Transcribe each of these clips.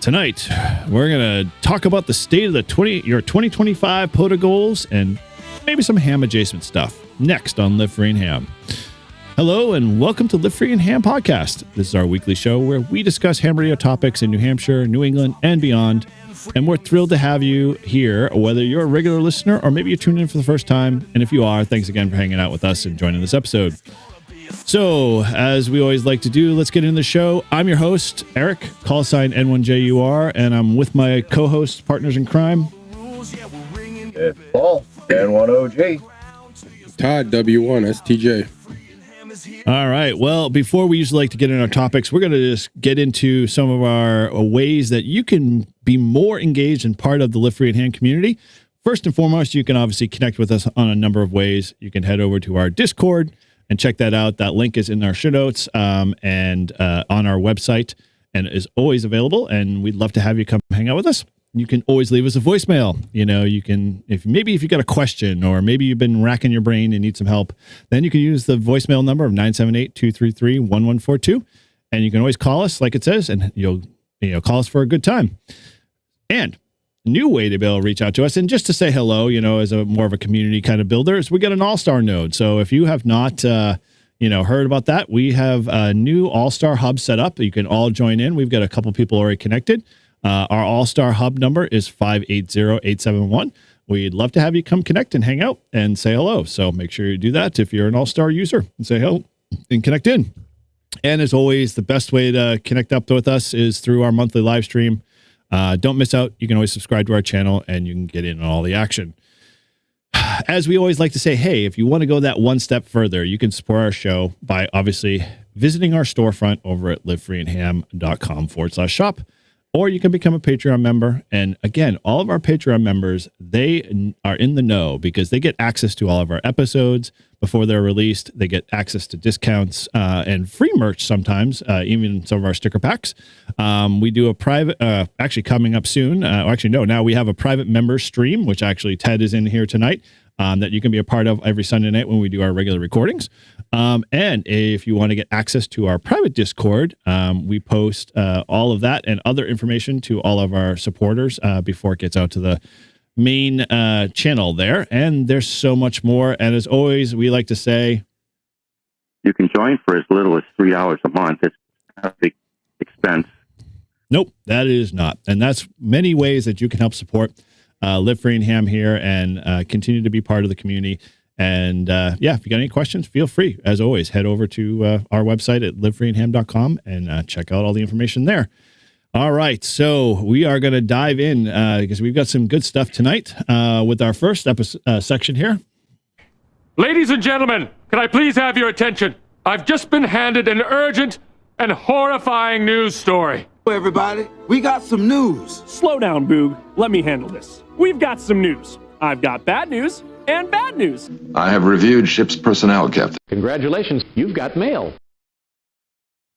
Tonight, we're going to talk about the state of your 2025 POTA goals and maybe some ham adjacent stuff next on Live Free and Ham. Hello and welcome to Live Free and Ham podcast. This is our weekly show where we discuss ham radio topics in New Hampshire, New England, and beyond. And we're thrilled to have you here, whether you're a regular listener or maybe you tuned in for the first time. And if you are, thanks again for hanging out with us and joining this episode. So, as we always like to do, let's get into the show. I'm your host, Eric, call sign N1JUR, and I'm with my co-host, partners in crime. It's Paul, N1OG. Todd, W1STJ. All right. Well, before we usually like to get into our topics, we're going to just get into some of our ways that you can be more engaged and part of the Live Free and Ham community. First and foremost, you can obviously connect with us on a number of ways. You can head over to our Discord and check that out. That link is in our show notes and on our website and is always available. And we'd love to have you come hang out with us. You can always leave us a voicemail. You know, you can, if you got a question or maybe you've been racking your brain and need some help, then you can use the voicemail number of 978-233-1142. And you can always call us, like it says, and you'll call us for a good time. And new way to be able to reach out to us and just to say hello, as a more of a community kind of builder, is we got an All-Star node. So if you have not, heard about that, we have a new All-Star hub set up. You can all join in. We've got a couple people already connected. Our All-Star hub number is 580-871. We'd love to have you come connect and hang out and say hello. So make sure you do that if you're an All-Star user and say hello and connect in. And as always, the best way to connect up with us is through our monthly live stream. Don't miss out. You can always subscribe to our channel and you can get in on all the action. As we always like to say, hey, if you want to go that one step further, you can support our show by obviously visiting our storefront over at livefreeandham.com/shop, or you can become a Patreon member. And again, all of our Patreon members, they are in the know because they get access to all of our episodes before they're released. They get access to discounts and free merch sometimes, even some of our sticker packs. We do a private, actually coming up soon. Now we have a private member stream, which actually Ted is in here tonight, that you can be a part of every Sunday night when we do our regular recordings. And if you want to get access to our private Discord, we post all of that and other information to all of our supporters before it gets out to the main channel there. And there's so much more. And as always, we like to say, you can join for as little as $3 a month. It's not a big expense. Nope, that is not. And that's many ways that you can help support Live Free and Ham here and continue to be part of the community. And if you got any questions, feel free. As always, head over to our website at livefreeandham.com and check out all the information there. All right, so we are going to dive in because we've got some good stuff tonight with our first section here. Ladies and gentlemen, can I please have your attention? I've just been handed an urgent and horrifying news story. Everybody, we got some news. Slow down, Boog. Let me handle this. We've got some news. I've got bad news and bad news. I have reviewed ship's personnel, Captain. Congratulations, you've got mail.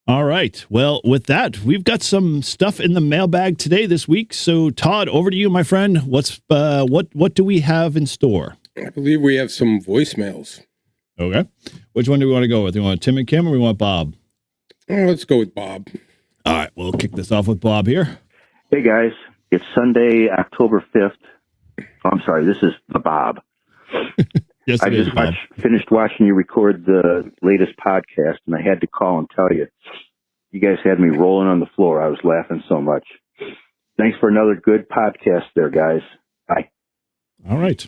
All right. Well, with that, we've got some stuff in the mailbag today, this week. So, Todd, over to you, my friend. What do we have in store? I believe we have some voicemails. Okay. Which one do we want to go with? You want Tim and Kim or we want Bob? Let's go with Bob. All right. We'll kick this off with Bob here. Hey, guys. It's Sunday, October 5th. Oh, I'm sorry. This is Bob. Yes, I just finished watching you record the latest podcast, and I had to call and tell you. You guys had me rolling on the floor. I was laughing so much. Thanks for another good podcast there, guys. Bye. All right.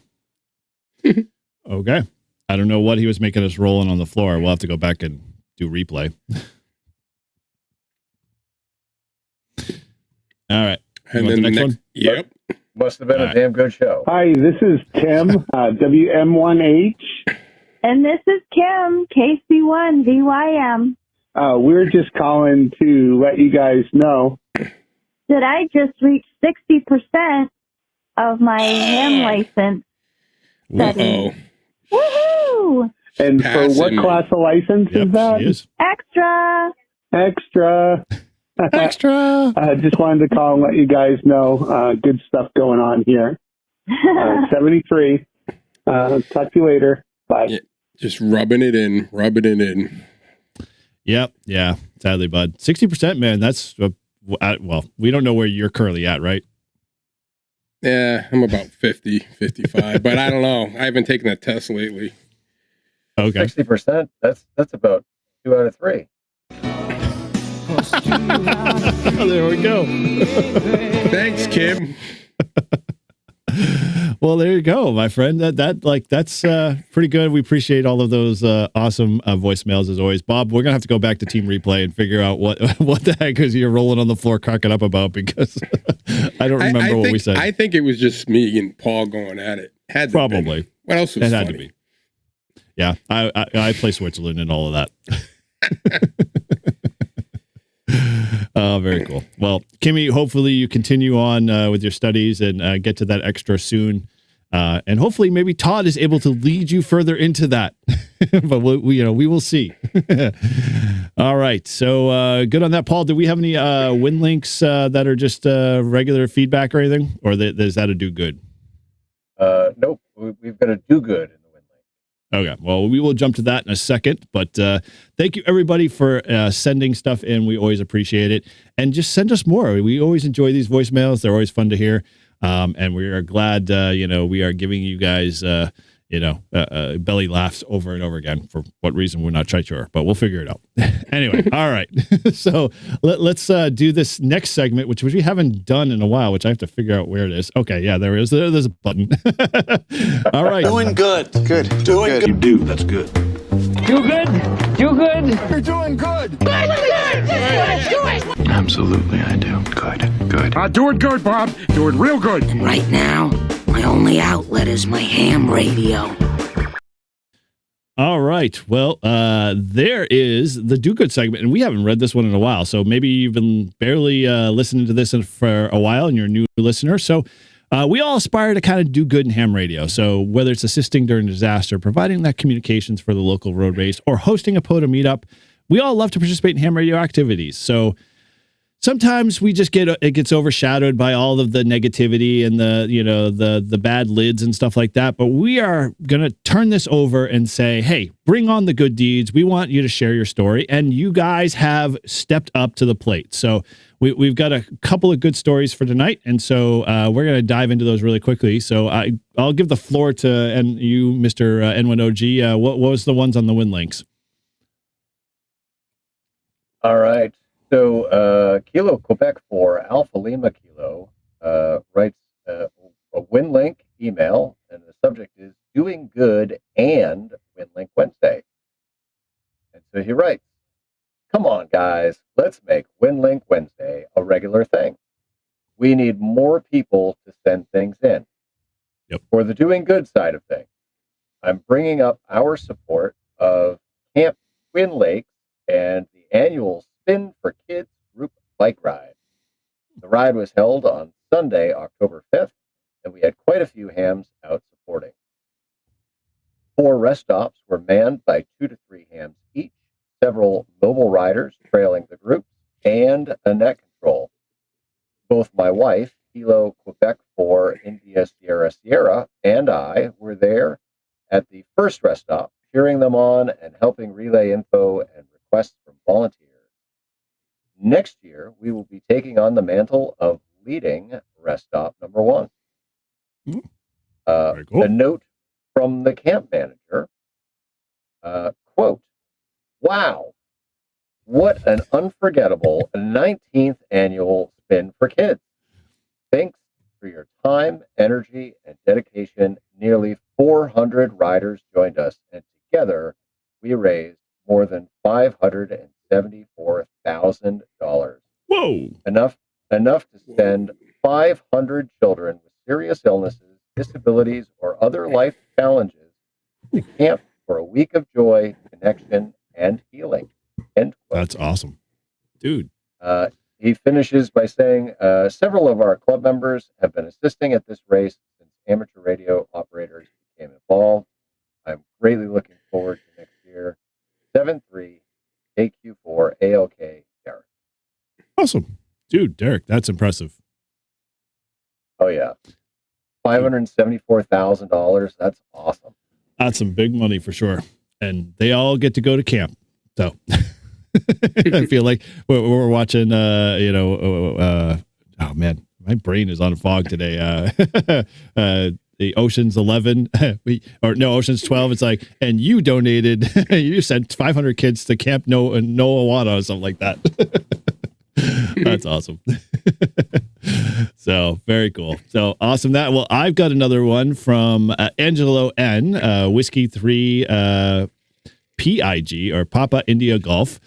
Okay. I don't know what he was making us rolling on the floor. We'll have to go back and do replay. All right. And then the next one? Yep. Must have been a damn good show. Hi, this is Tim, WM1H. And this is Kim, KC1VYM. We're just calling to let you guys know that I just reached 60% of my ham license setting. Woohoo! And for what class of license is that? Extra. Extra. I just wanted to call and let you guys know good stuff going on here. 73. Talk to you later. Bye. Yeah, just rubbing it in. Yep. Yeah. Sadly, bud. 60%, man. That's well, we don't know where you're currently at, right? Yeah, I'm about 50, 55, but I don't know. I haven't taken that test lately. Okay. 60%, that's about 2 out of 3. There we go. Thanks, Kim. Well, there you go, my friend. That's pretty good. We appreciate all of those awesome voicemails as always. Bob, we're gonna have to go back to Team Replay and figure out what the heck is you're rolling on the floor cracking up about, because I don't remember what we said. I think it was just me and Paul going at it. Had to Probably. Be. What else was it funny? had to be. Yeah, I play Switzerland and all of that. Oh, very cool. Well, Kimmy, hopefully you continue on with your studies and get to that extra soon. And hopefully maybe Todd is able to lead you further into that. But we will see. All right. So good on that, Paul. Do we have any Winlinks that are just regular feedback or anything? Or is that a do good? Nope. We've got a do good in the Winlink. Okay, well, we will jump to that in a second, but thank you, everybody, for sending stuff in. We always appreciate it. And just send us more. We always enjoy these voicemails. They're always fun to hear. And we are glad, we are giving you guys, belly laughs over and over again. For what reason, we're not quite sure, but we'll figure it out. Anyway, all right. So let's do this next segment, which we haven't done in a while, which I have to figure out where it is. Okay, yeah, there it is. There's a button. All right. Doing good. Good. Doing good. You do. That's good. Do good? Do good? You're doing good. Absolutely, I do. Good. Doing good, Bob. Doing real good. Right now, my only outlet is my ham radio. All right. Well, there is the do good segment, and we haven't read this one in a while. So maybe you've been barely listening to this for a while and you're a new listener. So we all aspire to kind of do good in ham radio. So whether it's assisting during disaster, providing that communications for the local road race, or hosting a POTA meetup, we all love to participate in ham radio activities. So sometimes we just it gets overshadowed by all of the negativity and the bad lids and stuff like that. But we are going to turn this over and say, hey, bring on the good deeds. We want you to share your story. And you guys have stepped up to the plate. So we've got a couple of good stories for tonight. And so we're going to dive into those really quickly. So I'll give the floor to you, Mr. N1OG. What was the ones on the Winlinks? All right. So Kilo Quebec 4 Alpha Lima Kilo writes a Winlink email, and the subject is doing good and Winlink Wednesday. And so he writes, come on, guys, let's make Winlink Wednesday a regular thing. We need more people to send things in. Yep. For the doing good side of things, I'm bringing up our support of Camp Twin Lakes and the annual Spin for Kids group bike ride. The ride was held on Sunday, October 5th, and we had quite a few hams out supporting. 4 rest stops were manned by 2 to 3 hams each, several mobile riders trailing the group, and a net control. Both my wife, Kilo Quebec 4 India Sierra Sierra, and I were there at the first rest stop, cheering them on and helping relay info and requests from volunteers. Next year, we will be taking on the mantle of leading rest stop number 1. Very cool. A note from the camp manager, quote, wow, what an unforgettable 19th annual Spin for Kids. Thanks for your time, energy, and dedication. Nearly 400 riders joined us, and together we raised more than $574,000. Whoa! Enough to send 500 children with serious illnesses, disabilities, or other life challenges to camp for a week of joy, connection, and healing. End quote. That's awesome, dude. He finishes by saying, several of our club members have been assisting at this race since amateur radio operators became involved. I'm greatly looking forward to next year. 7-3 AQ4 ALK Derek. Awesome, dude, Derek. That's impressive. Oh yeah, $574,000. That's awesome. That's some big money for sure, and they all get to go to camp. So I feel like we're watching, oh man, my brain is on fog today. The Ocean's 11 Ocean's 12. It's like, and you donated, you sent 500 kids to Camp Noawata or something like that. That's awesome. So very cool. So awesome. Well, I've got another one from Angelo N, Whiskey 3 PIG or Papa India Golf.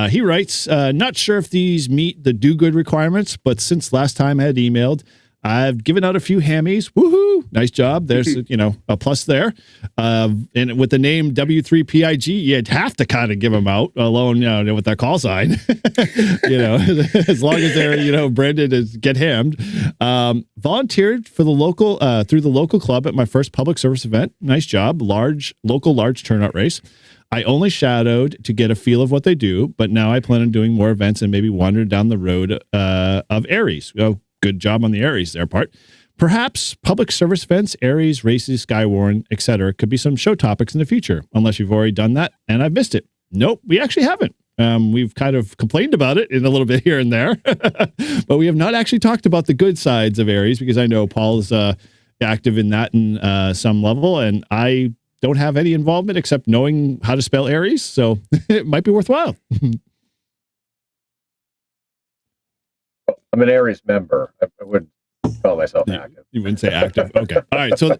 He writes, not sure if these meet the do good requirements, but since last time I had emailed, I've given out a few hammies. Woohoo! Nice job. There's, a plus there. And with the name W3PIG, you'd have to kind of give them out alone, with their call sign, as long as they're, branded as Get Hammed. Volunteered for the local, through the local club at my first public service event. Nice job. Large turnout race. I only shadowed to get a feel of what they do, but now I plan on doing more events and maybe wander down the road of Aries. Oh, good job on the Aries there part. Perhaps public service events, Aries, races, Skywarn, etc. could be some show topics in the future, unless you've already done that and I've missed it. Nope, we actually haven't. We've kind of complained about it in a little bit here and there, but we have not actually talked about the good sides of Aries because I know Paul's active in that in some level, and I don't have any involvement except knowing how to spell Aries, so it might be worthwhile. I'm an Aries member. I wouldn't call myself active. You wouldn't say active. Okay. All right. So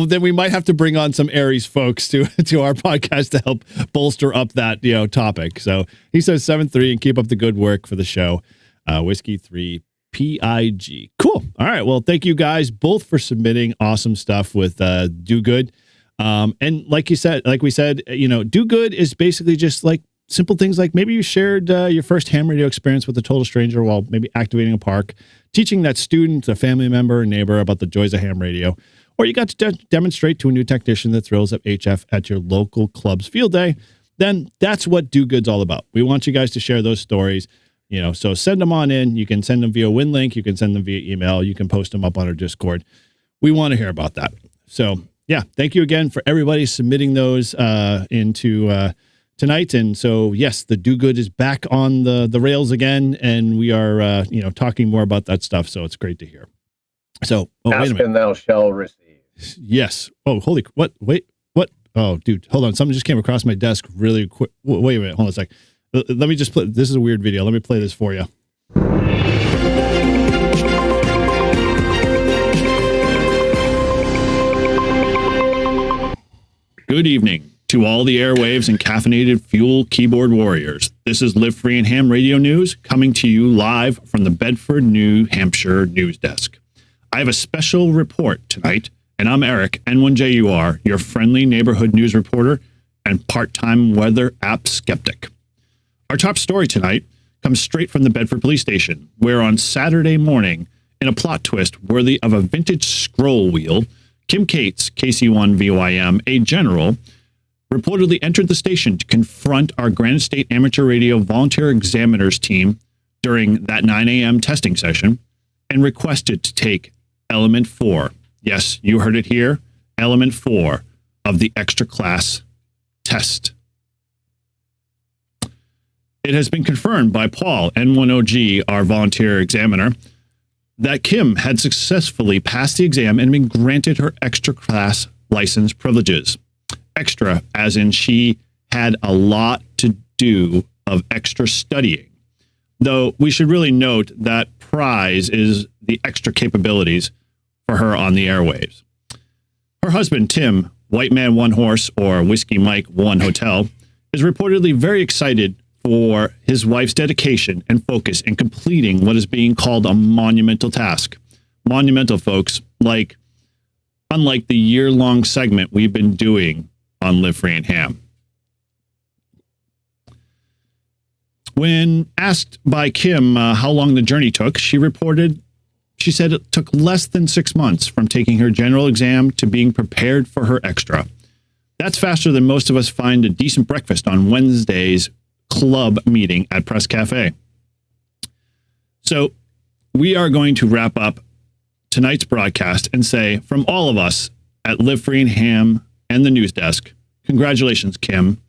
then we might have to bring on some Aries folks to our podcast to help bolster up that, topic. So he says 7-3 and keep up the good work for the show. Whiskey 3 PIG. Cool. All right. Well, thank you guys both for submitting awesome stuff with Do Good. And like we said, Do Good is basically just like simple things like maybe you shared your first ham radio experience with a total stranger while maybe activating a park, teaching that student, a family member, or neighbor about the joys of ham radio, or you got to demonstrate to a new technician the thrills of HF at your local club's field day. Then that's what Do Good's all about. We want you guys to share those stories, so send them on in. You can send them via Winlink. You can send them via email. You can post them up on our Discord. We want to hear about that. So yeah, thank you again for everybody submitting those into tonight. And so, yes, the Do Good is back on the rails again, and we are, talking more about that stuff. So it's great to hear. So, ask and thou shall receive. Yes. Oh, what? Wait, what? Oh, dude, hold on. Something just came across my desk really quick. Wait a minute. Hold on a sec. Let me just play. This is a weird video. Let me play this for you. Good evening to all the airwaves and caffeinated fuel keyboard warriors. This is Live Free and Ham Radio News coming to you live from the Bedford, New Hampshire news desk. I have a special report tonight, and I'm Eric, N1JUR, your friendly neighborhood news reporter and part-time weather app skeptic. Our top story tonight comes straight from the Bedford Police Station, where on Saturday morning, in a plot twist worthy of a vintage scroll wheel, Kim Cates, KC1VYM, a general, reportedly entered the station to confront our Granite State Amateur Radio Volunteer Examiners team during that 9 a.m. testing session and requested to take Element 4. Yes, you heard it here. Element 4 of the extra class test. It has been confirmed by Paul, N10G, our volunteer examiner, that Kim had successfully passed the exam and been granted her extra class license privileges. Extra, as in she had a lot to do of extra studying. Though we should really note that prize is the extra capabilities for her on the airwaves. Her husband, Tim, White Man One Horse, or Whiskey Mike One Hotel, is reportedly very excited for his wife's dedication and focus in completing what is being called a monumental task. Monumental, folks, unlike the year-long segment we've been doing on Live Free and Ham. When asked by Kim how long the journey took, she said it took less than 6 months from taking her general exam to being prepared for her extra. That's faster than most of us find a decent breakfast on Wednesday's club meeting at Press Cafe. So we are going to wrap up tonight's broadcast and say, from all of us at Live Free and Ham and the news desk, congratulations, Kim.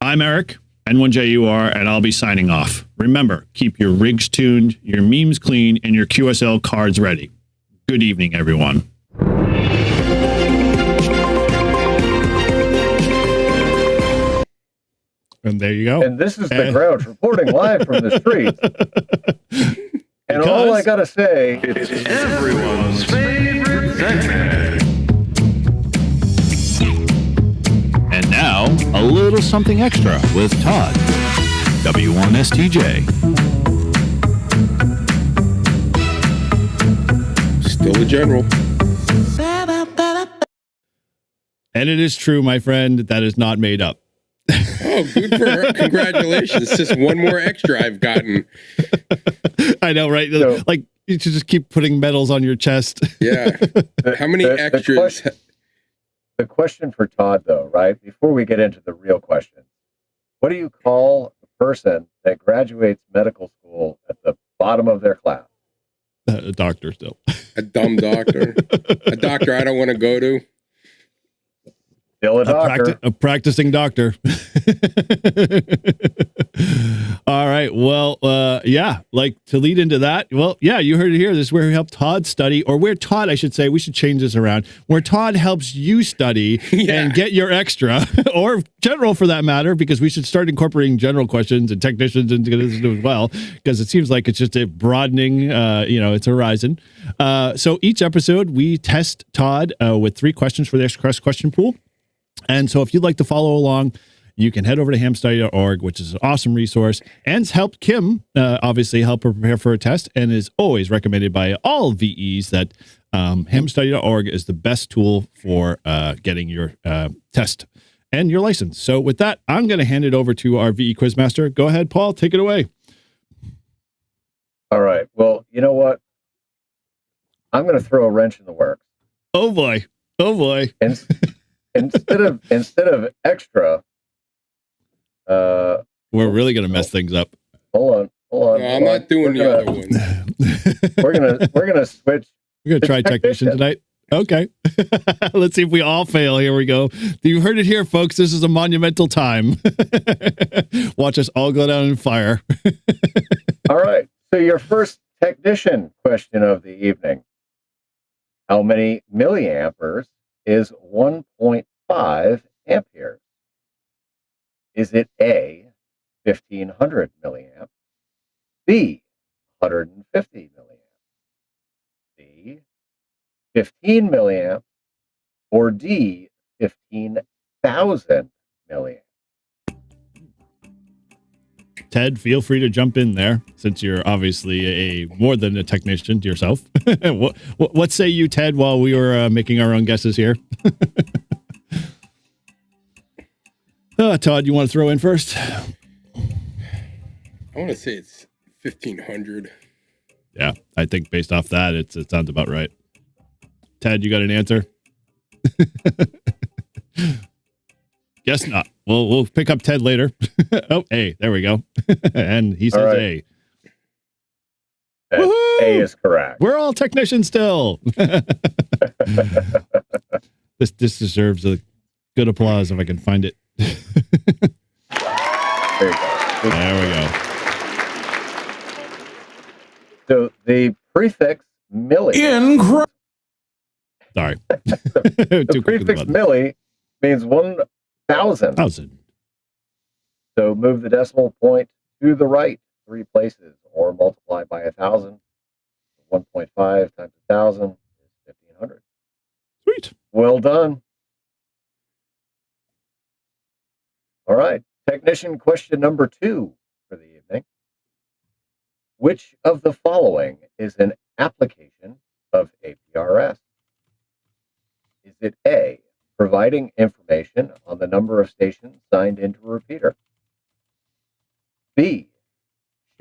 I'm Eric, N1JUR, and I'll be signing off. Remember, keep your rigs tuned, your memes clean, and your QSL cards ready. Good evening, everyone. And there you go. And this is the Grouch reporting live from the streets. And all I gotta say, It's everyone's favorite segment. And now, a little something extra with Todd, W1STJ. Still a general. And it is true, my friend, that is not made up. Oh, good for her. Congratulations. It's just one more extra I've gotten. I know, right? So, like, you should just keep putting medals on your chest. Yeah. How many extras? The question for Todd, though, right? Before we get into the real question, what do you call a person that graduates medical school at the bottom of their class? A doctor still. A dumb doctor. A doctor I don't want to go to. Still a doctor. A practicing doctor. All right. Well, yeah, like to lead into that. Well, yeah, you heard it here. This is where we help Todd study, or where Todd, I should say, we should change this around, where Todd helps you study and get your extra, or general for that matter, because we should start incorporating general questions and technicians into this as well, because it seems like it's just a broadening, its horizon. So each episode, we test Todd with 3 questions for the extra question pool. And so if you'd like to follow along, you can head over to hamstudy.org, which is an awesome resource, and it's helped Kim, obviously, help her prepare for a test, and is always recommended by all VEs that hamstudy.org is the best tool for getting your test and your license. So with that, I'm going to hand it over to our VE Quizmaster. Go ahead, Paul. Take it away. All right. Well, you know what? I'm going to throw a wrench in the works. Oh, boy. Oh, boy. Instead of extra, we're really gonna mess things up. Hold on. No, I'm not doing the other ones. We're gonna switch. We're gonna try technician tonight. Okay. Let's see if we all fail. Here we go. You heard it here, folks. This is a monumental time. Watch us all go down in fire. All right. So your first technician question of the evening: how many milliamperes is 1.5 amperes? Is it A, 1500 milliamps, B, 150 milliamps, C, 15 milliamps, or D, 15,000 milliamps? Ted, feel free to jump in there, since you're obviously more than a technician yourself. What say you, Ted, while we were making our own guesses here? Todd, you want to throw in first? I want to say it's 1500. Yeah, I think based off that, it sounds about right. Ted, you got an answer? Guess not. We'll pick up Ted later. Oh, A, there we go. And he says right. A. A is correct. We're all technicians still. This deserves a good applause if I can find it. There you go. There we go. So the prefix milli. Sorry. The prefix milli means 1,000. 1,000. So move the decimal point to the right 3 places, or multiply by 1,000. 1.5 times 1,000 is 1,500. Sweet. Well done. All right. Technician question number 2 for the evening. Which of the following is an application of APRS? Is it A, providing information on the number of stations signed into a repeater? B,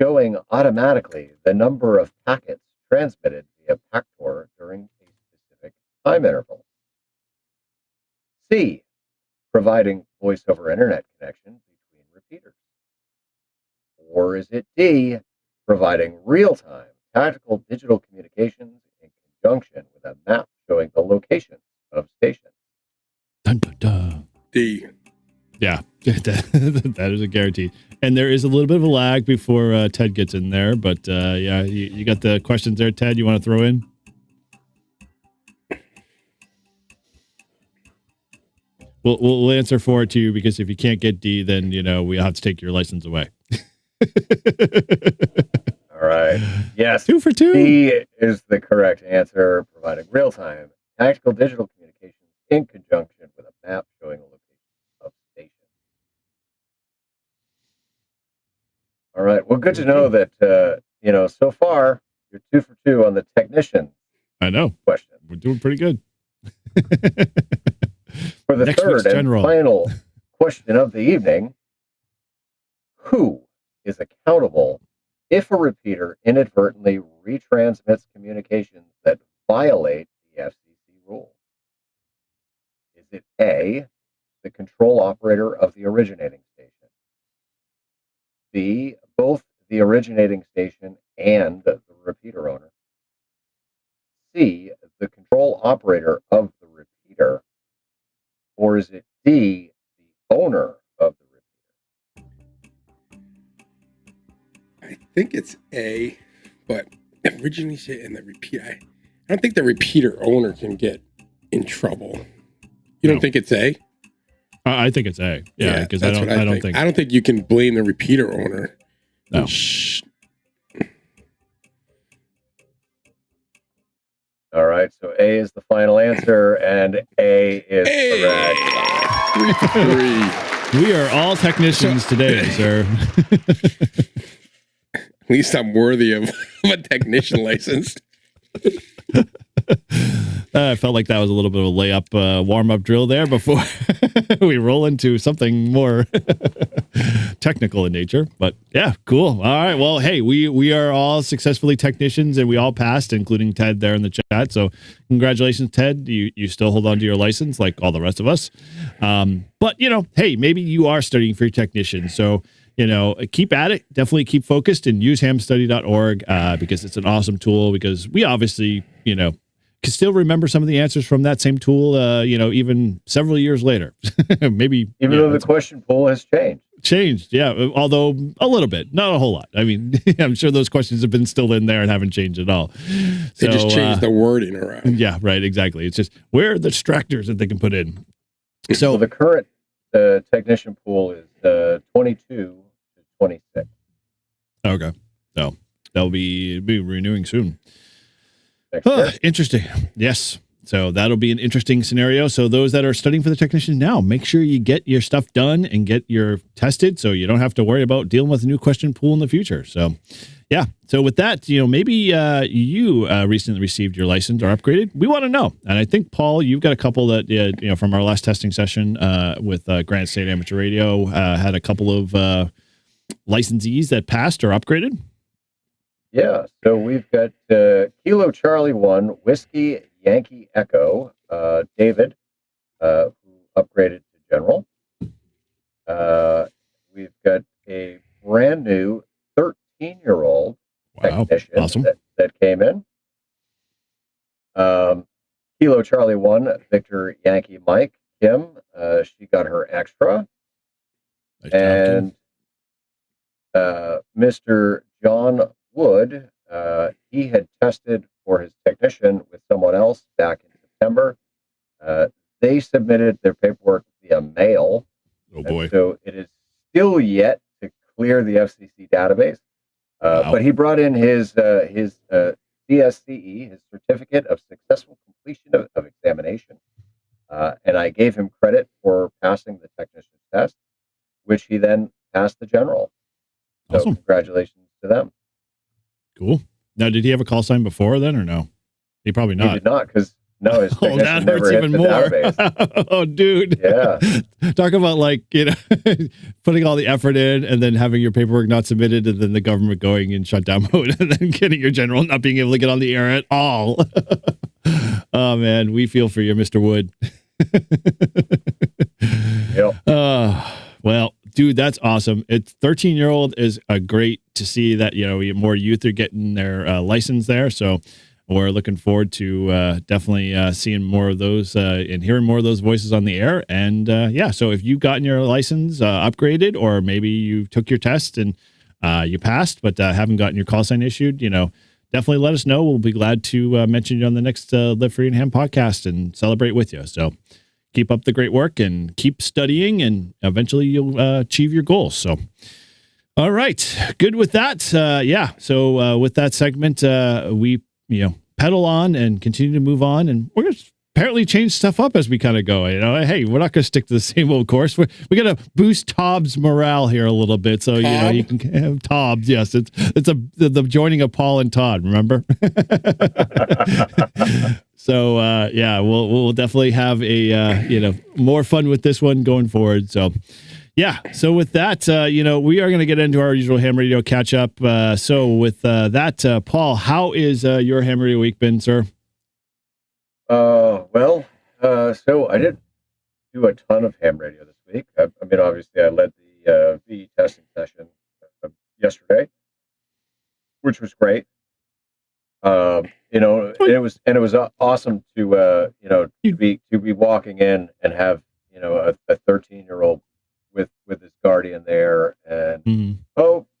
showing automatically the number of packets transmitted via PACTOR during a specific time interval? C, providing voice over internet connection between repeaters? Or is it D, providing real-time tactical digital communications in conjunction with a map showing the location of stations? Dun, dun, dun. D. Yeah, That is a guarantee. And there is a little bit of a lag before Ted gets in there, but yeah, you got the questions there, Ted. You want to throw in? We'll answer for it to you, because if you can't get D, then we'll have to take your license away. All right. Yes. 2 for 2. D is the correct answer, providing real-time tactical digital communications in conjunction with a map showing the location of station. All right. Well, good to know that, so far you're 2 for 2 on the technician. I know. Question. We're doing pretty good. For the Next third and final question of the evening, who is accountable if a repeater inadvertently retransmits communications that violate the FCC rules? Is it A, the control operator of the originating station? B, both the originating station and the repeater owner? C, the control operator of the repeater? Or is it D, the owner of the repeater? I think it's A, but originally in the repeater, I don't think the repeater owner can get in trouble. You don't think it's A? I think it's A. Yeah, because I don't think you can blame the repeater owner. No. All right, so A is the final answer, and A is correct. 3 for 3. We are all technicians today, sir. At least I'm worthy of a technician license. I felt like that was a little bit of a layup warm-up drill there before we roll into something more technical in nature. But yeah, cool. All right. Well, hey, we are all successfully technicians, and we all passed, including Ted there in the chat. So congratulations, Ted. You still hold on to your license like all the rest of us. But, hey, maybe you are studying for your technician. So, keep at it. Definitely keep focused and use hamstudy.org because it's an awesome tool, because we obviously, can still remember some of the answers from that same tool, even several years later. Maybe even though the question pool has changed. Yeah, although a little bit, not a whole lot. I mean, I'm sure those questions have been still in there and haven't changed at all. They just changed the wording around. Yeah, right, exactly. It's just where are the distractors that they can put in. So the current technician pool is 22 to 26. Okay, so they'll be renewing soon. Next interesting. Yes. So that'll be an interesting scenario. So those that are studying for the technician now, make sure you get your stuff done and get your tested, so you don't have to worry about dealing with a new question pool in the future. So yeah. So with that, maybe you recently received your license or upgraded. We want to know. And I think, Paul, you've got a couple that, from our last testing session with Granite State Amateur Radio, had a couple of licensees that passed or upgraded. Yeah, so we've got Kilo Charlie 1, Whiskey Yankee Echo, David, who upgraded to General. We've got a brand new 13-year-old technician awesome. that came in. Kilo Charlie 1, Victor Yankee Mike, Kim, she got her extra. Nice and Mr. John Wood, he had tested for his technician with someone else back in September. They submitted their paperwork via mail. Oh boy! So it is still yet to clear the FCC database. But he brought in his CSCE, his Certificate of Successful Completion of Examination, and I gave him credit for passing the technician's test, which he then passed the general. So awesome. Congratulations to them. Cool. Now, did he have a call sign before then, or no? He probably not. He did not, because his technician that never hurts hit even the more. database. Oh, dude. Yeah. Talk about putting all the effort in and then having your paperwork not submitted, and then the government going in shutdown mode, and then getting your general not being able to get on the air at all. Oh man, we feel for you, Mr. Wood. Yep. Well, dude, that's awesome. It's 13-year-old is great to see that, more youth are getting their license there. So we're looking forward to definitely seeing more of those and hearing more of those voices on the air. And so if you've gotten your license upgraded, or maybe you took your test and you passed, but haven't gotten your call sign issued, definitely let us know. We'll be glad to mention you on the next Live Free and Ham podcast and celebrate with you. So keep up the great work and keep studying, and eventually you'll achieve your goals. So, all right, good with that. So with that segment, we pedal on and continue to move on, and we're going to apparently change stuff up as we kind of go. Hey, we're not going to stick to the same old course. We're going to boost Tobbs' morale here a little bit. So you can have Tobbs. Yes, it's the joining of Paul and Todd. Remember? So we'll definitely have a more fun with this one going forward. So. Yeah. So with that, we are going to get into our usual Ham Radio catch up. So with that, Paul, how is your Ham Radio week been, sir? So I didn't do a ton of ham radio this week. Obviously I led the VE testing session yesterday, which was great. It was awesome to be walking in and have a 13-year-old with his guardian there, and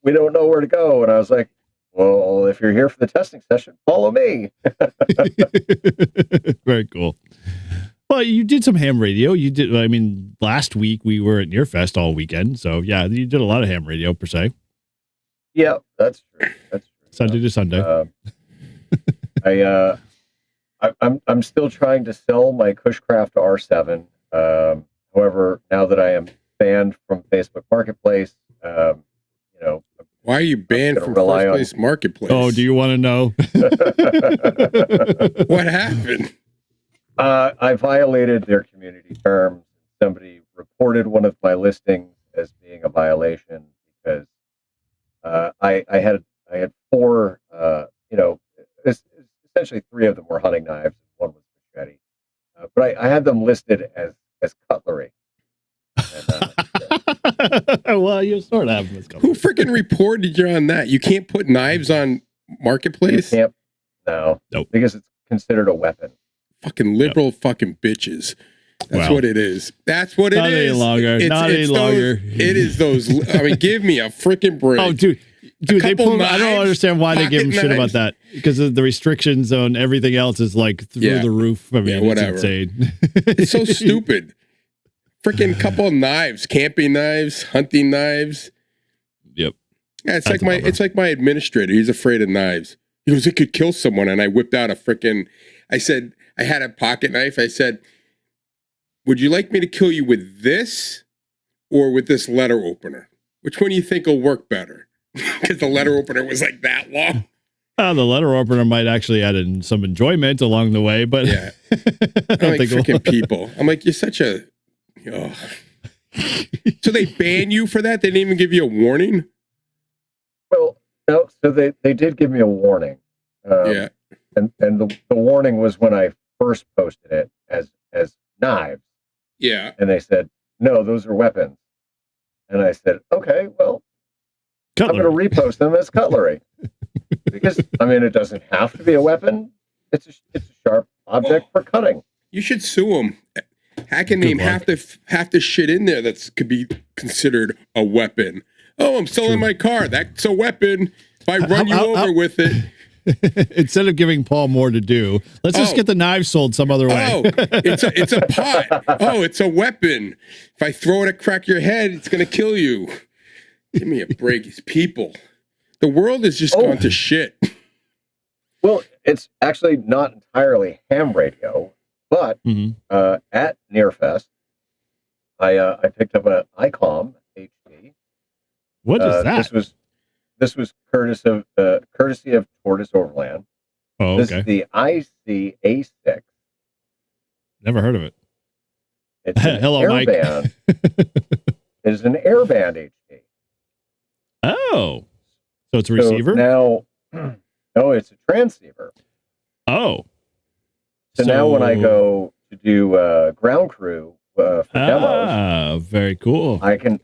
we don't know where to go, and I was like, well, if you're here for the testing session, follow me. Very cool. Well, you did some ham radio. You did. Last week we were at Nearfest all weekend, so yeah, you did a lot of ham radio per se. Yeah, that's true. Sunday to Sunday. I'm still trying to sell my Cushcraft R7. However, now that I am banned from Facebook Marketplace, why are you banned from First Place Marketplace? Oh, do you want to know? What happened? I violated their community terms. Somebody reported one of my listings as being a violation because I had four, essentially three of them were hunting knives, one was machete, but I had them listed as cutlery. Well, you sort of have this. Who freaking reported you on that? You can't put knives on Marketplace? You can't. No. Nope. Because it's considered a weapon. Fucking liberal fucking bitches. That's what it is. That's what it is. Not any longer. Not any longer. It is those. Give me a freaking break. Oh, dude, they pull. I don't understand why they give them shit about that, because of the restrictions on everything else is like through the roof. Whatever. It's insane. It's so stupid. Freaking couple of knives, camping knives, hunting knives. Yep. Yeah, it's like my administrator. He's afraid of knives. He goes, it could kill someone, and I whipped out I said, I had a pocket knife. I said, would you like me to kill you with this or with this letter opener? Which one do you think will work better? Because the letter opener was like that long. The letter opener might actually add in some enjoyment along the way, but yeah, I'm like freaking people. I'm like, you're such a. Oh. So they ban you for that? They didn't even give you a warning? Well, no. So they did give me a warning. Yeah, and the warning was when I first posted it as knives. Yeah, and they said no, those are weapons. And I said, okay, well, cutlery. I'm going to repost them as cutlery because it doesn't have to be a weapon. It's a sharp object for cutting. You should sue them. How can name half the shit in there that could be considered a weapon? Oh, I'm selling my car. That's a weapon. If I run you over with it. Instead of giving Paul more to do, let's just get the knives sold some other way. Oh, it's a pot. Oh, it's a weapon. If I throw it at crack your head, it's going to kill you. Give me a break. These people. The world has just gone to shit. Well, it's actually not entirely ham radio. But at Nearfest, I picked up an ICOM HD. What is that? This was courtesy of Tortoise Overland. Oh, okay. This is the IC-A6. Never heard of it. It's an Hello, Mike. It is an airband HD. Oh, so it's a receiver? No, it's a transceiver. Oh. So now when I go to do ground crew for demos, very cool. I can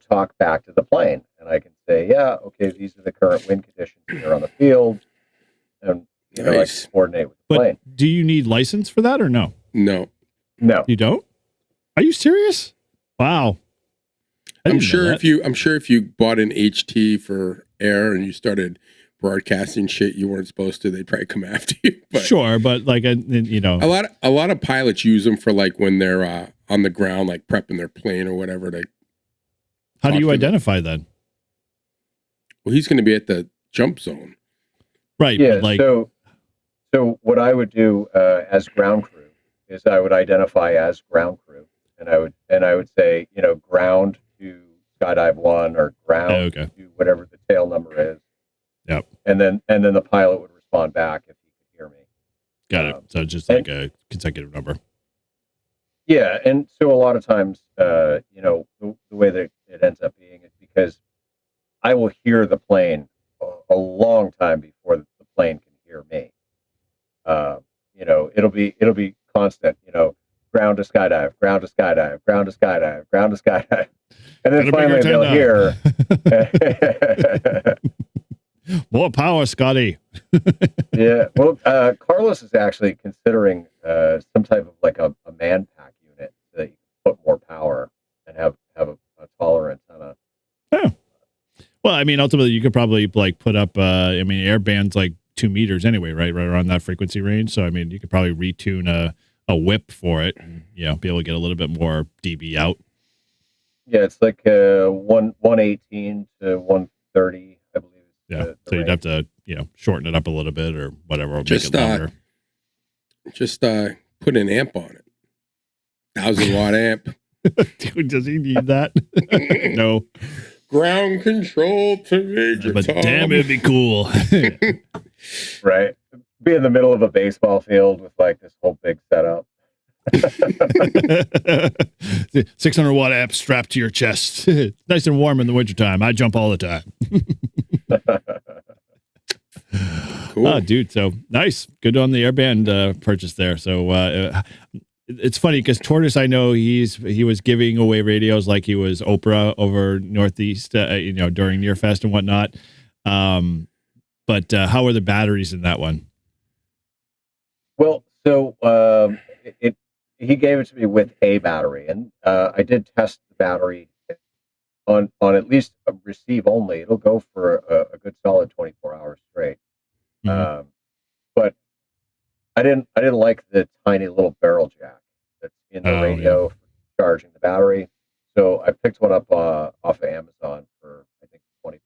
talk back to the plane and I can say, yeah, okay, these are the current wind conditions here on the field, and you know, I can coordinate with the plane. Do you need license for that or no? No. You don't? Are you serious? Wow. I'm sure if you bought an HT for air and you started broadcasting shit you weren't supposed to, they'd probably come after you. But sure, but like you know, a lot of pilots use them for like when they're on the ground, like prepping their plane or whatever. How do you identify then? Well, he's going to be at the jump zone, right? Yeah. But like, so what I would do as ground crew is I would identify as ground crew, and I would say, you know, ground to skydive 1 or ground to whatever the tail number is. Yep. And then the pilot would respond back if he could hear me. Got it. So just like a consecutive number. Yeah, and so a lot of times, you know, the way that it ends up being is because I will hear the plane a long time before the plane can hear me. You know, it'll be constant. You know, ground to skydive, ground to skydive, ground to skydive, ground to skydive, and then finally they'll hear. More power, Scotty. Yeah. Well, Carlos is actually considering some type of like a man pack unit so that you can put more power and have a taller antenna. Oh. Well, I mean, ultimately, you could probably like put up. I mean, airband's like 2 meters anyway, right around that frequency range. So, I mean, you could probably retune a whip for it, and, you know, be able to get a little bit more dB out. Yeah, it's like 118 to 130. I believe. Yeah, so you'd have to, you know, shorten it up a little bit or whatever, or make it longer. Just put an amp on it. 1,000-watt amp. Dude, does he need that? No. Ground control to Major But Tom. damn, it'd be cool. Right. Be in the middle of a baseball field with like this whole big setup. 600-watt amp strapped to your chest. Nice and warm in the wintertime. I jump all the time. Cool. Oh, dude. So nice. Good on the airband purchase there. So it's funny because Tortoise, I know he was giving away radios like he was Oprah over Northeast, you know, during Nearfest and whatnot. But how are the batteries in that one? Well, so he gave it to me with a battery, and I did test the battery on at least a receive only. It'll go for a good solid 24 hours straight. Mm-hmm. But I didn't like the tiny little barrel jack that's in the radio for charging the battery. So I picked one up off of Amazon for I think $20.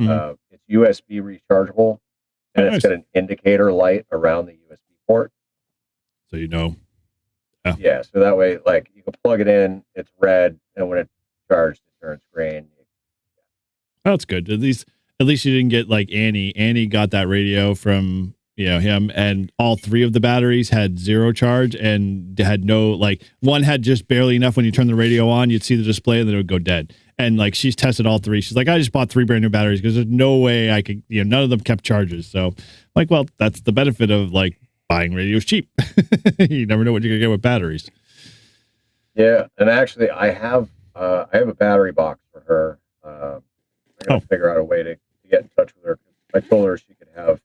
Mm-hmm. It's USB rechargeable, and it's got an indicator light around the USB port. So you know. Yeah, so that way, like, you can plug it in, it's red, and when it's charged, it turns green. Oh, that's good. At least you didn't get like Annie. Annie got that radio from, you know, him, and all 3 of the batteries had 0 charge and had no, like, one had just barely enough. When you turn the radio on, you'd see the display and then it would go dead. And like, she's tested all 3. She's like, I just bought 3 brand new batteries because there's no way I could, you know, none of them kept charges. So like, well, that's the benefit of like buying radios cheap. You never know what you're gonna get with batteries. Yeah, and actually, I have a battery box for her. I gotta figure out a way to get in touch with her. I told her she could have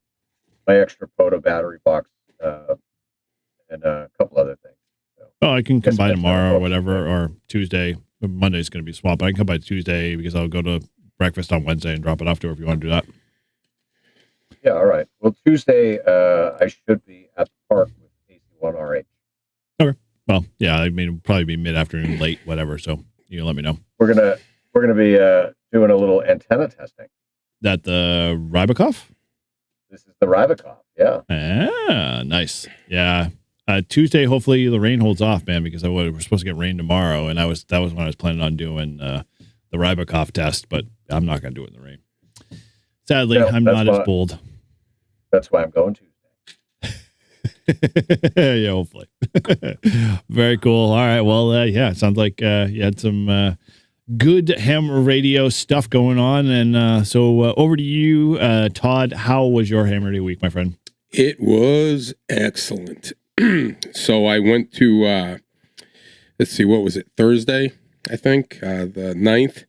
my extra POTA battery box and a couple other things. So, I can come by tomorrow or whatever, or Tuesday. Monday's going to be swamped, but I can come by Tuesday because I'll go to breakfast on Wednesday and drop it off to her if you want to do that. Yeah, all right. Well, Tuesday, I should be at the park with AC1RH. Okay. Well, yeah, I mean, it'll probably be mid-afternoon, late, whatever. So you can let me know. We're gonna be doing a little antenna testing. That the Rybakov? This is the Rybakov. Yeah. Ah, nice. Yeah. Tuesday, hopefully the rain holds off, man, because we're supposed to get rain tomorrow, and that was when I was planning on doing the Rybakov test, but I'm not going to do it in the rain. Sadly, no, I'm not as bold. That's why I'm going Tuesday. Yeah, hopefully. Very cool. All right. Well, yeah, it sounds like you had some good ham radio stuff going on, and so over to you, Todd. How was your ham radio week, my friend? It was excellent. So I went to, let's see, what was it? Thursday, I think, the 9th.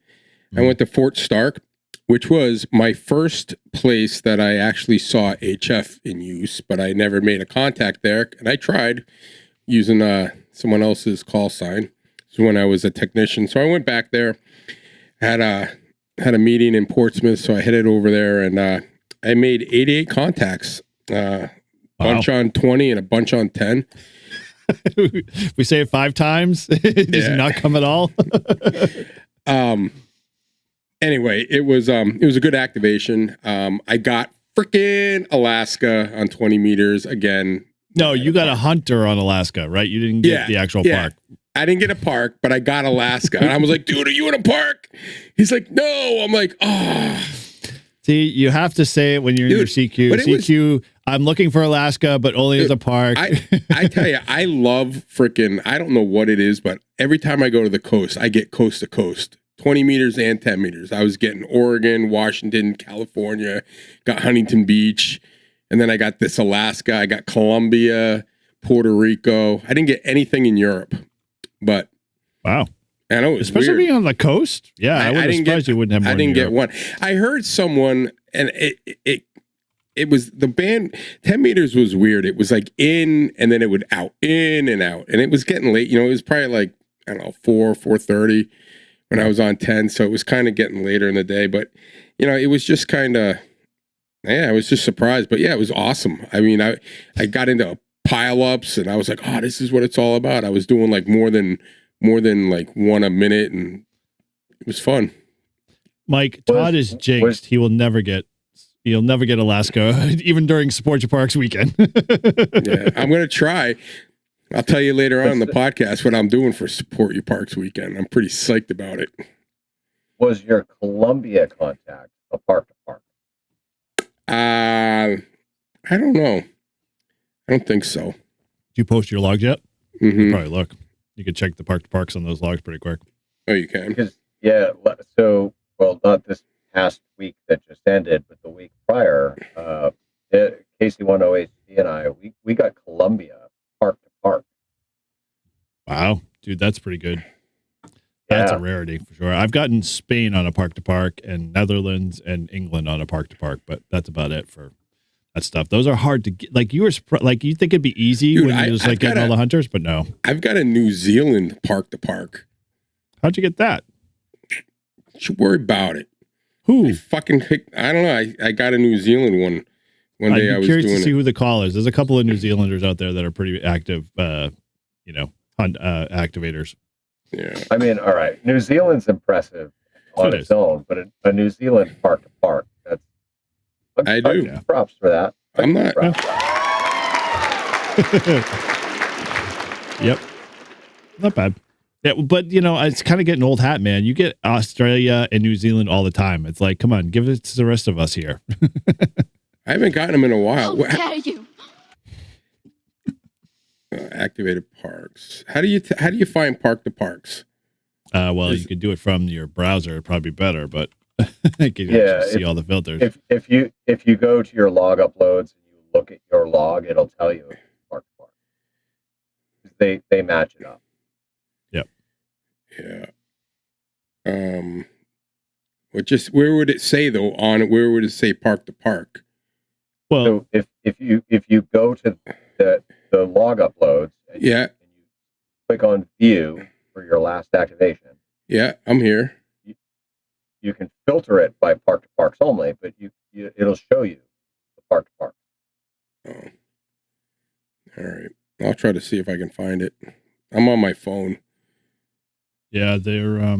I went to Fort Stark. which was my first place that I actually saw HF in use, but I never made a contact there. And I tried using someone else's call sign. This is when I was a technician. So I went back there, had a meeting in Portsmouth. So I headed over there and I made 88 contacts, bunch on 20 and a bunch on 10. We say it 5 times. It does not come at all. Anyway, it was a good activation. I got freaking Alaska on 20 meters again. No, you got a hunter on Alaska, right? You didn't get the actual park. I didn't get a park, but I got Alaska. And I was like, dude, are you in a park? He's like, no. I'm like, oh. See, you have to say it when you're in your CQ. CQ, I'm looking for Alaska, but only as a park. I tell you, I love freaking, I don't know what it is, but every time I go to the coast, I get coast to coast. 20 meters and 10 meters. I was getting Oregon, Washington, California, got Huntington Beach, and then I got this Alaska, I got Colombia, Puerto Rico. I didn't get anything in Europe, but wow. I know it was especially weird. Being on the coast. Yeah, I would have surprised you wouldn't have more. I didn't get one. I heard someone, and it was the band. 10 meters was weird. It was like in, and then it would out, in and out, and it was getting late. You know, it was probably like, I don't know, 4:30 when I was on 10, so it was kind of getting later in the day. But you know, it was just kind of, I was just surprised. But yeah, it was awesome. I mean, I got into pile-ups, and I was like, oh, this is what it's all about. I was doing like more than like one a minute, and it was fun. Mike, Todd is jinxed. He'll never get Alaska, even during Support Your Parks weekend. Yeah, I'm gonna try. I'll tell you later on in the podcast what I'm doing for Support Your Parks weekend. I'm pretty psyched about it. Was your Columbia contact a park to park? I don't know. I don't think so. Did you post your logs yet? Mm-hmm. You probably look. You could check the park to parks on those logs pretty quick. Oh, you can? Because, so, well, not this past week that just ended, but the week prior, KC10HC and I, we got Columbia park to park. Wow. Dude, that's pretty good. That's a rarity for sure. I've gotten Spain on a park to park and Netherlands and England on a park to park, but that's about it for that stuff. Those are hard to get. Like you think it'd be easy when you just like getting all the hunters, but no. I've got a New Zealand park to park. How'd you get that? You should worry about it. Who? I don't know. I got a New Zealand one day. I was curious doing to see who the call is. There's a couple of New Zealanders out there that are pretty active, activators. Yeah. I mean, all right. New Zealand's impressive on its own, but a New Zealand park to park, I do. Props for that. I'm not. Yep. Not bad. Yeah, but it's kind of getting old hat, man. You get Australia and New Zealand all the time. It's like, come on, give it to the rest of us here. I haven't gotten them in a while. How dare you? Activated parks. How do you find park to parks? You could do it from your browser. It'd probably be better, but you can see all the filters. If you go to your log uploads and you look at your log, it'll tell you it's park to park. They match it up. Yep. Yeah. Where would it say though? Where would it say park to park? Well, so if you go to the log uploads, and you click on view for your last activation. Yeah, I'm here. You can filter it by park to parks only, but it'll show you the park to park. Oh. All right. I'll try to see if I can find it. I'm on my phone. Yeah, they're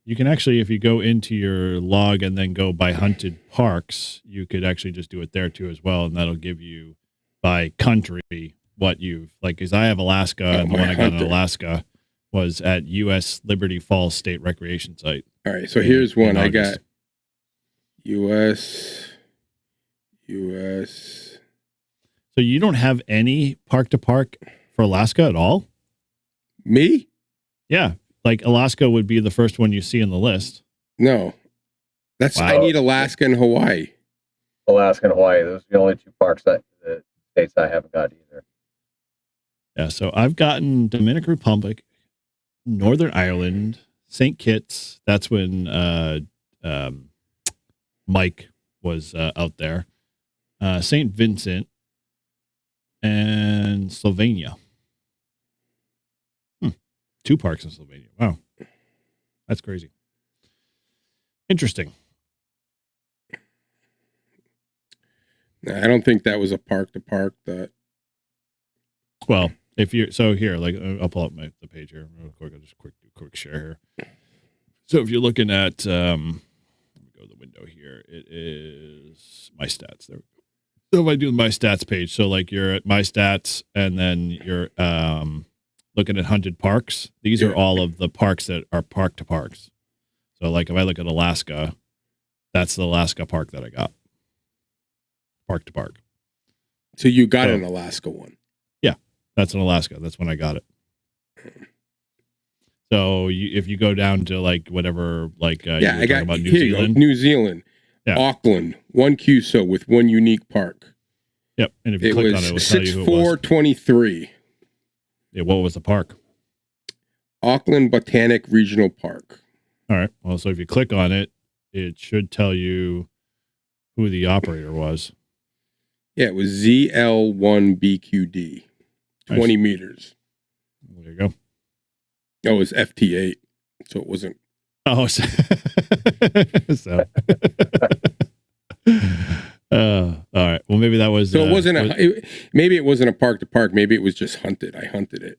you can actually, if you go into your log and then go by hunted parks, you could actually just do it there too as well, and that'll give you by country what you've like. Because I have Alaska, and the one I got in Alaska was at U.S. Liberty Falls State Recreation Site. All right, so here's one I got. U.S. So you don't have any park to park for Alaska at all? Me? Yeah, like Alaska would be the first one you see in the list. No, I need Alaska and Hawaii. Alaska and Hawaii. Those are the only two parks the states I haven't got either. Yeah, so I've gotten Dominican Republic, Northern Ireland, St. Kitts. That's when Mike was out there. St. Vincent and Slovenia. 2 parks in Slovenia. Wow. That's crazy. Interesting. I don't think that was a park to park. That. Well, if you're so here, like I'll pull up the page here real quick. I'll just quick share here. So if you're looking at, let me go to the window here. It is my stats. There we go. So if I do my stats page, so like you're at my stats, and then you're looking at 100 parks. These are all of the parks that are park to parks. So like if I look at Alaska, that's the Alaska park that I got. Park to park. So you got an Alaska one. Yeah, that's in Alaska. That's when I got it. So if you go down to like whatever, like I got about New here Zealand. You go, New Zealand, Auckland, 1 QSO with 1 unique park. Yep, and if you click on it, it will tell you who it was. 6423. Yeah, what was the park? Auckland Botanic Regional Park. All right. Well, so if you click on it, it should tell you who the operator was. Yeah, it was ZL1BQD, 20 meters. There you go. Oh, it was FT8, so it wasn't. Oh, so all right. Well, maybe that was. So it wasn't maybe it wasn't a park to park. Maybe it was just hunted. I hunted it.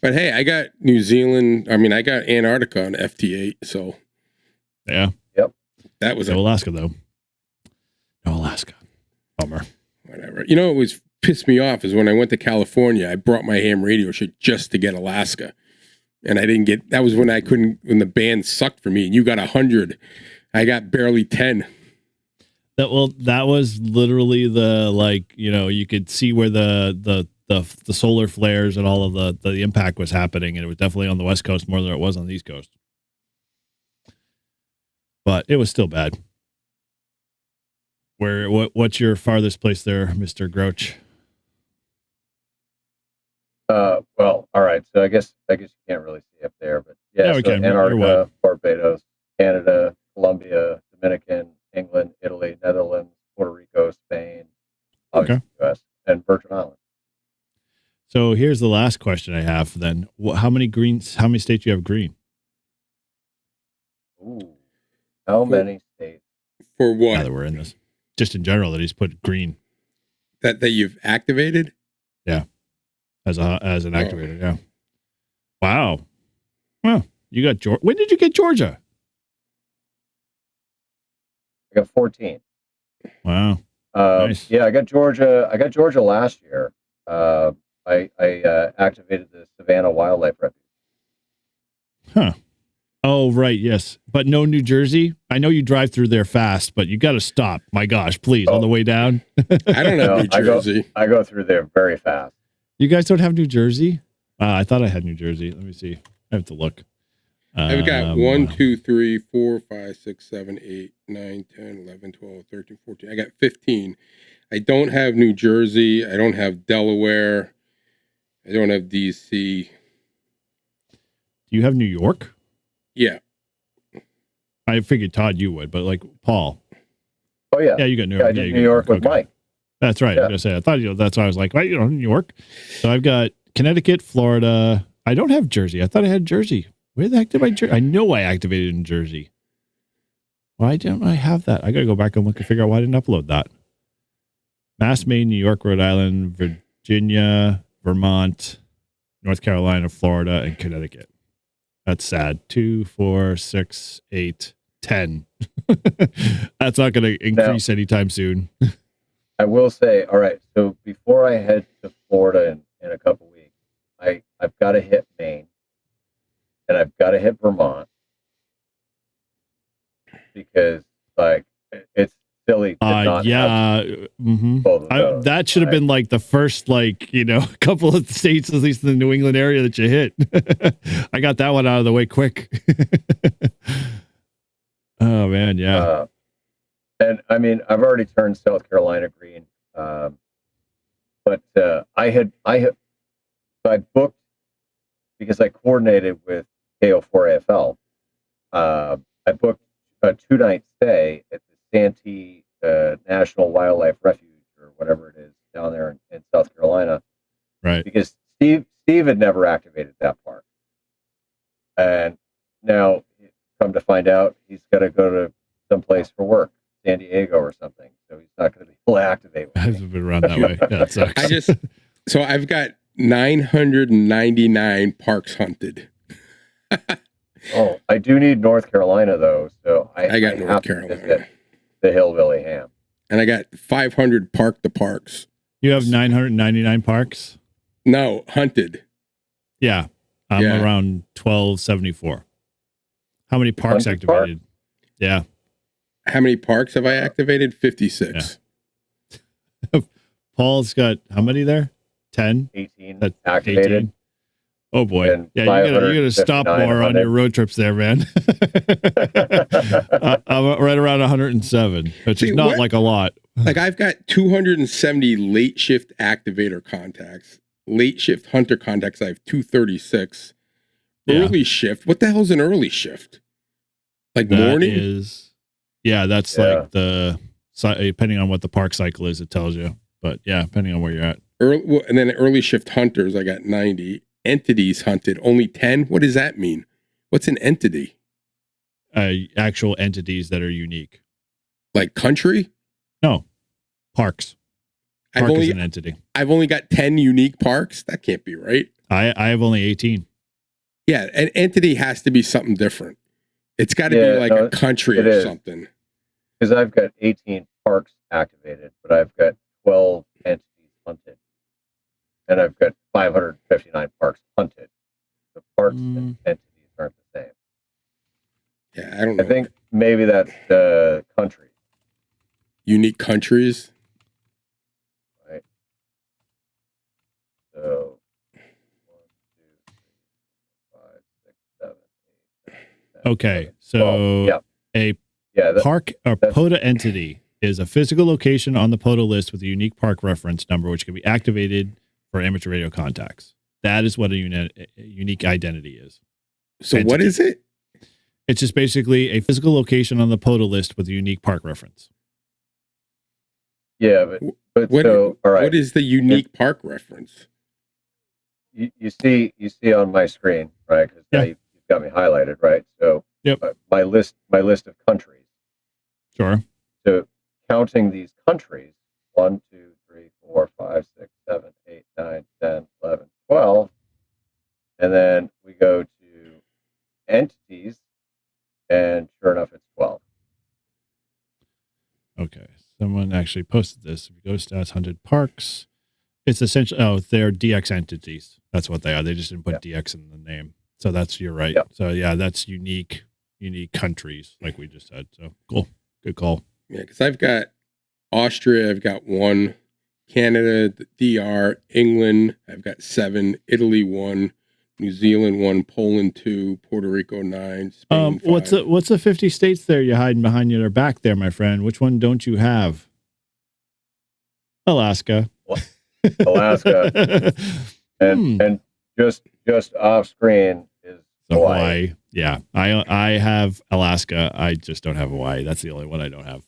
But hey, I got New Zealand. I mean, I got Antarctica on FT8. So yeah. Yep. That was no Alaska though. No Alaska. Bummer. Whatever. You know, it was pissed me off is when I went to California. I brought my ham radio shit just to get Alaska, and I didn't get. That was when I couldn't. When the band sucked for me, and you got 100. I got barely 10. That was literally the you could see where the solar flares and all of the impact was happening, and it was definitely on the West Coast more than it was on the East Coast. But it was still bad. What's your farthest place there, Mr. Grouch? Well, all right. So I guess you can't really see up there, but we can. Antarctica, Barbados, Canada, Colombia, Dominican, England, Italy, Netherlands, Puerto Rico, Spain, obviously US, and Virgin Islands. So here's the last question I have then. How many states do you have green? Ooh. How many states? For what? Now that we're in this. Just in general, that he's put green. That you've activated? Yeah. As an activator, yeah. Wow. Well, you got Georgia. When did you get Georgia? I got 14. Wow. Nice. Yeah, I got Georgia. I got Georgia last year. I activated the Savannah Wildlife Refuge. Huh. Oh, right. Yes. But no New Jersey. I know you drive through there fast, but you got to stop. My gosh, please, on the way down. I don't have New Jersey. I go through there very fast. You guys don't have New Jersey? I thought I had New Jersey. Let me see. I have to look. I've got 1, 2, 3, 4, 5, 6, 7, 8, 9, 10, 11, 12, 13, 14. I got 15. I don't have New Jersey. I don't have Delaware. I don't have DC. Do you have New York? Yeah. I figured Todd you would, but like Paul. Oh yeah. Yeah, you got New York. I did New York with Mike. That's right. Yeah. I was gonna say. I thought that's why I was like, right, New York. So I've got Connecticut, Florida. I don't have Jersey. I thought I had Jersey. Where the heck did my Jersey? I know I activated in Jersey. Why didn't I have that? I got to go back and look and figure out why I didn't upload that. Mass, Maine, New York, Rhode Island, Virginia, Vermont, North Carolina, Florida, and Connecticut. That's sad. 2, 4, 6, 8, 10. That's not going to increase anytime soon. I will say, all right, so before I head to Florida in a couple weeks, I've got to hit Maine, and I've got to hit Vermont, because, like, it's silly to not have both of those. That should have been, like, the first, like, couple of states, at least in the New England area, that you hit. I got that one out of the way quick. Oh, man, yeah. And I mean, I've already turned South Carolina green, but I booked, because I coordinated with KO4AFL. I booked a 2-night stay at the Santee National Wildlife Refuge or whatever it is down there in South Carolina. Right. Because Steve had never activated that park. And now, come to find out, he's got to go to someplace for work, San Diego or something. So he's not going to be able to activate. I haven't been around that way. That sucks. So I've got 999 parks hunted. Oh, I do need North Carolina though, so I got have North to Carolina. visit the Hillbilly Ham. And I got 500 park the parks. You have 999 parks? No, hunted. Yeah. I'm around 1274. How many parks activated? Yeah. How many parks have I activated? 56. Yeah. Paul's got how many there? 10? 18 activated. 18? Oh boy. And Yeah, you gotta stop more on your road trips there, man. I'm right around 107, which is not like a lot. Like I've got 270 late shift activator contacts. Late shift hunter contacts, I have 236. Early shift. What the hell is an early shift? Like That morning? That's like the, depending on what the park cycle is, it tells you. But yeah, depending on where you're at. And then early shift hunters, I got 90. Entities hunted, only 10. What does that mean? What's an entity? Actual entities that are unique. Like country? No. Parks. Park is an entity. I've only got 10 unique parks. That can't be right. I have only 18. Yeah, an entity has to be something different. It's got to be like a country or something. Because I've got 18 parks activated, but I've got 12 entities hunted. And I've got 559 parks hunted. The parks and entities aren't the same. Yeah, I don't know. I think maybe that's the country. Unique countries? Right. So, 1, 2, 3, 4, 5, 6, 7, 8, 9, 10, Okay, 11, so 12. Park or POTA entity is a physical location on the POTA list with a unique park reference number, which can be activated for amateur radio contacts. That is what a unique identity is. So what is it? It's just basically a physical location on the POTA list with a unique park reference. Yeah, but all right. What is the unique park reference? You see on my screen, right? Because now you've got me highlighted, right? So my list of countries. Sure. So counting these countries, 1, 2, 3, 4, 5, 6, 7, 8, 9, 10, 11, 12. And then we go to entities, and sure enough, it's 12. Okay. Someone actually posted this. If you go to stats, hunted parks, it's essentially, they're DX entities. That's what they are. They just didn't put DX in the name. So you're right. Yep. So yeah, that's unique countries, like we just said. So cool. Good call. Yeah, because I've got Austria, I've got 1, Canada, the DR, England, I've got 7, Italy 1, New Zealand 1, Poland 2, Puerto Rico 9, Spain 5. What's the 50 states there you're hiding behind your back there, my friend? Which one don't you have? Alaska. Alaska. and just off screen is Hawaii. Yeah. I have Alaska. I just don't have Hawaii. That's the only one I don't have.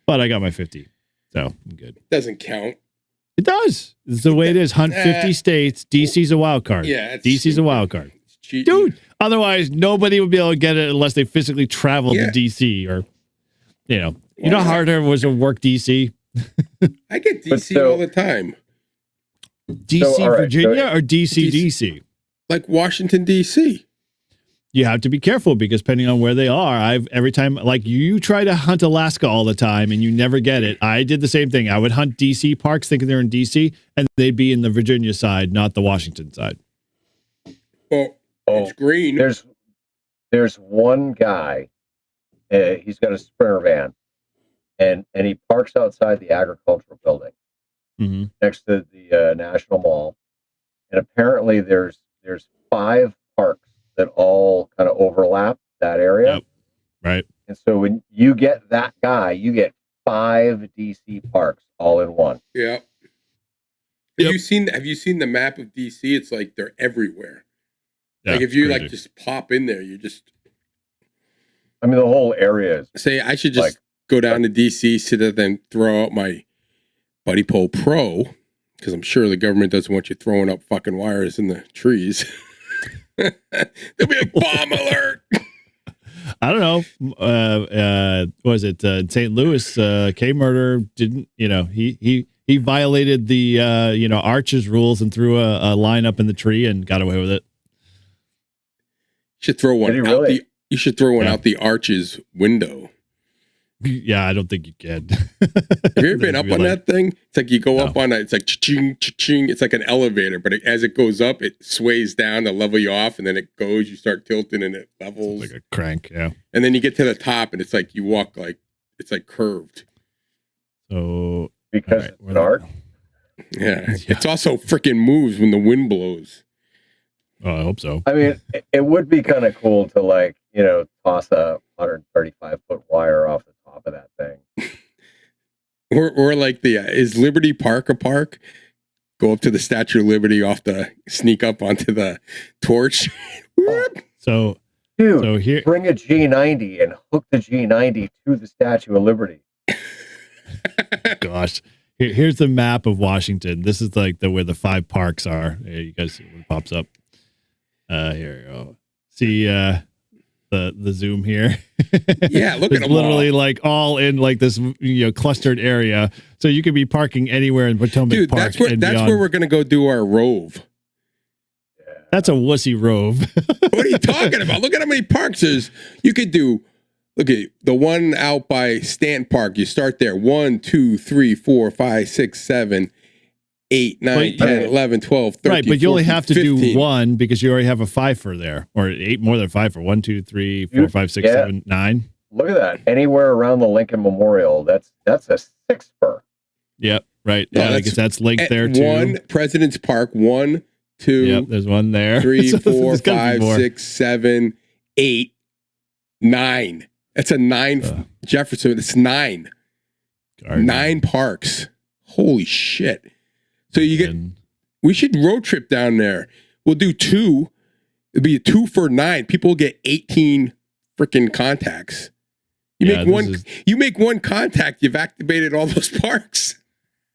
But I got my 50. So I'm good. Doesn't count. It does. It's the way it is. Hunt 50 states. DC's a wild card. Yeah. DC's a wild card. Dude, otherwise nobody would be able to get it unless they physically traveled to DC or, you know how hard it was to work DC? I get DC all the time. DC, Virginia or DC? Like Washington, DC. You have to be careful because depending on where they are, every time, like you try to hunt Alaska all the time and you never get it. I did the same thing. I would hunt DC parks thinking they're in DC and they'd be in the Virginia side, not the Washington side. Well, it's green. There's one guy, he's got a Sprinter van and he parks outside the agricultural building next to the National Mall. And apparently there's 5 parks that all kind of overlap that area. Yep. Right. And so when you get that guy, you get 5 DC parks all in one. Yeah. Have you seen the map of DC? It's like they're everywhere. Yeah, like if you crazy. like just pop in there, you just I mean, the whole area is. Say, I should just go down to DC, sit there, then throw out my Buddy Pole Pro, because I'm sure the government doesn't want you throwing up fucking wires in the trees. There'll be a bomb alert. I don't know. Was it St. Louis? K Murder didn't. He violated the Arches rules and threw a line up in the tree and got away with it. Should throw one out you should throw one out the Arches window. Yeah, I don't think you can. Have you ever been up on that thing? It's like you go up on it. It's like cha-ching, cha-ching. It's like an elevator, but as it goes up, it sways down to level you off, and then it goes. You start tilting, and it levels. It's like a crank, yeah. And then you get to the top, and it's like you walk like it's like curved. So because it's dark. Yeah, it's also freaking moves when the wind blows. Oh, I hope so. I mean, it would be kind of cool to toss a 135-foot wire off the top of that thing. Or like is Liberty Park a park? Go up to the Statue of Liberty sneak up onto the torch. So here, bring a G90 and hook the G90 to the Statue of Liberty. Gosh. Here's the map of Washington. This is like where the 5 parks are. Here, you guys see what pops up. Here you go. See the zoom here. Yeah, look at them. Literally all. All in like this clustered area. So you could be parking anywhere in Potomac Park. That's where we're gonna go do our rove. That's a wussy rove. What are you talking about? Look at how many parks there's. You could do. Look at the one out by Stanton Park. You start there. 1, 2, 3, 4, 5, 6, 7, 8, 9, 10, 11, 12, 13, right, but you only 14, have to 15. do one because you already have a 5 for there, or 8 more than 5 for 1, 2, 3, 4, 5, 6, 7, 9. Look at that. Anywhere around the Lincoln Memorial, that's a 6 per. Yep, right. Yeah, I guess that's linked there too. 1 President's Park. 1, 2. Yep, there's one there. 3, So 4, 5, 6, 7, 8, 9. That's a 9. Jefferson. It's 9. 9 parks. Holy shit. So we should road trip down there. We'll do 2. It'll be a 2 for 9. People will get 18 freaking contacts. You make one contact, you've activated all those parks.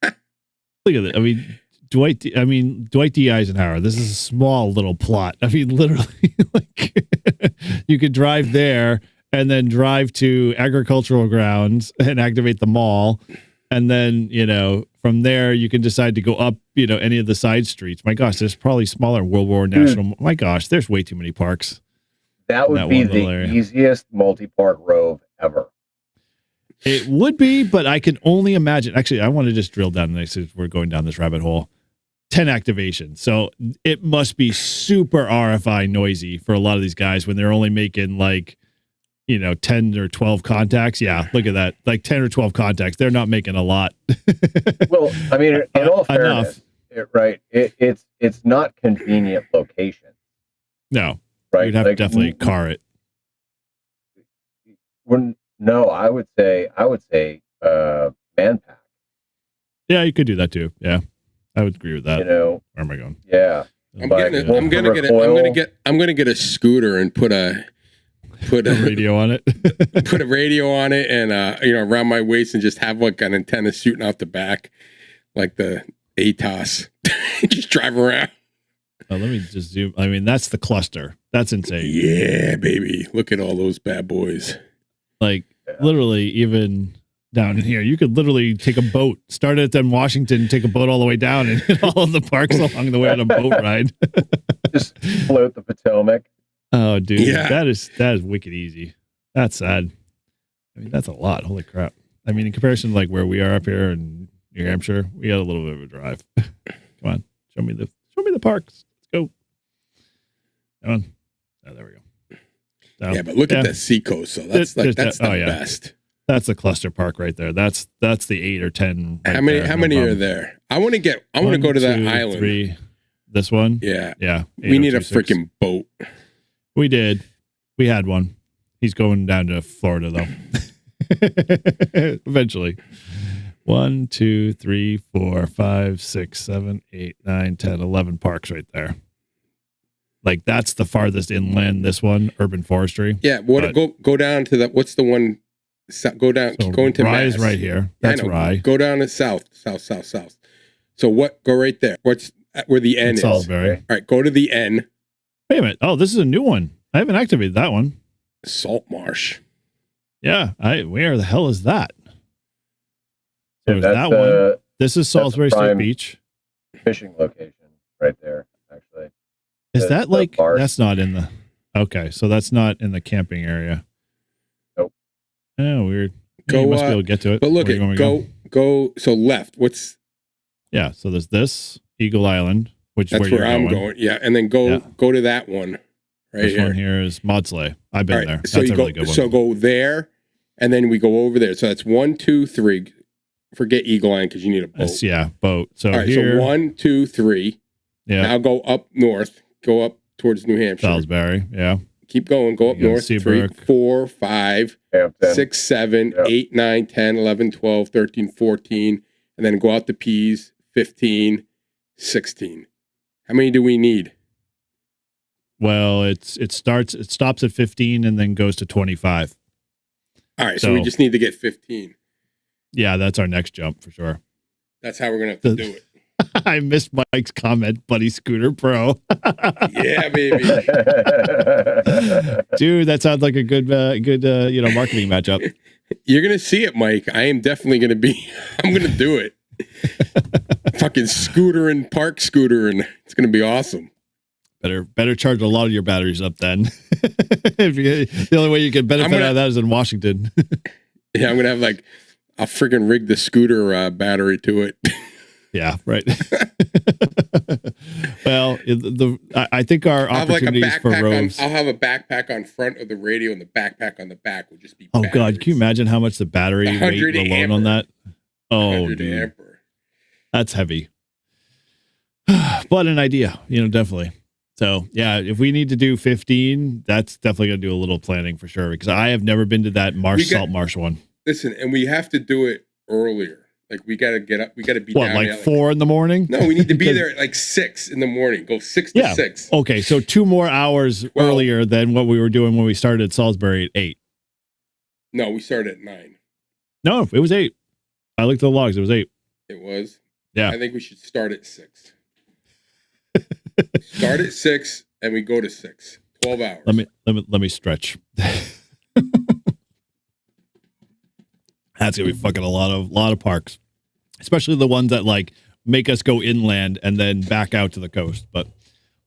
Look at it. I mean, Dwight D. Eisenhower. This is a small little plot. I mean, literally, you could drive there and then drive to agricultural grounds and activate the mall. And then, from there, you can decide to go up, any of the side streets. My gosh, there's probably smaller World War National. My gosh, there's way too many parks. That would be the easiest multi-park rove ever. It would be, but I can only imagine. Actually, I want to just drill down next as we're going down this rabbit hole. 10 activations. So it must be super RFI noisy for a lot of these guys when they're only making 10 or 12 contacts. Yeah, look at that. 10 or 12 contacts. They're not making a lot. Well, I mean, in all fairness, it's not convenient location. No. Right. You'd have to definitely car it. No, I would say man pack. Yeah, you could do that too. Yeah. I would agree with that. Where am I going? Yeah. I'm gonna get a scooter and put a radio on it. Put a radio on it and around my waist and just have an antenna shooting out the back like the ATOS. Just drive around. Oh, let me just zoom. I mean, that's the cluster. That's insane. Yeah, baby. Look at all those bad boys. Literally, even down in here, you could literally take a boat, start at then Washington, take a boat all the way down and hit all of the parks along the way on a boat ride. Just float the Potomac. Oh, dude, yeah. that is wicked easy. That's sad. I mean, that's a lot. Holy crap. I mean, in comparison to where we are up here in New Hampshire, we got a little bit of a drive. Come on, show me the parks. Let's go. Come on. Oh, there we go. So, yeah, but look at that seacoast. So that's the best. That's a cluster park right there. That's the 8 or 10. How many are there? I want to go to that island. 3. This one? Yeah. Yeah. We need a freaking boat. We did. We had one. He's going down to Florida though. Eventually. 1, 2, 3, 4, 5, 6, 7, 8, 9, 10, 11 parks right there. Like that's the farthest inland. This one, urban forestry. Yeah. Go down to the what's the one? Go down. So go into Rye Mass. is right here. That's Rye. Go down to south. So what? Go right there. What's where the N is? Salisbury. All right. Go to the N. Wait a minute. Oh, this is a new one. I haven't activated that one. Salt marsh. Yeah. Where the hell is that? Yeah, There's that one. This is Salisbury State Beach. Fishing location right there, actually. Is that like, that's not in the, okay. So that's not in the camping area. Nope. Oh, weird. Go, you must be able to get to it. But look, go. So left. What's? Yeah. So there's this Eagle Island, which that's is where I'm going. Yeah, and then go to that one. Right this here. one here is Maudsley. I've been there. So that's you a go. really good one. So go there, and then we go over there. So that's 1, 2, 3. Forget Eagle Island because you need a boat. Boat. So all right. here, So 1, 2, 3. Yeah. Now go up north. Go up towards New Hampshire. Salisbury. Yeah. Keep going. Go up north. 3, 4, 5, 6, 7, 8, 9, 10, 11, 12, 13, 14, and then go out to Pease. 15, 16. How many do we need? Well, it stops at 15 and then goes to 25. All right, so we just need to get 15. Yeah, that's our next jump for sure. That's how we're gonna have to do it. I missed Mike's comment, Buddy Scooter Pro. Yeah, baby. Dude, that sounds like a good marketing matchup. You're gonna see it, Mike. I am definitely gonna be. I'm gonna do it. Fucking scooter and park scooter, and it's gonna be awesome. Better charge a lot of your batteries up then. The only way you can benefit out of that is in Washington. Yeah, I'm gonna have like I'll freaking rig the scooter battery to it. Yeah, right. Well, I think our opportunities for roads. I'll have a backpack on front of the radio, and the backpack on the back will just be. Oh God, can you imagine how much the battery weight alone on that? Oh, dude, that's heavy. But an idea, definitely. So yeah, if we need to do 15, that's definitely gonna do a little planning for sure. Because I have never been to that salt marsh one. Listen, and we have to do it earlier. Like we got to get up. We got to be down like 4 in the morning. No, we need to be there at like 6 in the morning. Go 6 to 6. Okay, so 2 more hours earlier than what we were doing when we started at Salisbury at 8. No, we started at 9. No, it was 8. I looked at the logs. It was 8. It was. Yeah. I think we should start at 6. Start at 6 and we go to 6. 12 hours. Let me stretch. That's gonna be fucking a lot of parks, especially the ones that like make us go inland and then back out to the coast. But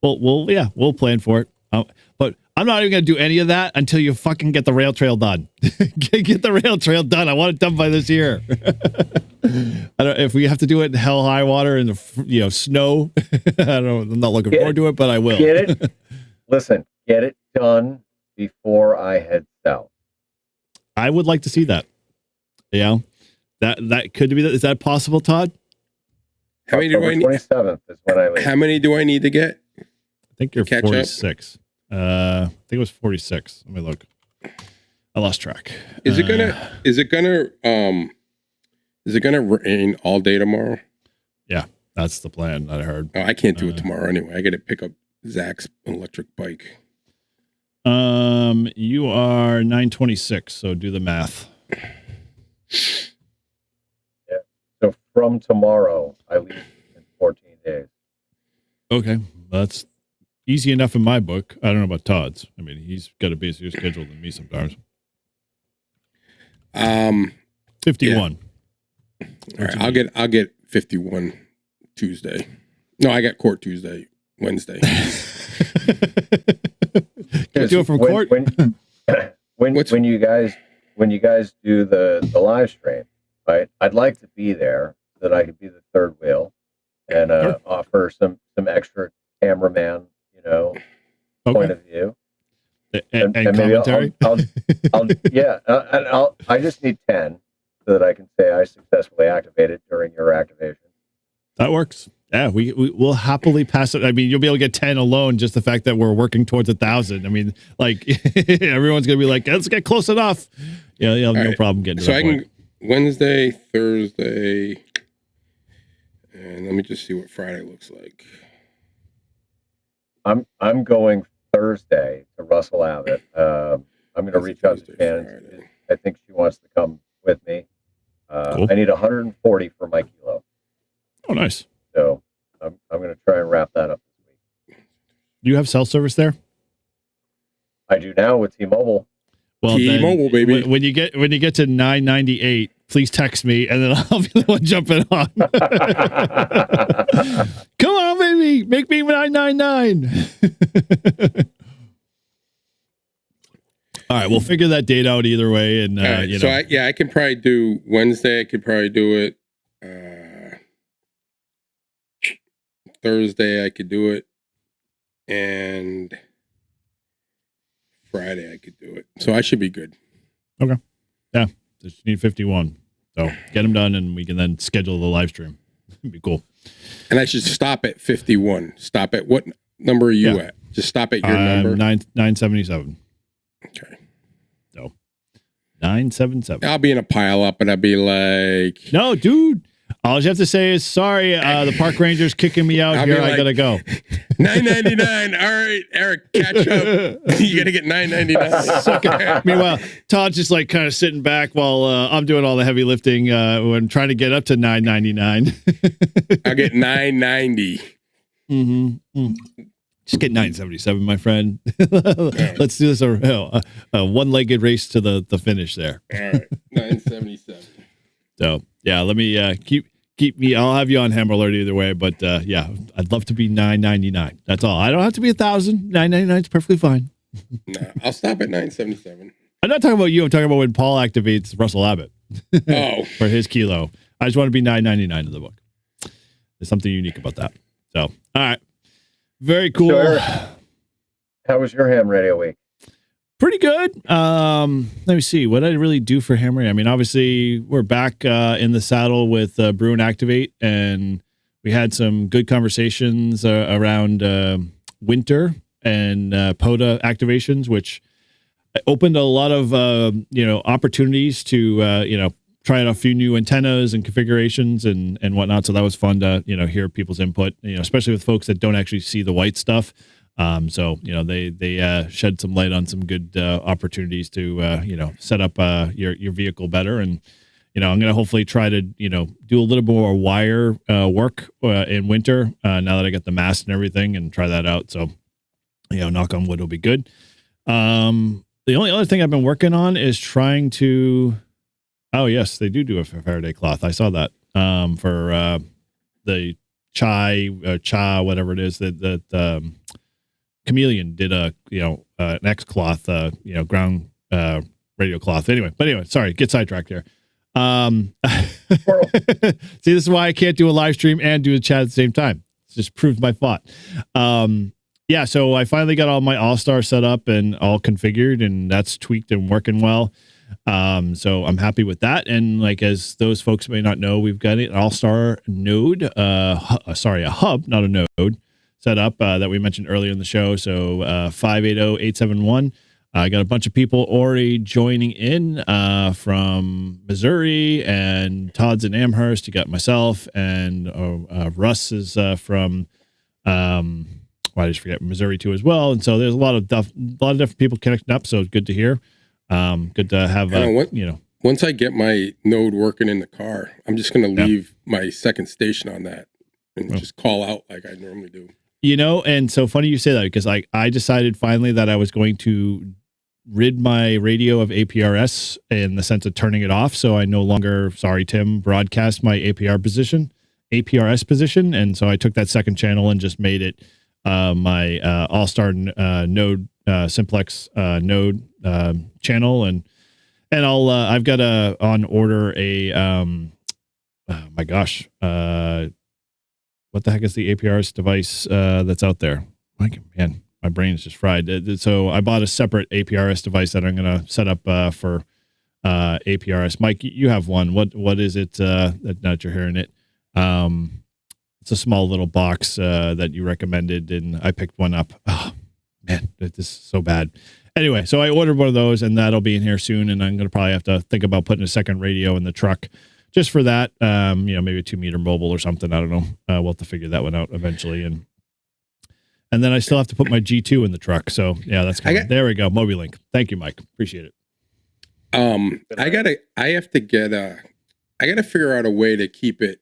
we'll plan for it. But I'm not even gonna do any of that until you fucking get the rail trail done. Get the rail trail done. I want it done by this year. I don't if we have to do it in hell high water and snow. I don't know. I'm not looking forward to it, but I will. Get it. Listen, get it done before I head south. I would like to see that. Yeah, that could be. Is that possible, Todd? How many do I need? 27th is when I leave. How many do I need to get? I think you're 46. I think it was 46. Let me look. I lost track. Is it gonna rain all day tomorrow? Yeah, that's the plan that I heard. Oh, I can't do it tomorrow anyway. I got to pick up Zach's electric bike. You are 926, so do the math. Yeah. So from tomorrow, I leave in 14 days. Okay, that's easy enough in my book. I don't know about Todd's. I mean, he's got a busier schedule than me sometimes. 51. Yeah. All right, I'll get 51 Tuesday. No, I got court Tuesday, Wednesday. Can you do it from court? When you guys do the live stream, right? I'd like to be there so that I could be the third wheel and offer some extra cameraman, point of view. And maybe commentary. I just need 10 so that I can say I successfully activated during your activation. That works. Yeah, we'll happily pass it. I mean, you'll be able to get 10 alone. Just the fact that we're working towards 1,000. I mean, like everyone's gonna be like, let's get close enough. Yeah, you have no problem getting. So I can Wednesday, Thursday, and let me just see what Friday looks like. I'm going Thursday to Russell Abbott. I'm going to reach out to Shannon. I think she wants to come with me. Cool. I need 140 for my kilo. Oh, nice. So I'm going to try and wrap that up this week. Do you have cell service there? I do now with T-Mobile. Well, T-Mobile, baby. When you get to 998, please text me, and then I'll be the one jumping on. Come on, baby, make me 999. All right, we'll figure that date out either way, and right, you know. So I can probably do Wednesday. I could probably do it. Thursday, I could do it, and Friday I could do it. So I should be good. Okay. Yeah, just need 51. So get them done, and we can then schedule the live stream. It'd be cool. And I should stop at 51. Stop at what number are you at? Just stop at your number. 977. Okay. So 977. I'll be in a pile up, and I'll be like, no, dude. All you have to say is sorry. The park ranger's kicking me out here. I gotta go. $9.99. All right, Eric, catch up. You gotta get $9.99. Meanwhile, Todd's just like kind of sitting back while I'm doing all the heavy lifting when trying to get up to $9.99. I'll get $9.90. Mm-hmm. Just get 977, my friend. Let's do this a one-legged race to the finish there. All right, 977. So yeah, let me keep me. I'll have you on Hammer Alert either way, but yeah, I'd love to be 999. That's all. I don't have to be 1,000. 999 is perfectly fine. Nah, I'll stop at 977. I'm not talking about you. I'm talking about when Paul activates Russell Abbott. Oh, for his kilo. I just want to be 999 in the book. There's something unique about that. So, all right, very cool. So Eric, how was your ham radio week? Pretty good. Let me see. What did I really do for ham radio? I mean, obviously, we're back in the saddle with Brew and Activate, and we had some good conversations around winter and POTA activations, which opened a lot of opportunities to try out a few new antennas and configurations and whatnot. So that was fun to hear people's input, especially with folks that don't actually see the white stuff. So they shed some light on some good opportunities to set up your vehicle better, and I'm going to hopefully try to do a little more wire work in winter now that I got the mast and everything, and try that out. So knock on wood, will be good. The only other thing I've been working on is trying to. Oh yes, they do a Faraday cloth. I saw that for the cha whatever it is that. Chameleon did an X cloth, ground radio cloth. Anyway, sorry, get sidetracked here. See, this is why I can't do a live stream and do a chat at the same time. It just proves my thought. Yeah, so I finally got all my All-Star set up and all configured, and that's tweaked and working well. So I'm happy with that. And like, as those folks may not know, we've got an All-Star node, a hub, not a node, set up that we mentioned earlier in the show. So 580-871. I got a bunch of people already joining in from Missouri, and Todd's in Amherst. You got myself, and Russ is from I just forget Missouri too as well. And so there's a lot of different people connecting up. So it's good to hear. Good to have once I get my node working in the car, I'm just going to leave my second station on that and just call out like I normally do. And so funny you say that, because I decided finally that I was going to rid my radio of APRS in the sense of turning it off. So I no longer, sorry, Tim, broadcast my APRS position. And so I took that second channel and just made it my All-Star node, simplex node channel. And I've got on order what the heck is the APRS device that's out there? Man, my brain is just fried. So I bought a separate APRS device that I'm going to set up for APRS. Mike, you have one. What is it that you're hearing it? It's a small little box that you recommended, and I picked one up. Oh, man, this is so bad. Anyway, so I ordered one of those, and that'll be in here soon, and I'm going to probably have to think about putting a second radio in the truck just for that, maybe a 2-meter mobile or something. I don't know. We'll have to figure that one out eventually. And And then I still have to put my G2 in the truck. So yeah, that's coming. There we go. MobiLink. Thank you, Mike. Appreciate it. I have to get I gotta figure out a way to keep it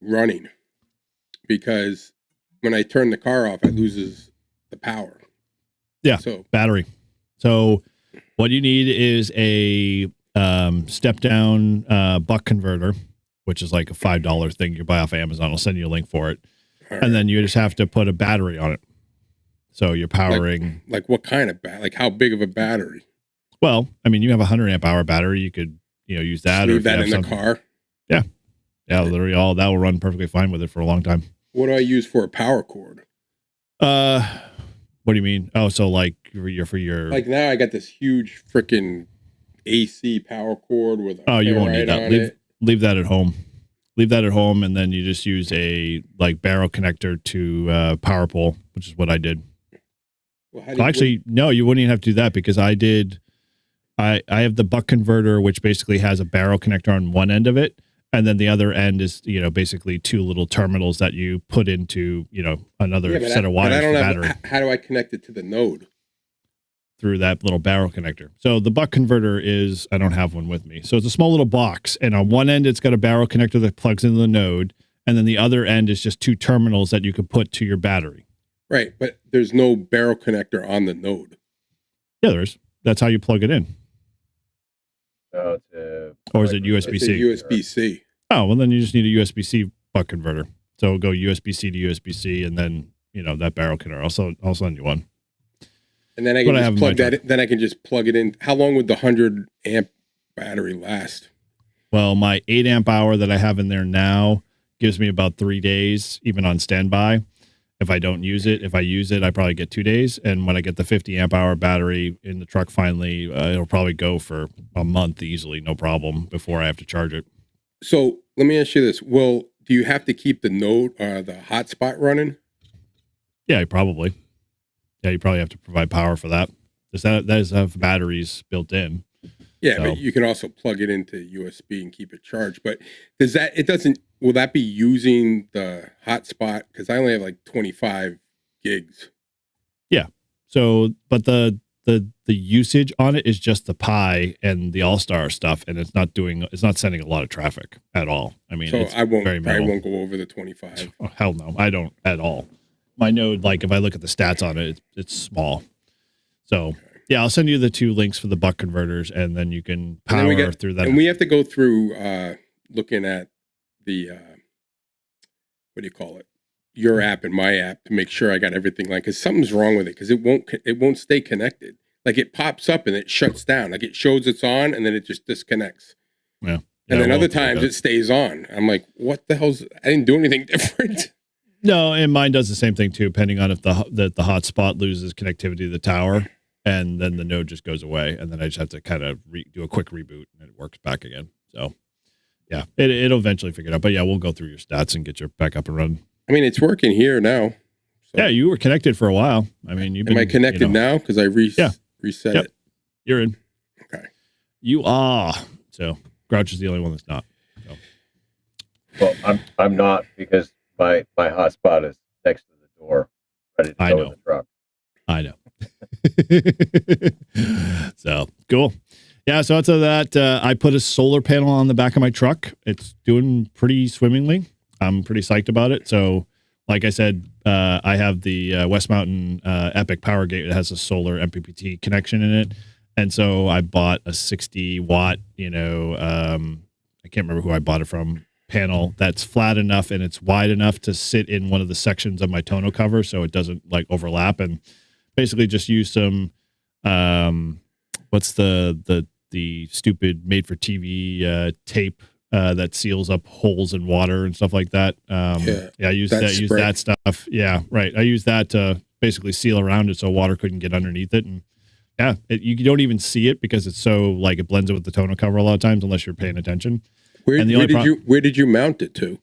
running, because when I turn the car off, it loses the power. Yeah. So battery. So what you need is a step down buck converter, which is like a $5 thing you buy off Amazon. I'll send you a link for it. All right. And then you just have to put a battery on it. So you're powering like what kind of like how big of a battery? Well, I mean, you have a 100 amp hour battery. You could, use that. Just leave that in the car. Yeah. Yeah. Literally that will run perfectly fine with it for a long time. What do I use for a power cord? What do you mean? Oh, so like for your like now I got this huge freaking AC power cord with a you won't need that. Leave that at home. Leave that at home, and then you just use a like barrel connector to power pole, which is what I did. Well, actually, no, you wouldn't even have to do that, because I have the buck converter, which basically has a barrel connector on one end of it, and then the other end is basically two little terminals that you put into another set of wires for battery. How do I connect it to the node? Through that little barrel connector. So the buck converter I don't have one with me. So it's a small little box, and on one end it's got a barrel connector that plugs into the node, and then the other end is just two terminals that you could put to your battery. Right, but there's no barrel connector on the node. Yeah, there is. That's how you plug it in. Or is it USB-C? USB-C. Oh, well then you just need a USB-C buck converter. So go USB-C to USB-C, and then that barrel connector. I'll send you one. And then I can just plug that in, then I can just plug it in. How long would the 100 amp battery last? Well, my 8 amp hour that I have in there now gives me about 3 days, even on standby. If I don't use it, if I use it, I probably get 2 days. And when I get the 50 amp hour battery in the truck, finally, it'll probably go for a month easily, no problem, before I have to charge it. So let me ask you this. Do you have to keep the node, the hotspot running? Yeah, probably. Yeah, you probably have to provide power for that. That does have batteries built in. Yeah, but you can also plug it into USB and keep it charged. But will that be using the hotspot? Because I only have like 25 gigs. Yeah. So, but the usage on it is just the Pi and the All-Star stuff, and it's not sending a lot of traffic at all. I mean, so I won't go over the 25. Oh, hell no, I don't at all. My node, like if I look at the stats on it, it's small. So yeah, I'll send you the 2 links for the buck converters, and then you can power through that. And we have to go through looking at the what do you call it? Your app and my app to make sure I got everything because something's wrong with it, because it won't stay connected. Like it pops up and it shuts down. Like it shows it's on and then it just disconnects. Yeah. And then other times it stays on. I'm like, what the hell's? I didn't do anything different. No, and mine does the same thing too, depending on if the hotspot loses connectivity to the tower, and then the node just goes away, and then I just have to kind of do a quick reboot, and it works back again. So, yeah, it'll eventually figure it out. But yeah, we'll go through your stats and get you back up and running. I mean, it's working here now. So. Yeah, you were connected for a while. I mean, am I connected now? Because I reset it. You're in. Okay. You are. So Grouch is the only one that's not. So. Well, I'm not, because my hotspot is next to the door, ready to go in the truck. I know. So cool. Yeah. So outside of that, I put a solar panel on the back of my truck. It's doing pretty swimmingly. I'm pretty psyched about it. So, like I said, I have the West Mountain Epic Power Gate that has a solar MPPT connection in it, and so I bought a 60 watt. I can't remember who I bought it from. Panel that's flat enough and it's wide enough to sit in one of the sections of my tonneau cover, so it doesn't like overlap, and basically just use some what's the stupid made for TV tape that seals up holes in water and stuff like that. I use that stuff. Yeah, right. I use that to basically seal around it so water couldn't get underneath it, and you don't even see it because it's so like it blends it with the tonneau cover a lot of times unless you're paying attention. Where did you mount it to?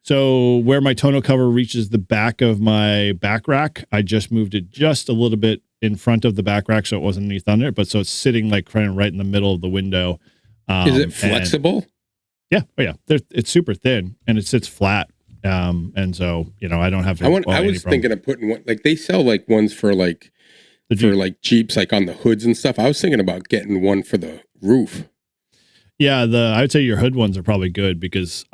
So where my tonneau cover reaches the back of my back rack, I just moved it just a little bit in front of the back rack so it wasn't underneath under it, but so it's sitting like kind of right in the middle of the window. Is it flexible? Yeah. Oh yeah. It's super thin and it sits flat. And so, I don't have to. I was thinking of putting one, like they sell like ones for like, like Jeeps, like on the hoods and stuff. I was thinking about getting one for the roof. Yeah. I would say your hood ones are probably good because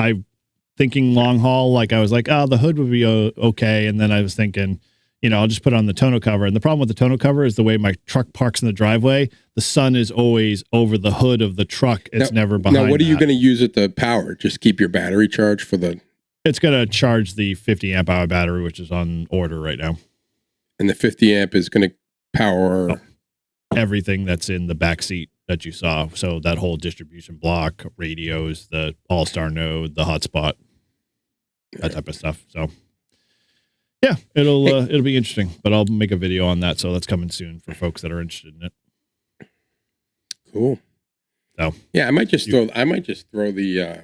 thinking long haul, like I was like, oh, the hood would be okay. And then I was thinking, I'll just put on the tonneau cover. And the problem with the tonneau cover is the way my truck parks in the driveway, the sun is always over the hood of the truck. It's never behind. Now, what are you going to use it to power? Just keep your battery charged for the... It's going to charge the 50 amp hour battery, which is on order right now. And the 50 amp is going to power... everything that's in the back seat that you saw. So that whole distribution block, radios, the AllStar node, the hotspot, that type of stuff. So... yeah, it'll be interesting, but I'll make a video on that. So that's coming soon for folks that are interested in it. Cool. So yeah, I might just throw the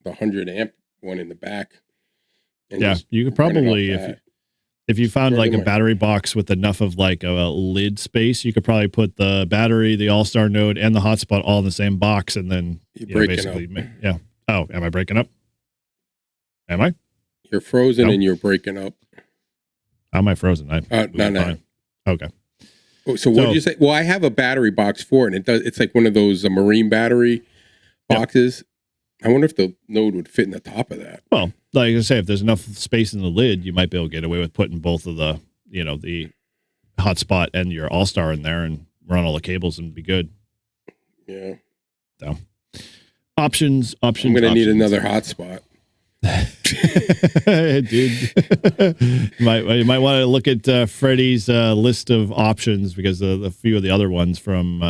100 amp one in the back. Yeah, you could probably if you found like a battery box with enough of like a lid space, you could probably put the battery, the AllStar node, and the hotspot all in the same box, and then basically, yeah. Oh, am I breaking up? Am I? You're frozen and you're breaking up. How am I frozen? No. Okay. So what did you say? Well, I have a battery box for it. And it's like one of those marine battery boxes. I wonder if the node would fit in the top of that. Well, like I say, if there's enough space in the lid, you might be able to get away with putting both of the, the hotspot and your AllStar in there and run all the cables and be good. Yeah. So options. I'm going to need another hotspot. Dude, you might want to look at Freddie's list of options because a few of the other ones from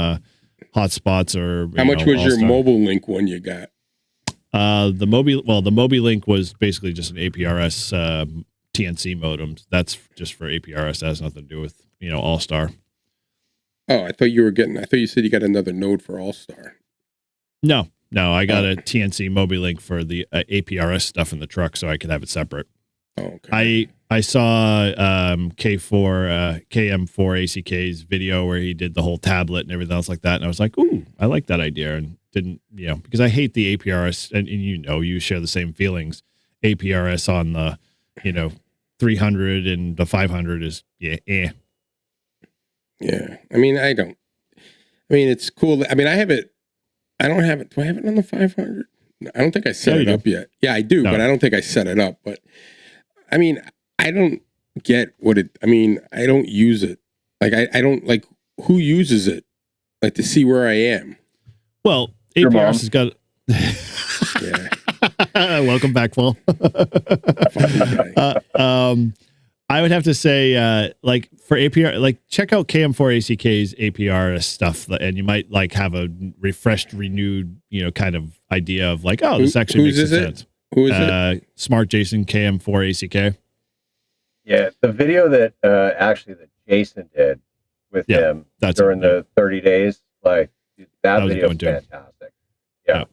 hotspots are. How much was your mobile link one you got? The MobiLink was basically just an APRS TNC modem. That's just for APRS. That has nothing to do with AllStar. Oh, I thought you said you got another node for AllStar. No, I got a TNC MobiLink for the APRS stuff in the truck, so I could have it separate. Oh, okay. I saw KM4 ACK's video where he did the whole tablet and everything else like that, and I was like, ooh, I like that idea, and didn't because I hate the APRS, and you share the same feelings. APRS on the 300 and the 500 is Yeah, I mean, it's cool. I mean, I have it. I don't have it. Do I have it on the 500? I don't think I set it up yet. Yeah, I do, but I don't think I set it up. But I mean, I don't get what it. I mean, I don't use it. Like I don't like who uses it. Like to see where I am. Well, APRS has got. Yeah. Welcome back, Paul. I would have to say, like for APR, like check out KM4ACK's APRS stuff, and you might like have a refreshed, renewed, kind of idea of like, oh, this actually makes sense. Who is it? Smart Jason KM4ACK. Yeah, the video that that Jason did with him during the 30 days, like that video is fantastic. Yeah.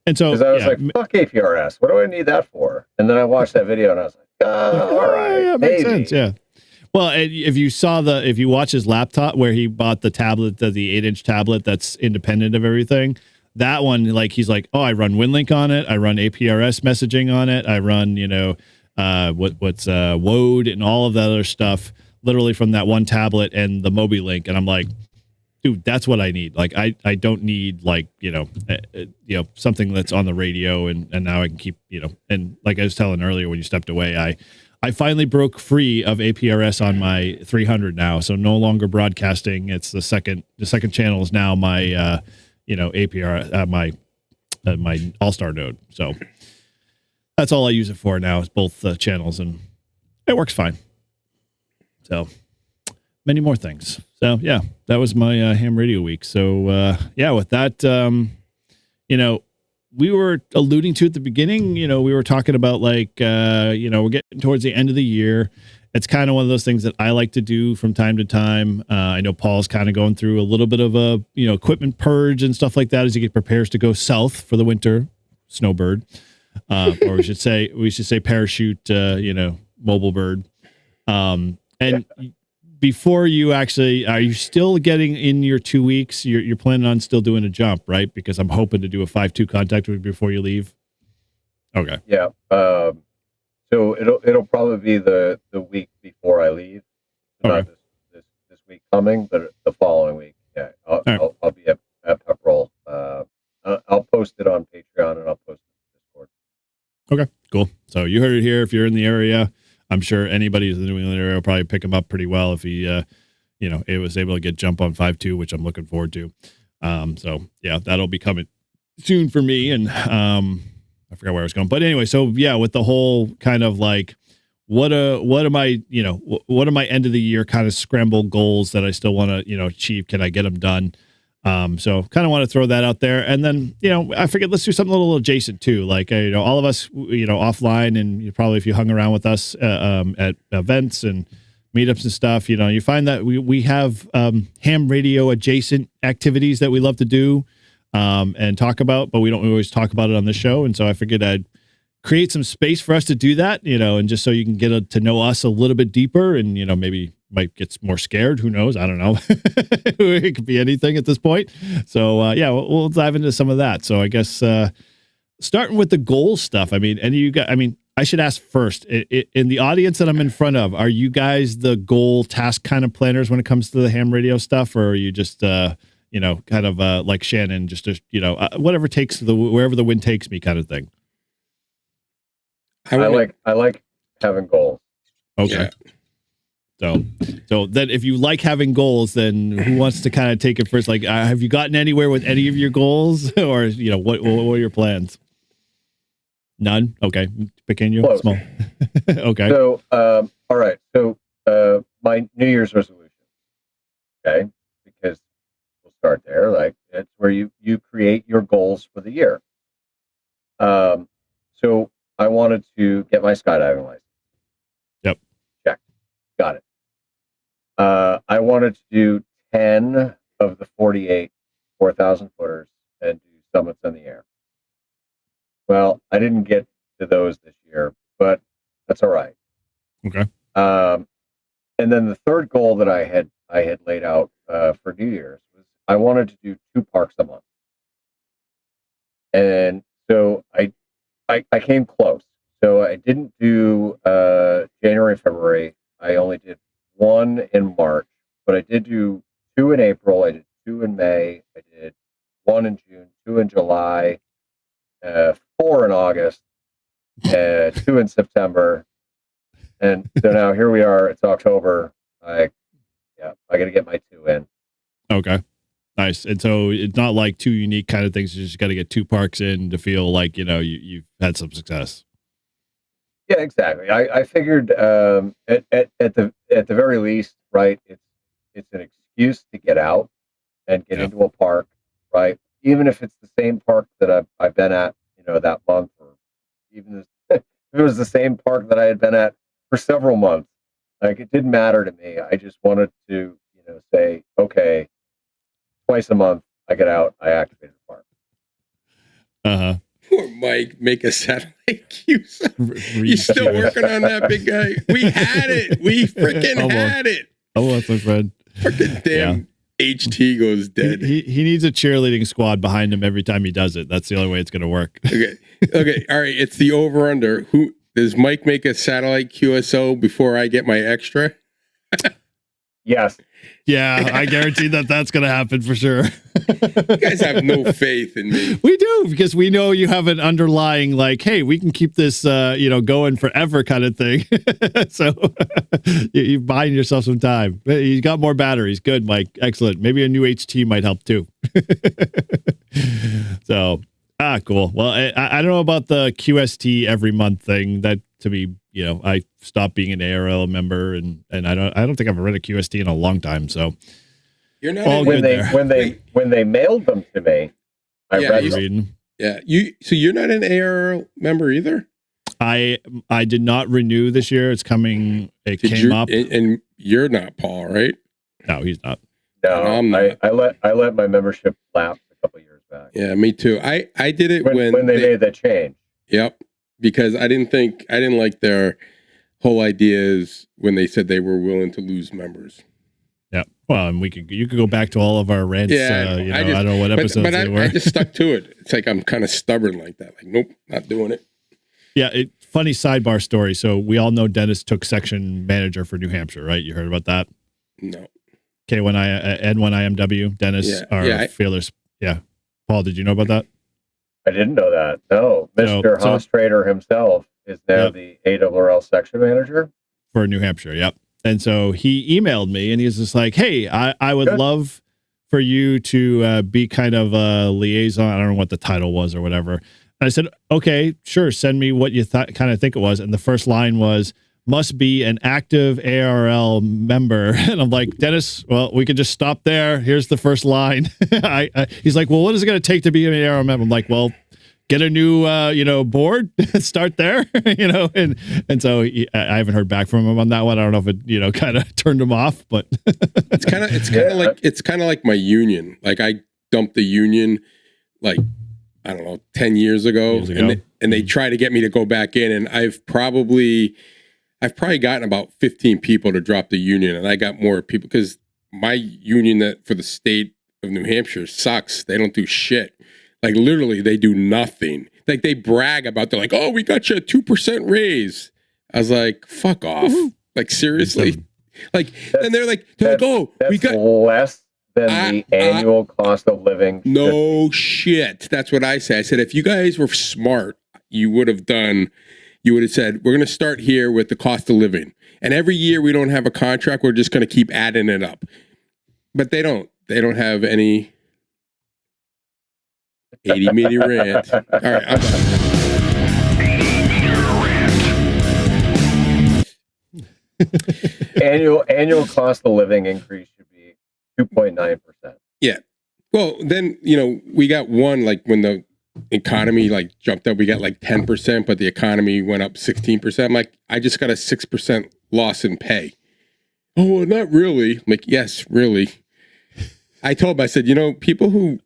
And so I was like, fuck APRS. What do I need that for? And then I watched that video and I was like, all right, yeah, makes sense. Yeah. Well, if you watch his laptop where he bought the tablet, the 8-inch tablet that's independent of everything, that one, like he's like, oh, I run Winlink on it, I run APRS messaging on it, I run what's WODE and all of that other stuff, literally from that one tablet and the MobiLink, and I'm like, dude, that's what I need. Like, I don't need like, something that's on the radio and now I can keep, and like I was telling earlier when you stepped away, I finally broke free of APRS on my 300 now. So no longer broadcasting. It's the second channel is now my, APRS, my AllStar node. So that's all I use it for now is both channels, and it works fine. So many more things. So yeah, that was my ham radio week. So with that, we were alluding to at the beginning, we were talking about like, we're getting towards the end of the year. It's kind of one of those things that I like to do from time to time. I know Paul's kind of going through a little bit of a, equipment purge and stuff like that as he prepares to go south for the winter, snowbird, or we should say parachute, mobile bird. And before you actually, are you still getting in your 2 weeks? You're planning on still doing a jump, right? Because I'm hoping to do a 5-2 contact before you leave. Okay. Yeah. So it'll probably be the week before I leave. Okay. Not this week coming, but the following week. Yeah. I'll be at Pepperell. I'll post it on Patreon and I'll post it on Discord. Okay, cool. So you heard it here. If you're in the area, I'm sure anybody who's in the New England area will probably pick him up pretty well if he, it was able to get jump on 5.2, which I'm looking forward to. So yeah, that'll be coming soon for me. And I forgot where I was going, but anyway, so yeah, with the whole kind of like, what am I, what are my end of the year kind of scramble goals that I still want to, achieve? Can I get them done? So kind of want to throw that out there. And then, I forget, let's do something a little adjacent too. Like, all of us, offline, and you probably, if you hung around with us, at events and meetups and stuff, you find that we have, ham radio adjacent activities that we love to do, and talk about, but we don't always talk about it on the show. And so I figured I'd create some space for us to do that, and just so you can get to know us a little bit deeper, and, maybe might get more scared. Who knows? I don't know. It could be anything at this point. So, yeah, we'll dive into some of that. So I guess, starting with the goal stuff. I mean, and you got, I should ask first, in the audience that I'm in front of, are you guys the goal task kind of planners when it comes to the ham radio stuff? Or are you just, kind of, like Shannon, just, whatever takes wherever the wind takes me kind of thing? I like having goals. Okay. Yeah. So then if you like having goals, then who wants to kind of take it first? Like, have you gotten anywhere with any of your goals, or, what are your plans? None. Okay. Pequeño, Close. small. Okay. So, all right. So, my New Year's resolution. Okay. Because we'll start there. Like, it's where you create your goals for the year. So I wanted to get my skydiving license. Yep. Check. Got it. I wanted to do 10 of the 48 4,000 footers and do summits in the air. Well, I didn't get to those this year, but that's all right. Okay. And then the third goal that I had laid out for New Year's was I wanted to do 2 parks a month. And so I came close. So I didn't do January, February. I only did 1 in March, but I did do 2 in April. I did 2 in May. I did 1 in June, 2 in July, 4 in August, 2 in September. And so now here we are. It's October. I got to get my 2 in. Okay. Nice. And so it's not like 2 unique kind of things. You just got to get 2 parks in to feel like, you've had some success. Yeah, exactly. I figured at the very least, right? It's an excuse to get out and get into a park, right? Even if it's the same park that I've been at, that month, or even if it was the same park that I had been at for several months, like, it didn't matter to me. I just wanted to, say, okay, twice a month I get out, I activate the park. Uh-huh. Poor Mike, make a satellite QSO. You're still working on that, big guy. We had it. We freaking had it. Almost, my friend. Freaking damn HT goes dead. He needs a cheerleading squad behind him every time he does it. That's the only way it's going to work. Okay. All right. It's the over-under. Who does Mike make a satellite QSO before I get my extra? Yes. Yeah, I guarantee that's going to happen for sure. You guys have no faith in me. We do, because we know you have an underlying, like, hey, we can keep this, going forever kind of thing. So you're buying yourself some time. You got more batteries. Good, Mike. Excellent. Maybe a new HT might help too. So, cool. Well, I don't know about the QST every month thing. That, to me, I stopped being an ARL member, and I don't think I've read a QST in a long time. So you're not all when good when they mailed them to me. I read them. Yeah, so you're not an ARL member either. I did not renew this year. It's coming. It came up, and you're not Paul, right? No, he's not. No, I'm not. I let my membership lapse a couple years back. Yeah, me too. I did it when they made that change. Yep. Because I didn't like their whole ideas when they said they were willing to lose members. Yeah. Well, and you could go back to all of our rants. Yeah, I don't know what episodes but they were. I just stuck to it. It's like I'm kind of stubborn like that. Like, nope, not doing it. Funny sidebar story. So we all know Dennis took section manager for New Hampshire, right? You heard about that? No. N1IMW, Dennis, fearless. Yeah. Paul, did you know about that? I didn't know that. No. Mr. Hostrader himself is now the ARRL section manager for New Hampshire. Yep. And so he emailed me and he's just like, hey, I would love for you to be kind of a liaison. I don't know what the title was or whatever. And I said, okay, sure. Send me what you kind of think it was. And the first line was, must be an active ARL member. And I'm like, Dennis, well, we could just stop there. Here's the first line. He's like, well, what is it going to take to be an ARL member? I'm like, well, get a new, board, start there, and so I haven't heard back from him on that one. I don't know if it, kind of turned him off, but it's kind of like my union. Like I dumped the union, like, I don't know, 10 years ago. And they try to get me to go back in. And I've probably gotten about 15 people to drop the union, and I got more people because my union that for the state of New Hampshire sucks. They don't do shit. Like literally, they do nothing. Like they brag about, they're like, oh, we got you a 2% raise. I was like, fuck off. Like seriously. Like, and they're like, oh, we got less than the annual cost of living. No shit. That's what I said. I said, if you guys were smart, you would have said, we're going to start here with the cost of living. And every year we don't have a contract. We're just going to keep adding it up. But they don't have any 80 meter rant. All right, I'm done. Annual cost of living increase should be 2.9%. Yeah. Well, then, we got one, like when the economy like jumped up, we got like 10%, but the economy went up 16%. I'm like, I just got a 6% loss in pay. Oh, well, not really. I'm like, yes, really. I told him, I said, people who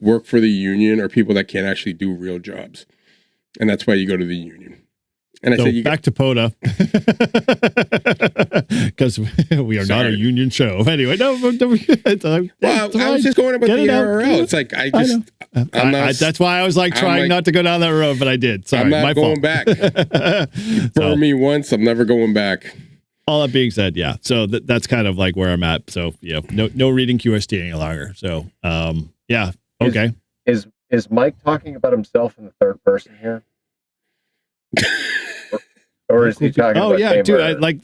work for the union are people that can't actually do real jobs. And that's why you go to the union. And I said, back to POTA, because we are not a union show. Anyway, I was just going about the ARRL. It's like, that's why I was like trying not to go down that road, but I did. Sorry, I'm not my going fault. back. You burn me once, I'm never going back. All that being said, yeah. So that's kind of like where I'm at. So no reading QST any longer. So yeah, okay. Is Mike talking about himself in the third person here? Or is he talking about dude,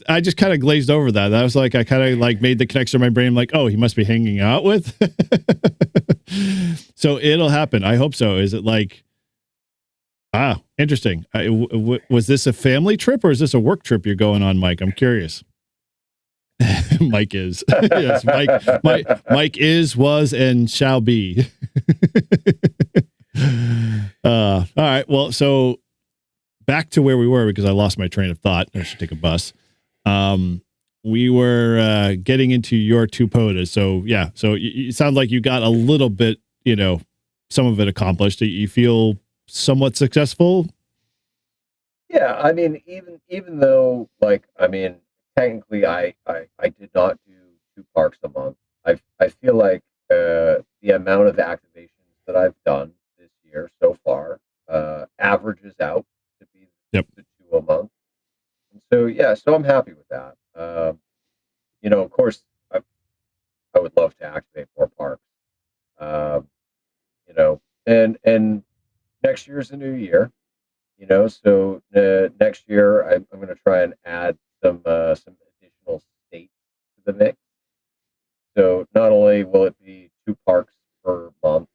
I just kind of glazed over that. That was like I kind of like made the connection in my brain, like, oh, he must be hanging out with. So it'll happen. I hope so. Is it like interesting. Was this a family trip or is this a work trip you're going on, Mike? I'm curious. Mike is. Yes, Mike is, was, and shall be. All right. Well, so back to where we were because I lost my train of thought. I should take a bus. We were getting into your two POTAs. So yeah. So it sounds like you got a little bit, some of it accomplished. You feel somewhat successful? Yeah, I mean, even though, technically, I did not do 2 parks a month. I feel like the amount of activations that I've done this year so far averages out to be the 2 a month. And so yeah, so I'm happy with that. Of course, I would love to activate more parks. And next year's a new year, so next year I'm going to try and add some additional states to the mix. So not only will it be 2 parks per month,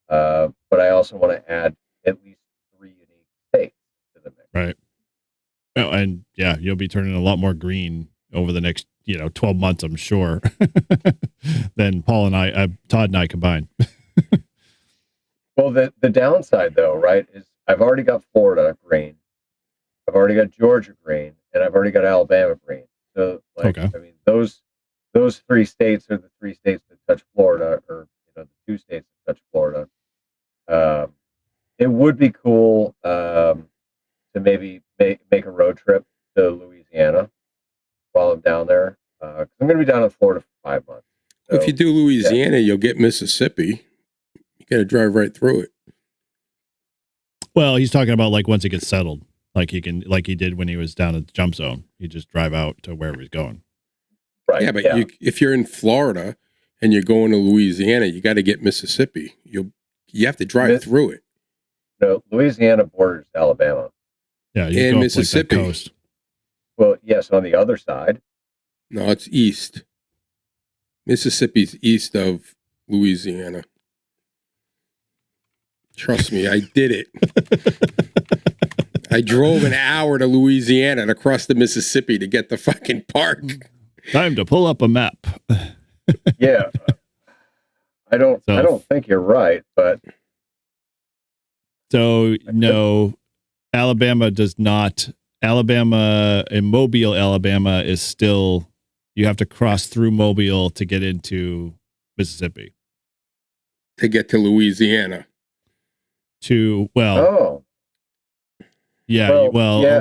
but I also want to add at least 3 unique states to the mix. Right. Oh, and yeah, you'll be turning a lot more green over the next 12 months, I'm sure, than Paul and Todd and I combined. Well, the downside though, right, is I've already got Florida green, I've already got Georgia green, and I've already got Alabama green. So, I mean, those 3 states are the 3 states that touch Florida, or the 2 states that touch Florida. It would be cool to maybe make a road trip to Louisiana while I'm down there. 'Cause I'm going to be down in Florida for 5 months. So, if you do Louisiana, you'll get Mississippi. You got to drive right through it. Well, he's talking about like once it gets settled. like he did when he was down at the jump zone. He just drive out to wherever he's going. Right. Yeah, but if you're in Florida and you're going to Louisiana, you got to get Mississippi. You have to drive through it. No, Louisiana borders Alabama. Yeah, you and go Mississippi. Up, like, that coast. Well, yes, on the other side. No, it's east. Mississippi's east of Louisiana. Trust me, I did it. I drove an hour to Louisiana and across the Mississippi to get the fucking park. Time to pull up a map. Yeah. I don't think you're right, but so no, Alabama does not. Alabama in Mobile, Alabama is still, you have to cross through Mobile to get into Mississippi. To get to Louisiana. A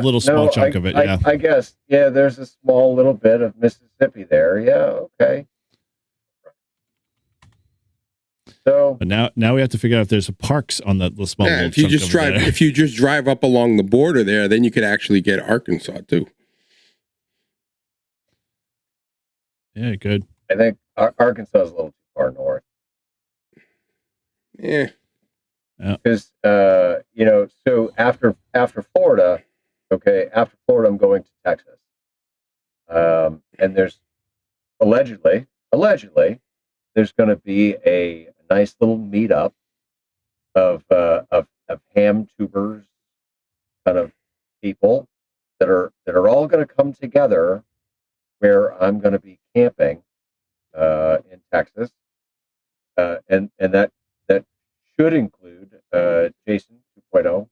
little small chunk of it. Yeah, I guess. Yeah, there's a small little bit of Mississippi there. Yeah, okay. So, but now we have to figure out if there's parks on the small. Yeah, if you just drive up along the border there, then you could actually get Arkansas too. Yeah, good. I think Arkansas is a little too far north. Yeah. Because so after Florida, I'm going to Texas, and there's allegedly there's going to be a nice little meetup of ham tubers, kind of people that are all going to come together, where I'm going to be camping in Texas, and that should include Jason 2.0,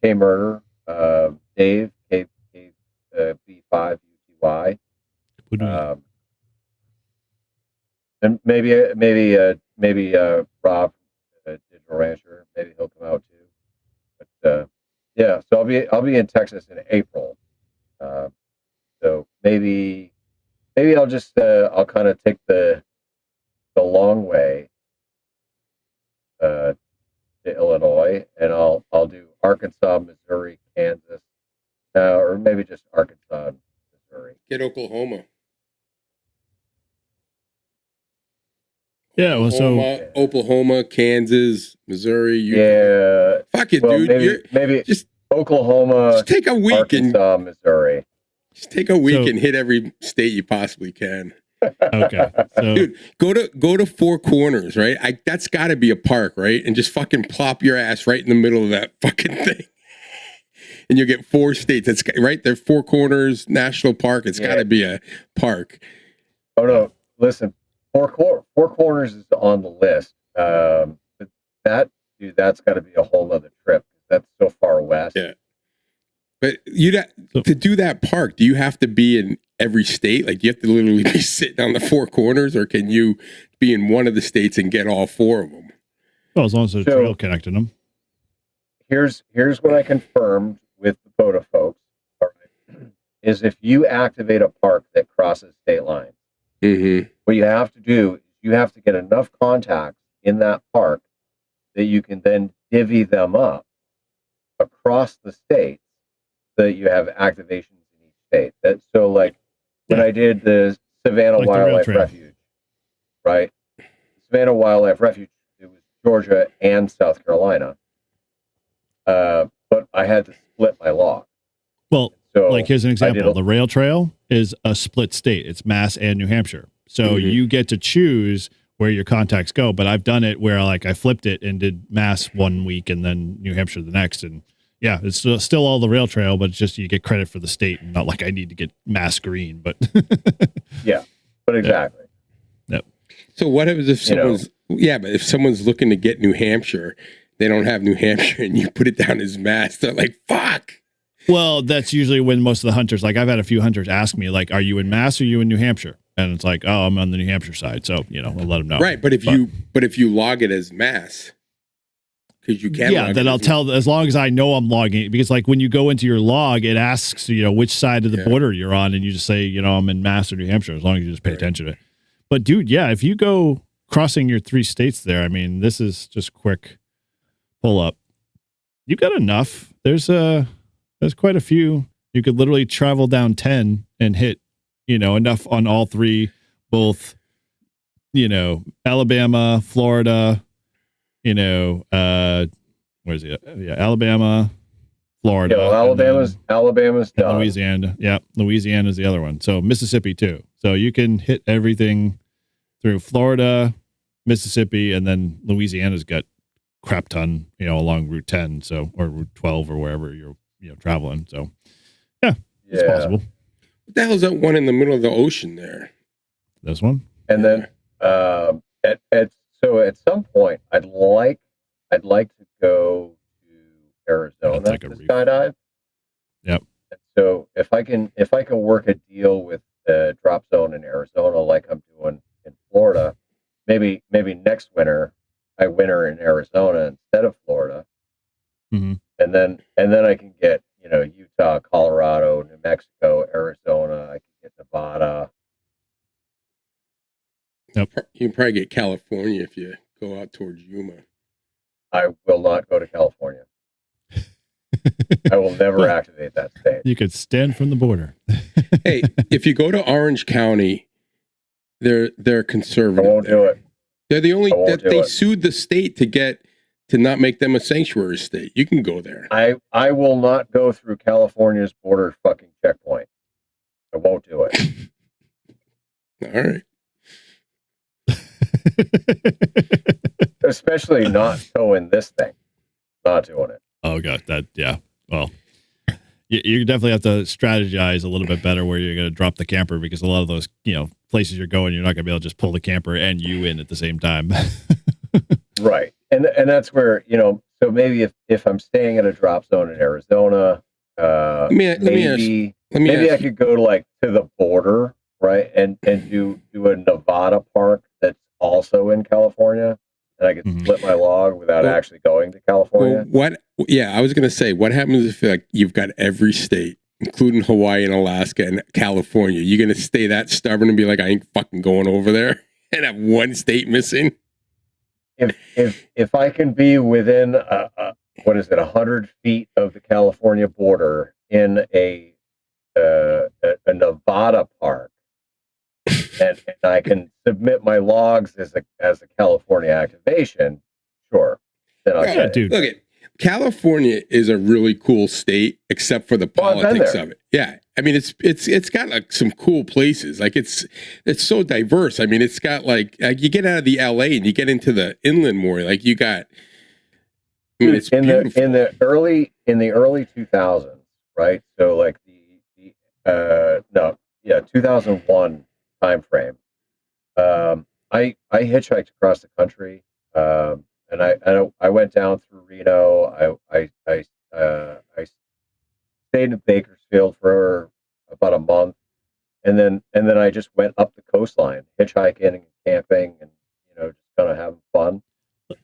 K Murder, Dave K B5 UTY, and maybe Rob, Digital Rancher, maybe he'll come out too. But yeah, so I'll be in Texas in April. So maybe I'll just I'll kind of take the long way to Illinois, and I'll do Arkansas, Missouri, Kansas, or maybe just Arkansas, Missouri. Get Oklahoma. Yeah, well, Oklahoma, Kansas, Missouri. Yeah, fuck it, dude. Maybe just Oklahoma. Just take a week Arkansas, Missouri. Just take a week and hit every state you possibly can. Okay, so, dude, go to Four Corners, right? That's got to be a park, right? And just fucking plop your ass right in the middle of that fucking thing, and you'll get 4 states. That's right there, Four Corners National Park. It's got to be a park. Oh no, listen, Four Corners is on the list. But that's got to be a whole other trip. That's so far west. Yeah. But to do that park, do you have to be in every state? Like, do you have to literally be sitting on the 4 corners, or can you be in one of the states and get all 4 of them? Well, as long as there's a trail connecting them. Here's what I confirmed with the POTA folks. All right, is if you activate a park that crosses state lines, what you have to do is you have to get enough contacts in that park that you can then divvy them up across the state, so that you have activations in each state. So like when I did the Savannah Wildlife Refuge, right? Savannah Wildlife Refuge, it was Georgia and South Carolina. But I had to split my log. Well, so like here's an example. The rail trail is a split state. It's Mass and New Hampshire. So you get to choose where your contacts go. But I've done it where like I flipped it and did Mass one week and then New Hampshire the next. And yeah, it's still all the rail trail, but it's just you get credit for the state. Not like I need to get Mass green, but yeah, but exactly. Yep. So what if someone's but if someone's looking to get New Hampshire, they don't have New Hampshire, and you put it down as Mass, they're like, fuck. Well, that's usually when most of the hunters, like I've had a few hunters ask me, like, are you in Mass or are you in New Hampshire? And it's like, oh, I'm on the New Hampshire side. So, we'll let them know. Right. But if you log it as Mass, because you can. Yeah, then I'll tell, as long as I know I'm logging it, because like when you go into your log, it asks, which side of the border you're on. And you just say, I'm in Mass or New Hampshire, as long as you just pay attention to it. But dude, yeah, if you go crossing your 3 states there, I mean, this is just quick pull up. You got enough. There's There's quite a few. You could literally travel down 10 and hit, enough on all three, both, Alabama, Florida, where's it? Yeah, Alabama, Florida. Alabama's done. Louisiana. Yeah, Louisiana's the other one. So Mississippi too. So you can hit everything through Florida, Mississippi, and then Louisiana's got crap ton, along Route 10, or Route 12 or wherever you're traveling. So it's possible. What the hell is that one in the middle of the ocean there? This one? And then so at some point I'd like to go to Arizona to skydive. Yep. And so if I can work a deal with the drop zone in Arizona like I'm doing in Florida, maybe next winter I winter in Arizona instead of Florida. Mm-hmm. And then I can get, Utah, Colorado, New Mexico, Arizona, I can get Nevada. Yep. You can probably get California if you go out towards Yuma. I will not go to California. I will never activate that state. You could stand from the border. Hey, if you go to Orange County, they're conservative. I won't do it. They're the only that they sued the state to not make them a sanctuary state. You can go there. I will not go through California's border fucking checkpoint. I won't do it. All right. Especially not towing this thing. Not doing it. Oh god, well, you definitely have to strategize a little bit better where you're going to drop the camper, because a lot of those places you're going, you're not going to be able to just pull the camper and you in at the same time. Right, and that's where so maybe if I'm staying at a drop zone in Arizona, maybe I could go to the border, right, and do a Nevada park that's also in California. And I could split my log without actually going to California. I was going to say, what happens if you've got every state, including Hawaii and Alaska and California? You're going to stay that stubborn and be like, I ain't fucking going over there and have one state missing? If I can be within 100 feet of the California border in a Nevada park, and I can submit my logs as a California activation, sure. Then I'll get it. Look, California is a really cool state, except for the politics of it. Yeah, I mean it's got some cool places. It's so diverse. I mean, it's got you get out of the LA and you get into the inland more. You got. I mean, it's beautiful. In the early 2000s, right? So 2001 time frame. I hitchhiked across the country, and I went down through Reno. I stayed in Bakersfield for about a month, and then I just went up the coastline, hitchhiking and camping, and just kind of having fun.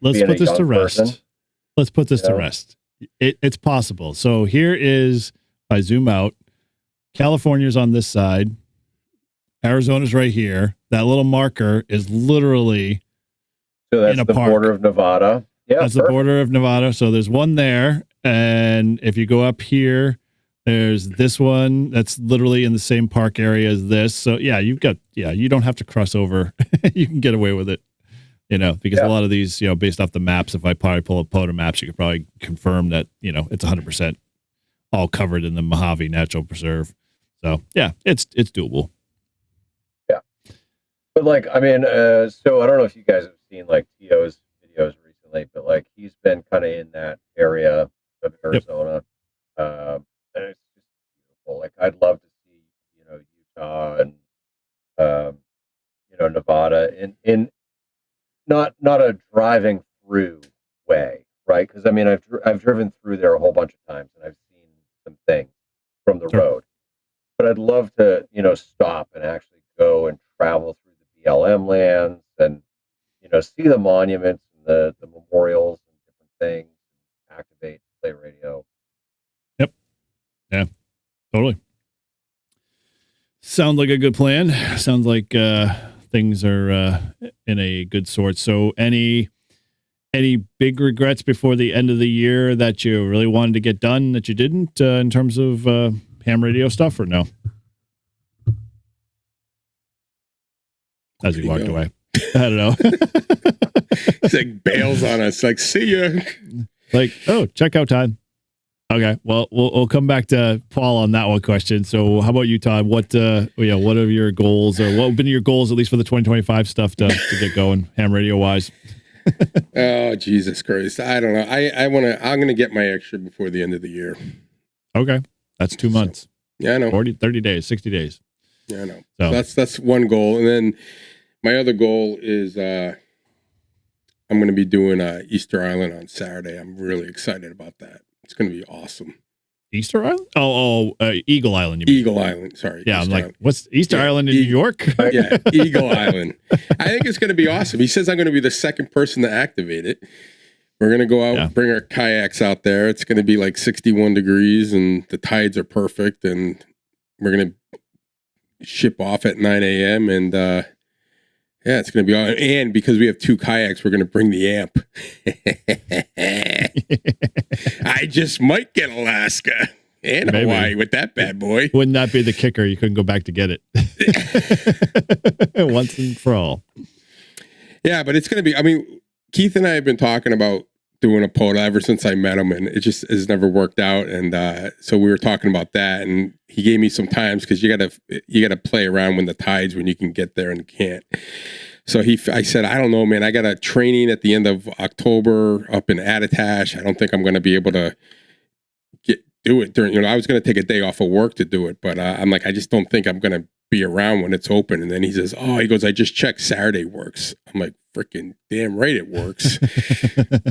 Let's put this to rest. Let's put this to rest. It's possible. So here is, I zoom out, California's on this side. Arizona's right here. That little marker is literally that's the park. Border of Nevada. Yeah, that's the border of Nevada. So there's one there, and if you go up here, there's this one that's literally in the same park area as this. So you don't have to cross over. You can get away with it, because a lot of these, based off the maps, if I probably pull up POTA maps, you could probably confirm that it's 100% all covered in the Mojave Natural Preserve. So it's doable. But so I don't know if you guys have seen Tio's videos recently, but he's been kind of in that area of Arizona, and it's just beautiful. I'd love to see Utah and Nevada in not a driving through way, right? Because I've driven through there a whole bunch of times and I've seen some things from the road, but I'd love to stop and actually go and travel through the BLM lands and see the monuments and the memorials and different things, activate, play radio. Yep. Yeah, totally. Sounds like a good plan. Sounds like things are in a good sort. So any any big regrets before the end of the year that you really wanted to get done that you didn't in terms of ham radio stuff, or no? As he walked away. I don't know. He's like bails on us, like, see ya. Like, oh, checkout time. Okay, well, we'll come back to Paul on that one question. So, how about you, Todd? What are your goals, or what have been your goals, at least for the 2025 stuff to get going, ham radio wise? Oh, Jesus Christ! I don't know. I'm gonna get my extra before the end of the year. Okay, that's 2 months. So, yeah, I know. 30 days, 60 days. Yeah, I know. So that's one goal, and then my other goal is I'm going to be doing Easter Island on Saturday. I'm really excited about that. It's going to be awesome. Easter Island? Eagle Island. You mean. Eagle Island. Sorry. Yeah, Easter I'm like, Island. what's Easter Island in New York? Yeah, Eagle Island. I think it's going to be awesome. He says I'm going to be the second person to activate it. We're going to go out, bring our kayaks out there. It's going to be like 61 degrees, and the tides are perfect. And we're going to ship off at 9 a.m. And yeah, it's going to be on. And because we have 2 kayaks, we're going to bring the amp. I just might get Alaska and Maybe. Hawaii with that bad boy. Wouldn't that be the kicker? You couldn't go back to get it once and for all. Yeah, but it's going to be, I mean, Keith and I have been talking about doing a POTA ever since I met him, and it just has never worked out. And so we were talking about that, and he gave me some times because you gotta play around when the tides, when you can get there and can't. So I said, I don't know, man. I got a training at the end of October up in Attitash. I don't think I'm going to be able to do it during. I was going to take a day off of work to do it, but I'm like, I just don't think I'm going to be around when it's open. And then he says, he goes, I just checked, Saturday works. I'm like, freaking damn right it works.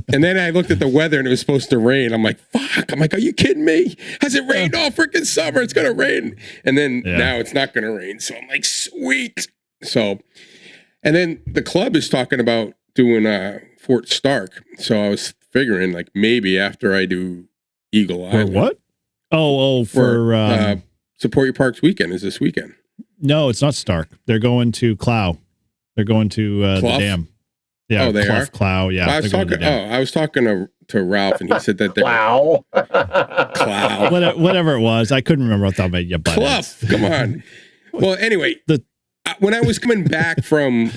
And then I looked at the weather and it was supposed to rain. I'm like, fuck. I'm like, are you kidding me? Has it rained all freaking summer? It's going to rain. And then now it's not going to rain. So I'm like, sweet. So, and then the club is talking about doing Fort Stark. So I was figuring like maybe after I do Eagle Island. For what? For Support Your Parks weekend is this weekend. No, it's not Stark. They're going to Clough. They're going to the dam. Yeah, they Clough, are? Clough. Yeah, I was talking to Ralph, and he said that they're Clough. Clough. Whatever it was. I couldn't remember off the top of my head. Clough. Come on. Well, anyway, when I was coming back from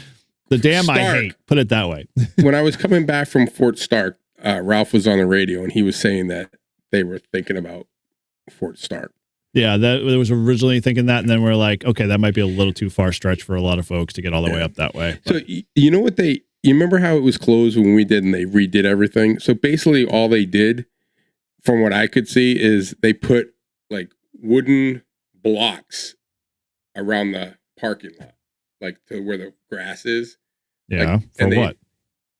the dam, Stark, I hate. Put it that way. When I was coming back from Fort Stark, Ralph was on the radio, and he was saying that they were thinking about Fort Stark. Yeah, that was originally thinking that, and then we're like, okay, that might be a little too far stretch for a lot of folks to get all the way up that way. So you know what you remember how it was closed when we did, and they redid everything? So basically all they did, from what I could see, is they put like wooden blocks around the parking lot, like to where the grass is. Yeah, like, for what?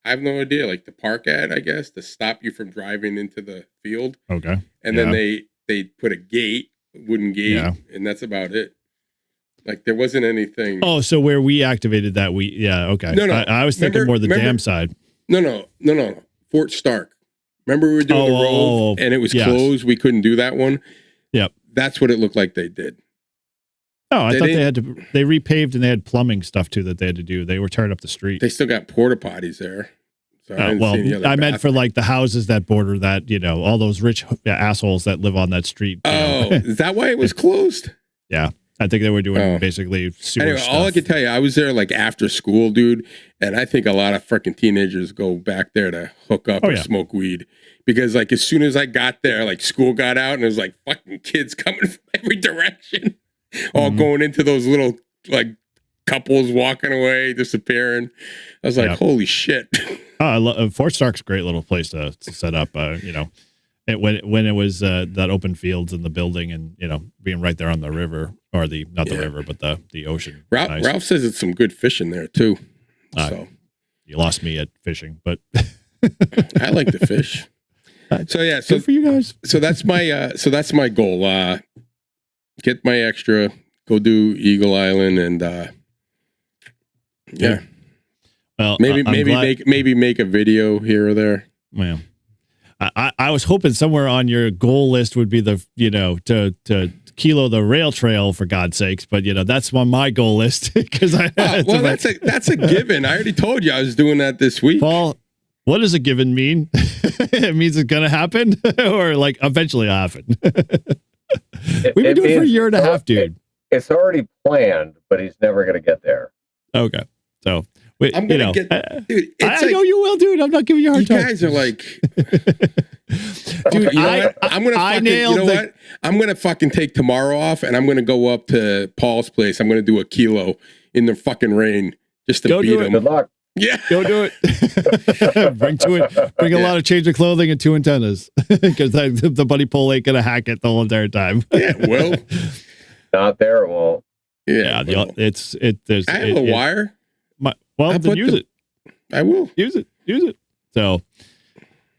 I have no idea, like to park at, I guess, to stop you from driving into the field. Okay. And then they put a gate, wooden gate, and that's about it. Like there wasn't anything. Oh, so where we activated that, okay. No. I was thinking more the dam side. No. Fort Stark. Remember we were doing the Rove and it was closed. We couldn't do that one. Yep. That's what it looked like they did. Oh, I thought they repaved and they had plumbing stuff too that they had to do. They were tearing up the street. They still got porta potties there. So I meant for like the houses that border that, all those rich assholes that live on that street. Is that why it was closed? Yeah. I think they were doing basically sewer stuff. All I can tell you, I was there like after school, dude, and I think a lot of freaking teenagers go back there to hook up or smoke weed. Because like as soon as I got there, like school got out and it was like fucking kids coming from every direction. All going into those little like couples walking away, disappearing. I was like, holy shit. Fort Stark's a great little place to set up, when it was that open fields in the building and, being right there on the river or not the river, but the ocean. Ralph says it's some good fishing there too. So you lost me at fishing, but I like to fish. So yeah, good for you guys. So that's my goal. Get my extra, go do Eagle Island and well, maybe make a video here or there. Well, I was hoping somewhere on your goal list would be the to kilo the rail trail, for God's sakes, but that's on my goal list because that's a given. I already told you I was doing that this week. Paul, what does a given mean? It means it's going to happen or like eventually happen. We've been doing it for a year and a half, dude. It's already planned, but he's never going to get there. Okay. So, wait, I'm going to get, dude, I know you will, dude. I'm not giving you a hard time. You guys are like, dude, you know what? I'm going to fucking, you know what? I'm going to fucking take tomorrow off and I'm going to go up to Paul's place. I'm going to do a kilo in the fucking rain just to beat him. Good luck. Yeah. Go do it. Bring a lot of change of clothing and 2 antennas because the buddy pole ain't going to hack it the whole entire time. Yeah, well. Not there, it won't. Yeah, well. There's. I have a wire. Then use it. I will. Use it. So,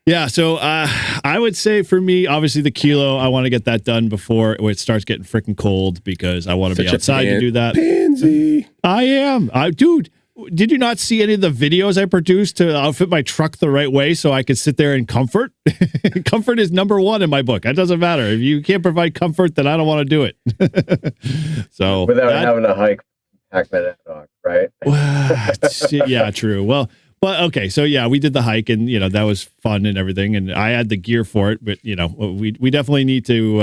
yeah, so I would say for me, obviously the kilo, I want to get that done before it starts getting freaking cold because I want to be outside to do that. Pansy. I am. Dude, did you not see any of the videos I produced to outfit my truck the right way so I could sit there in comfort? Comfort is number one in my book. It doesn't matter. If you can't provide comfort, then I don't want to do it. So without having to hike Pac-Man ad hoc, right? Yeah, true. Well, but okay, so yeah, we did the hike and that was fun and everything, and I had the gear for it, but we definitely need to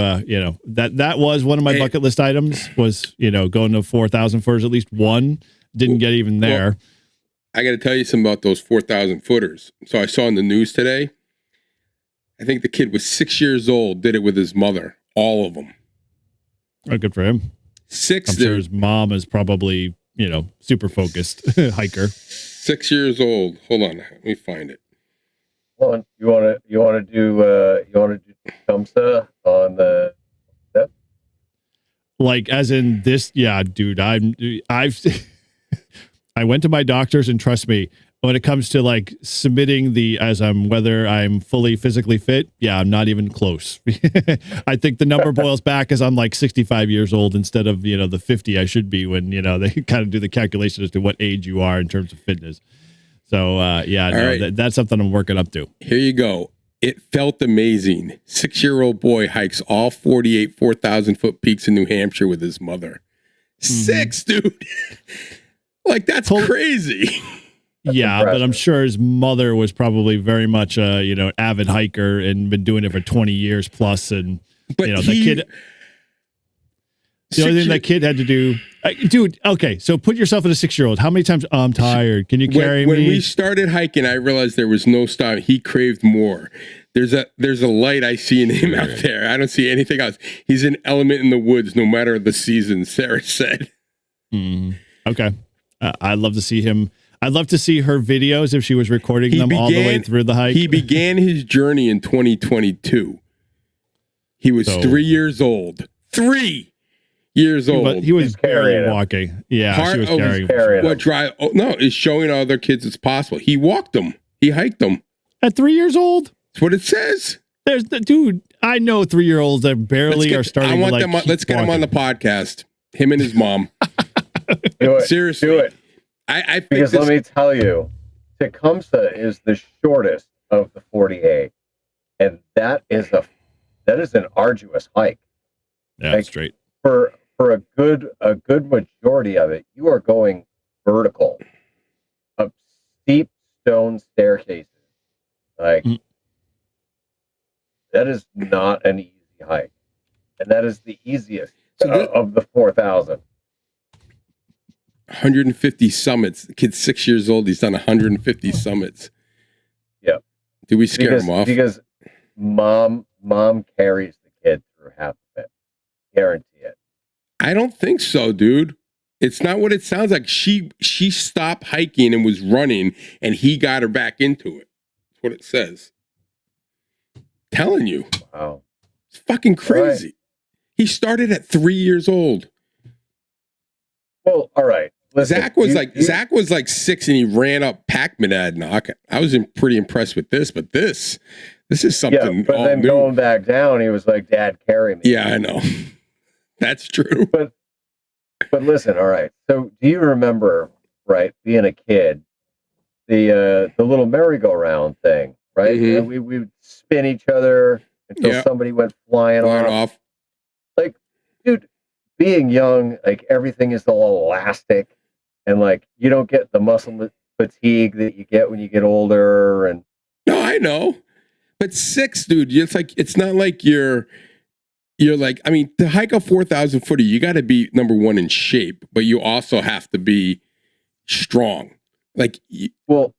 that was one of my bucket list items was going to 4,000 footers, at least one. Didn't get even there. Well, I got to tell you something about those 4,000 footers. So I saw in the news today, I think the kid was 6 years old, did it with his mother, all of them. Oh, good for him. I'm sure his mom is probably, super focused hiker. 6 years old. Hold on, let me find it. Well, you want to do Tumsa on the step? Like as in this, yeah, dude. I went to my doctors, and trust me, when it comes to like submitting whether I'm fully physically fit, yeah, I'm not even close. I think the number boils back as I'm like 65 years old instead of the 50 I should be when they kind of do the calculation as to what age you are in terms of fitness. So that's something I'm working up to. Here you go. It felt amazing. 6-year-old boy hikes all 48 4,000 foot peaks in New Hampshire with his mother. 6, dude. Like, that's crazy. Yeah, but I'm sure his mother was probably very much a avid hiker and been doing it for 20 years plus. And the kid, the only thing that kid had to do, dude. Okay, so put yourself in a 6-year-old. How many times I'm tired? Can you carry me? When we started hiking, I realized there was no stop. He craved more. There's a light I see in him out there. I don't see anything else. He's an element in the woods, no matter the season. Sarah said. Okay. I'd love to see him. I'd love to see her videos if she was recording them all the way through the hike. He began his journey in 2022. He was 3 years old. 3 years old. But he was barely walking. Yeah, she was carrying him. No, it's showing other kids it's possible. He walked them. He hiked them. At 3 years old? That's what it says. Dude, I know 3-year-olds that barely are starting to like. Let's get him on the podcast. Him and his mom. Do it. Seriously. Do it. I think because let me tell you, Tecumseh is the shortest of the 48, and that is an arduous hike. Yeah, like, straight. For a good majority of it, you are going vertical, up steep stone staircases. Like that is not an easy hike, and that is the easiest of the 4,000. 150 summits. The kid's 6 years old. He's done 150 summits. Yep. Do we scare him off? Because mom carries the kid through half of it. Guarantee it. I don't think so, dude. It's not what it sounds like. She stopped hiking and was running, and he got her back into it. That's what it says. Telling you. Wow. It's fucking crazy. Right. He started at 3 years old. Well, all right. Listen, Zach was like 6 and he ran up Pac-Man. I was pretty impressed with this, but this is something. Yeah, but then new. Going back down, he was like, "Dad, carry me." Yeah, I know. That's true. But listen, all right. So do you remember, right, being a kid, the little merry-go-round thing, right? Mm-hmm. And we would spin each other until somebody went flying off. Like, dude, being young, like everything is all elastic, and like you don't get the muscle fatigue that you get when you get older, and No, I know. But 6, dude, it's not like you're like, I mean, to hike a 4,000 footer, you got to be number one in shape, but you also have to be strong. Like, well,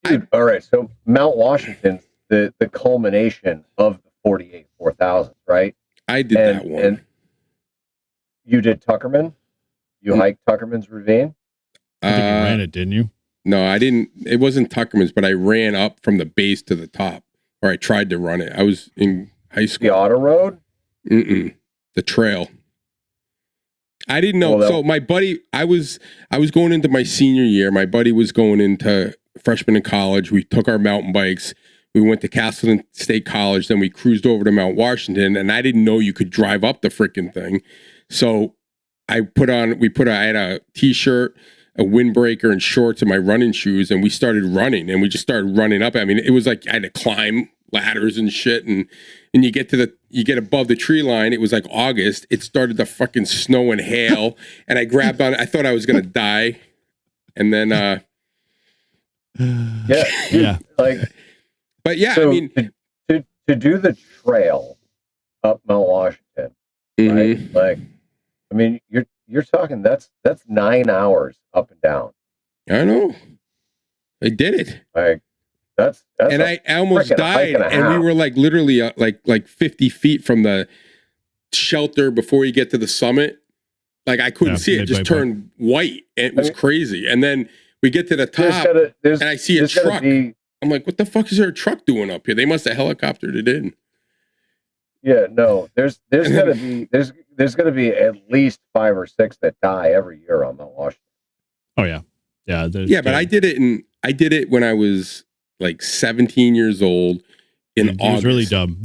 dude, all right. So Mount Washington's the culmination of the 48 4,000, right? I did that one. And you did Tuckerman? You hiked Tuckerman's Ravine? I think you ran it, didn't you? No, I didn't. It wasn't Tuckerman's, but I ran up from the base to the top, or I tried to run it. I was in high school. The auto road? The trail. I didn't know. So my buddy, I was going into my senior year. My buddy was going into freshman in college. We took our mountain bikes. We went to Castleton State College. Then we cruised over to Mount Washington, and I didn't know you could drive up the freaking thing. So I had a t-shirt, a windbreaker, and shorts, and my running shoes, and we started running, and we just started running up. I mean, it was like I had to climb ladders and shit, and you get above the tree line. It was like August. It started to fucking snow and hail, and I grabbed on it. I thought I was gonna die, and then yeah. But yeah, so I mean, to do the trail up Mount Washington, right? Like, I mean, you're talking that's 9 hours up and down. I know. I did it. Like that's and I almost died, and we were like literally like 50 feet from the shelter before you get to the summit. Like I couldn't see it; just turned white, and it was crazy. And then we get to the top, and I see a truck. I'm like, "What the fuck is there a truck doing up here?" They must have helicoptered it in. Yeah, no. There's gonna be at least 5 or 6 that die every year on Mount Washington. Oh yeah, yeah, yeah. But I did it when I was like 17 years old in August. It was really dumb.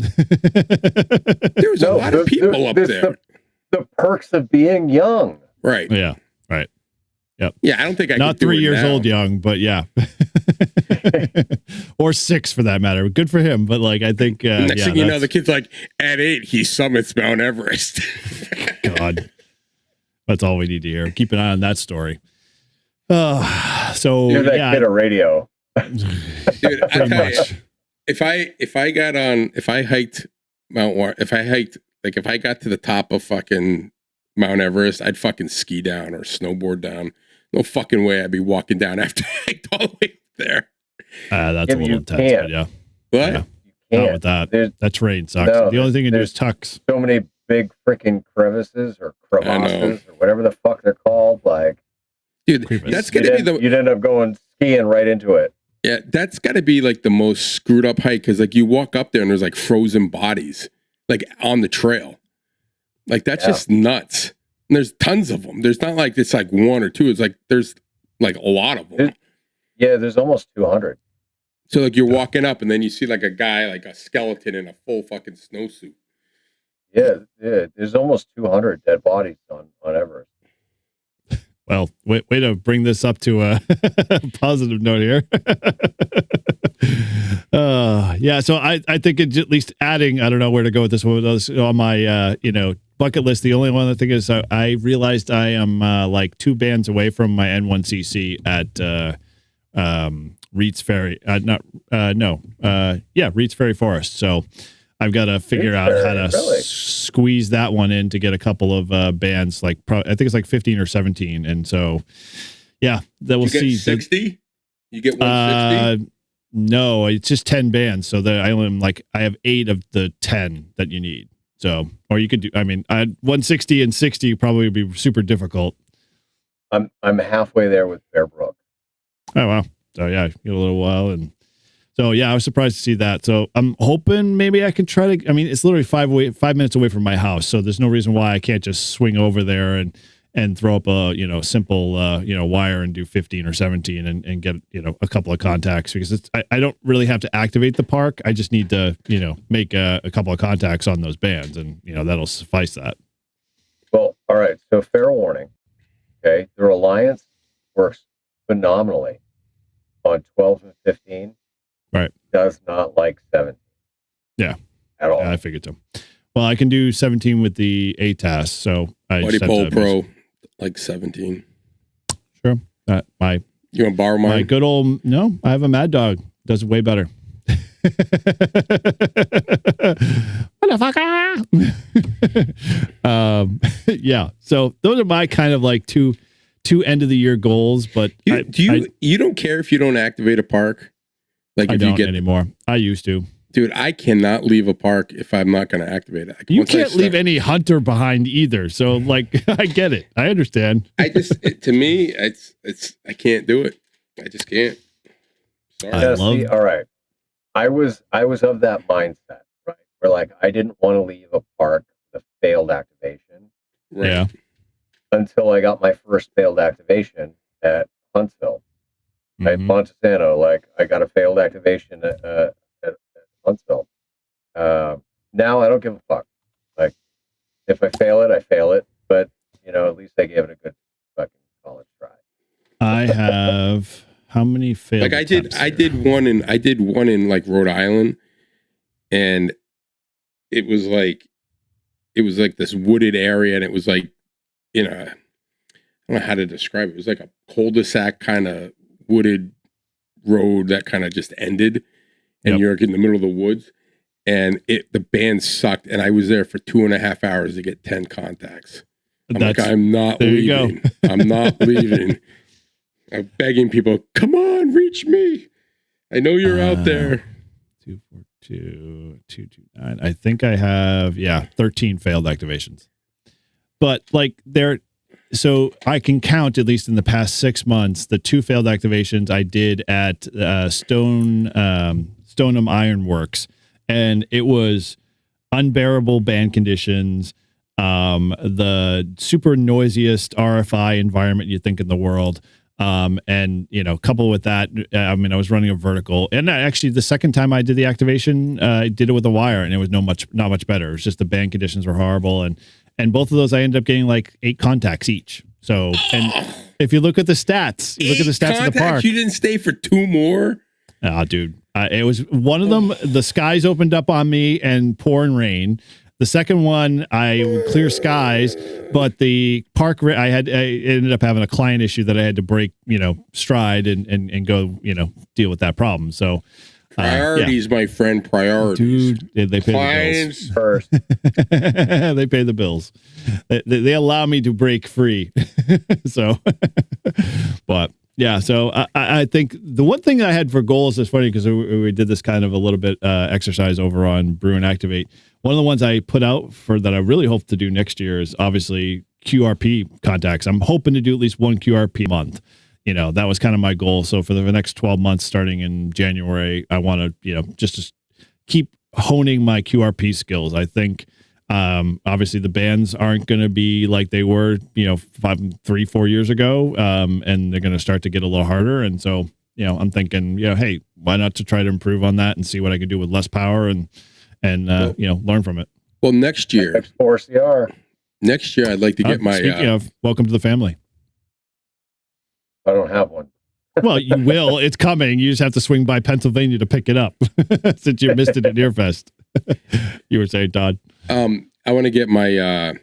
There was a lot of people up there. The perks of being young. Right. Yeah. Right. Yep. Yeah, I don't think I not could do 3 it years now. old young, but yeah, or 6 for that matter. Good for him, but like I think next thing you know, the kid's like at 8, he summits Mount Everest. God, that's all we need to hear. Keep an eye on that story. So you're that kid of radio. Dude, I tell you, if I got to the top of fucking Mount Everest, I'd fucking ski down or snowboard down. No fucking way I'd be walking down after I hiked all the way up there. That's a little intense, but yeah. What? Yeah. Not with that. That terrain sucks. No, the only thing you can do is tucks. So many big freaking crevices or crevasses or whatever the fuck they're called. Like, dude, that's gonna be you'd end up going skiing right into it. Yeah, that's got to be like the most screwed up hike because like you walk up there and there's like frozen bodies like on the trail. Like that's just nuts. And there's tons of them. There's not like it's like 1 or 2. It's like there's like a lot of them. There's almost 200. So like you're walking up and then you see like a guy like a skeleton in a full fucking snowsuit. Yeah. There's almost 200 dead bodies on Everest. Well, way to bring this up to a positive note here. Yeah, so I think it's at least adding, I don't know where to go with this one. On my, bucket list, the only one I think is I realized I am like 2 bands away from my N1CC at Reed's Ferry. Reed's Ferry Forest. So I've got to figure out how to squeeze that one in to get a couple of bands. Like I think it's like 15 or 17, and so yeah, that we'll see. 60? You get 160? No, it's just 10 bands. So I have 8 of the 10 that you need. So, or you could do. I mean, 160 and 60 probably would be super difficult. I'm halfway there with Bear Brook. Oh wow! So yeah, get a little while and. So yeah, I was surprised to see that. So I'm hoping maybe I can try to. I mean, it's literally 5 minutes away from my house, so there's no reason why I can't just swing over there and throw up a simple wire and do 15 or 17 and get a couple of contacts because I don't really have to activate the park. I just need to make a couple of contacts on those bands, and that'll suffice that. Well, all right. So fair warning. Okay, the Reliance works phenomenally on 12 and 15. Right. Does not like 17. Yeah. At all. Yeah, I figured so. Well, I can do 17 with the ATAS, so I Buddy Pole Pro, like 17. Sure. You want to borrow mine? My good old, no, I have a Mad Dog. Does it way better. Yeah. So those are my kind of like two end of the year goals. But you don't care if you don't activate a park? Like I if don't you get anymore. I used to. Dude, I cannot leave a park if I'm not going to activate it. Like, you can't leave any hunter behind either. So like, I get it. I understand. To me, it's I can't do it. I just can't. Sorry. All right. I was of that mindset, right? Where like I didn't want to leave a park with a failed activation. Right. Yeah. Until I got my first failed activation at Huntsville. At Montesano, like I got a failed activation at Huntsville. Now I don't give a fuck. Like if I fail it, but you know, at least I gave it a good fucking college try. I have how many failed? Like I did one in like Rhode Island, and it was like this wooded area, and it was like I don't know how to describe it. It was like a cul-de-sac kind of wooded road that kind of just ended, and you're in the middle of the woods, and the band sucked, and I was there for 2.5 hours to get 10 contacts. I'm not leaving. I'm not leaving. I'm begging people, come on, reach me. I know you're out there. 242 229. I think I have 13 failed activations. But like so I can count, at least in the past 6 months, the 2 failed activations I did at Stoneham Ironworks, and it was unbearable band conditions, the super noisiest RFI environment you think in the world, and coupled with that, I was running a vertical, and actually the second time I did the activation, I did it with a wire, and it was not much better. It was just the band conditions were horrible, and both of those I ended up getting like 8 contacts each. So, and if you look at the stats, of the park. You didn't stay for 2 more? Oh, dude. It was one of them. The skies opened up on me and pouring rain. The second one, I clear skies, but the park, I ended up having a client issue that I had to break, stride and go, deal with that problem. So, priorities, my friend, priorities. Dude, they pay Clients the bills first. They pay the bills. They allow me to break free. So, but yeah, so I think the one thing I had for goals is funny because we did this kind of a little bit exercise over on Brew and Activate. One of the ones I put out for that I really hope to do next year is obviously QRP contacts. I'm hoping to do at least 1 QRP a month. That was kind of my goal. So for the next 12 months, starting in January, I want to, just keep honing my QRP skills. I think, obviously the bands aren't going to be like they were, 3-4 years ago. And they're going to start to get a little harder. And so, I'm thinking, hey, why not to try to improve on that and see what I can do with less power and learn from it. Well, next year, X4CR. Next year, I'd like to get my. Speaking of, welcome to the family. I don't have one. Well, you will. It's coming. You just have to swing by Pennsylvania to pick it up since you missed it at Earfest. You were saying, Todd. I want to get my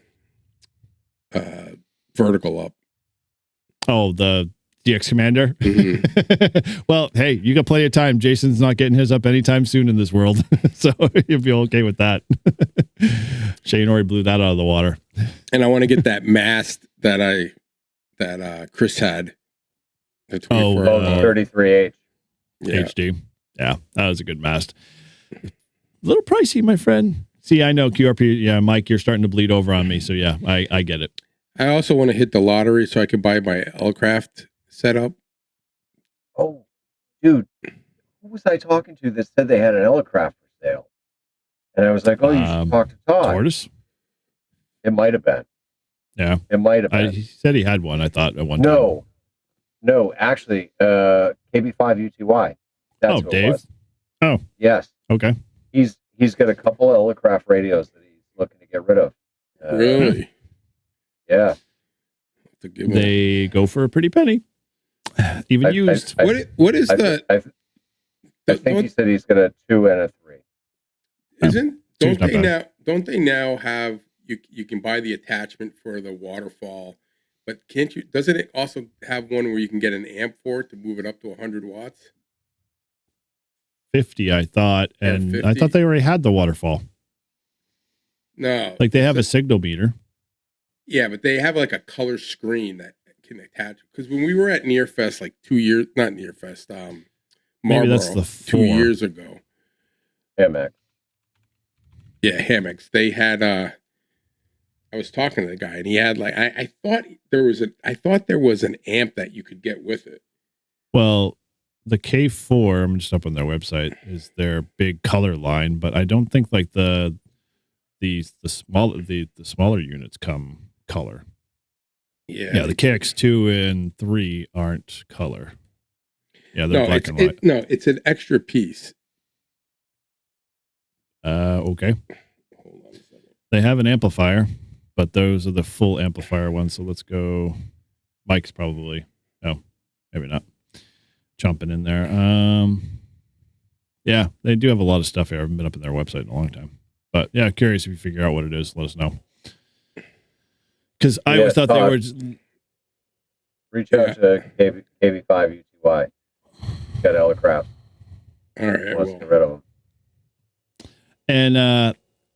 vertical up. Oh, the DX Commander? Mm-hmm. Well, hey, you got plenty of time. Jason's not getting his up anytime soon in this world. So you'll be okay with that. Shane already blew that out of the water. And I want to get that mast that Chris had. The 33H. Yeah. HD. Yeah, that was a good mast. A little pricey, my friend. See, I know QRP. Yeah, Mike, you're starting to bleed over on me. So yeah, I get it. I also want to hit the lottery so I can buy my Elecraft setup. Oh, dude, who was I talking to that said they had an Elecraft for sale? And I was like, oh, you should talk to Todd. Tortoise? It might have been. Yeah. It might have been. He said he had one, I thought, at one time. No, actually, KB5UTY. That's who Dave? it was. Oh. Yes. Okay. He's got a couple of Elecraft radios that he's looking to get rid of. Really? Yeah. They go for a pretty penny. Even used. What is the? I think he said he's got a 2 and a 3. Don't they now have you can buy the attachment for the waterfall, but doesn't it also have one where you can get an amp for it to move it up to 100 watts? 50, I thought, and 50? I thought they already had the waterfall. No. Like they have a signal meter. Yeah, but they have like a color screen that can attach. Because when we were at Nearfest, like not Nearfest, Maybe Marlboro, that's the 2 4. years ago. Hammock. Yeah, hammocks. They had I was talking to the guy and he had like I thought there was an amp that you could get with it. Well, the K4, I'm just up on their website, is their big color line, but I don't think like the smaller units come color. Yeah, the KX2 and 3 aren't color. Yeah, they're black and white. It's an extra piece. Okay. Hold on a second. They have an amplifier, but those are the full amplifier ones. So let's go. Mike's probably. No, maybe not. Jumping in there. Yeah, they do have a lot of stuff here. I haven't been up in their website in a long time. But yeah, curious if you figure out what it is, let us know. Because I always thought they were. Reach out to KB5 UTY. Got Elecraft. All right. Wants to get rid of them. And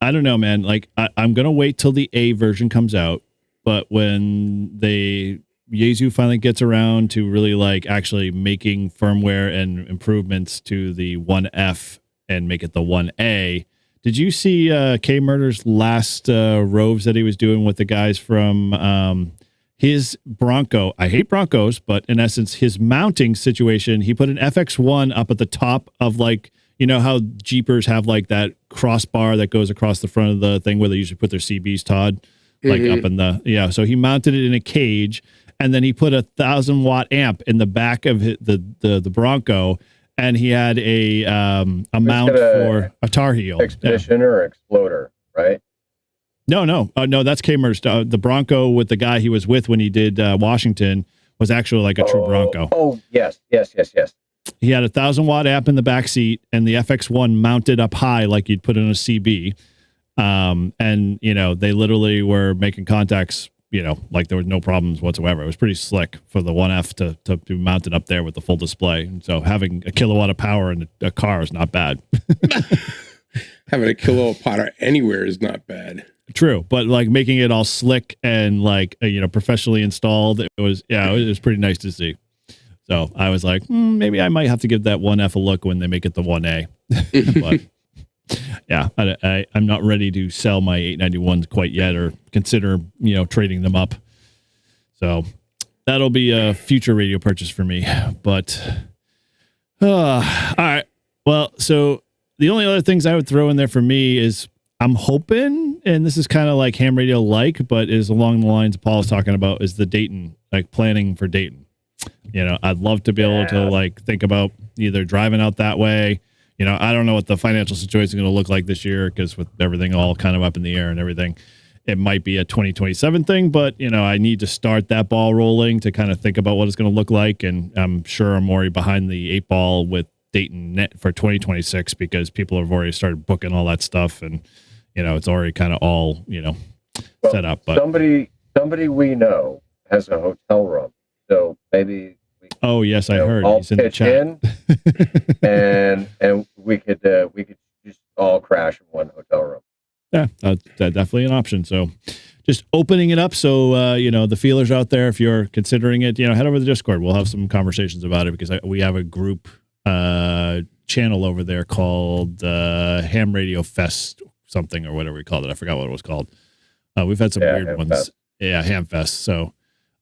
I don't know, man. Like I'm gonna wait till the A version comes out, but when Yaesu finally gets around to really like actually making firmware and improvements to the 1F and make it the 1A. Did you see K Murder's last roves that he was doing with the guys from his Bronco? I hate Broncos, but in essence, his mounting situation, he put an FX1 up at the top of like, you know how Jeepers have like that crossbar that goes across the front of the thing where they usually put their CBs, Todd, like up in the, so he mounted it in a cage and then he put a 1,000-watt amp in the back of the Bronco. And he had a mount for a Tar Heel. Expedition or Exploder, right? No, that's K-Mer's. The Bronco with the guy he was with when he did Washington was actually like a true Bronco. Oh, yes. He had a 1,000-watt amp in the back seat and the FX1 mounted up high like you'd put in a CB. And, they literally were making contacts, like there was no problems whatsoever. It was pretty slick for the 1F to be mounted up there with the full display. And so having a kilowatt of power in a car is not bad. Having a kilowatt power anywhere is not bad. True, but like making it all slick and like professionally installed, it was pretty nice to see. So I was like, maybe I might have to give that 1F a look when they make it the 1A. But yeah, I'm not ready to sell my 891s quite yet, or consider trading them up. So that'll be a future radio purchase for me. But all right, well, so the only other things I would throw in there for me is I'm hoping, and this is kind of like ham radio like, but is along the lines Paul was talking about, is the Dayton, like planning for Dayton. I'd love to be able to like think about either driving out that way. I don't know what the financial situation is going to look like this year because with everything all kind of up in the air and everything, it might be a 2027 thing, but I need to start that ball rolling to kind of think about what it's going to look like. And I'm sure I'm already behind the 8 ball with Dayton net for 2026 because people have already started booking all that stuff and, it's already kind of all, set up. But somebody we know has a hotel room. So maybe oh yes, I heard all he's in the chat. and we could just all crash in one hotel room. Yeah, that's definitely an option. So just opening it up so the feelers out there, if you're considering it, head over to the Discord. We'll have some conversations about it because we have a group channel over there called Ham Radio Fest something or whatever we called it. I forgot what it was called. We've had some weird ones. Fest. Yeah, Ham Fest. So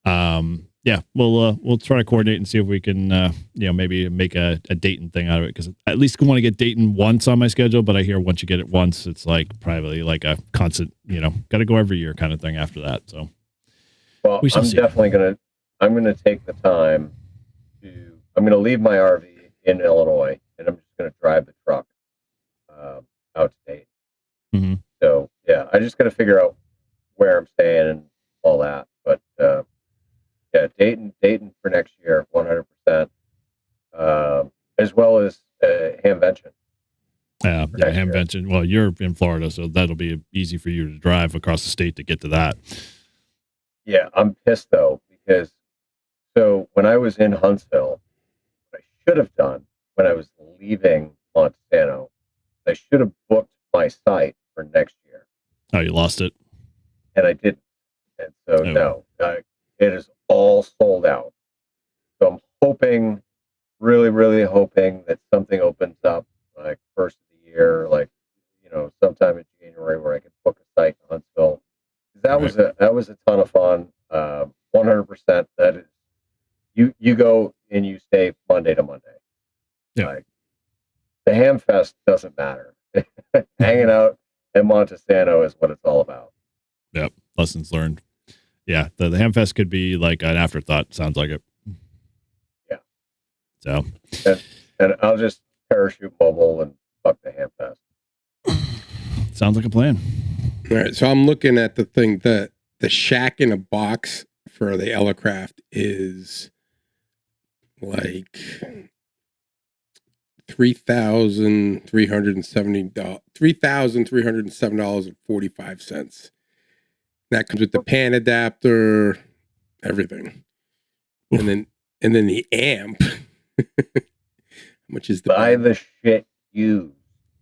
yeah, we'll try to coordinate and see if we can, maybe make a Dayton thing out of it. Because at least I want to get Dayton once on my schedule. But I hear once you get it once, it's like probably like a constant, got to go every year kind of thing after that. So, well, I'm gonna take the time I'm gonna leave my RV in Illinois, and I'm just gonna drive the truck out to Dayton. Mm-hmm. So yeah, I just got to figure out where I'm staying and all that. But yeah, Dayton for next year, 100%, as well as Hamvention. Yeah, Hamvention. Well, you're in Florida, so that'll be easy for you to drive across the state to get to that. Yeah, I'm pissed though because when I was in Huntsville, what I should have done when I was leaving Montesano. I should have booked my site for next year. Oh, you lost it. And I didn't. And so, no, it is all sold out. So I'm hoping, really, really hoping that something opens up like first of the year, like, sometime in January where I can book a site in Huntsville. That was a ton of fun. 100%. That is, you go and you stay Monday to Monday. Yeah. Like, the Ham Fest doesn't matter. Hanging out in Montesano is what it's all about. Yep. Lessons learned. Yeah. The Ham Fest could be like an afterthought. Sounds like it. Yeah. So. And I'll just parachute mobile and fuck the Ham Fest. Sounds like a plan. All right. So I'm looking at the thing that the shack in a box for the Elecraft is like $3,307.45. That comes with the pan adapter, everything. And then the amp. How much is buy the shit used?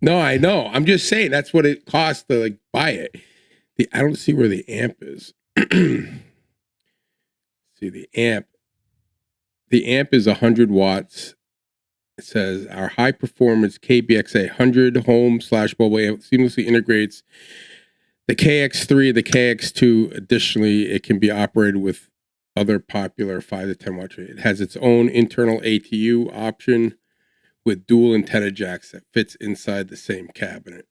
No, I know. I'm just saying that's what it costs to like buy it. I don't see where the amp is. See the amp. The amp is 100 watts. It says our high performance KBXA 100 home/mobile amp seamlessly integrates the KX3, the KX2. Additionally, it can be operated with other popular 5 to 10 watt. It has its own internal ATU option with dual antenna jacks that fits inside the same cabinet.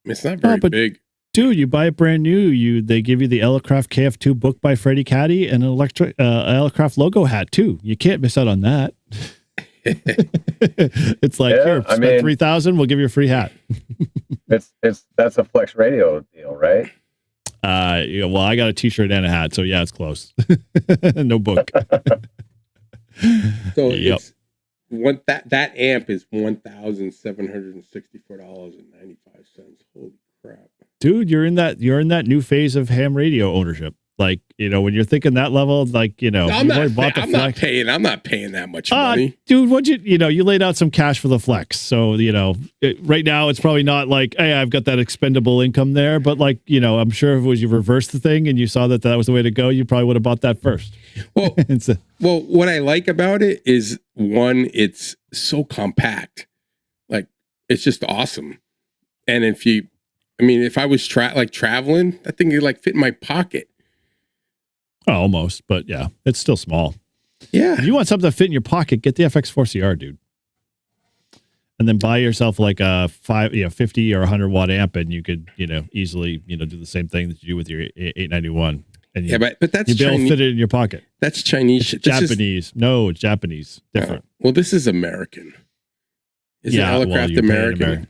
It's not very big. Dude, you buy it brand new. They give you the Elecraft KF2 book by Freddie Caddy and an Elecraft logo hat too. You can't miss out on that. It's like, here, spend $3,000, we'll give you a free hat. That's a Flex Radio deal, right? Well, I got a t-shirt and a hat, so yeah, it's close. No book. So it's that amp is $1,764.95. Holy crap. Dude, you're in that new phase of ham radio ownership. Like, when you're thinking that level, like, I'm not paying that much money. Dude, you laid out some cash for the Flex. So, right now it's probably not like, hey, I've got that expendable income there. But like, I'm sure if it was you reversed the thing and you saw that was the way to go, you probably would have bought that first. Well, well, what I like about it is, one, it's so compact. Like, it's just awesome. And if I was traveling, that thing could like fit in my pocket. Oh, almost, but yeah, it's still small. Yeah. If you want something to fit in your pocket, get the FX4CR, dude. And then buy yourself like a 50 or 100 watt amp, and you could, easily, do the same thing that you do with your 891. And but that's you'd be able to fit it in your pocket. That's Chinese shit. Japanese. No, it's Japanese. Different. Well, this is American. Is Elecraft American?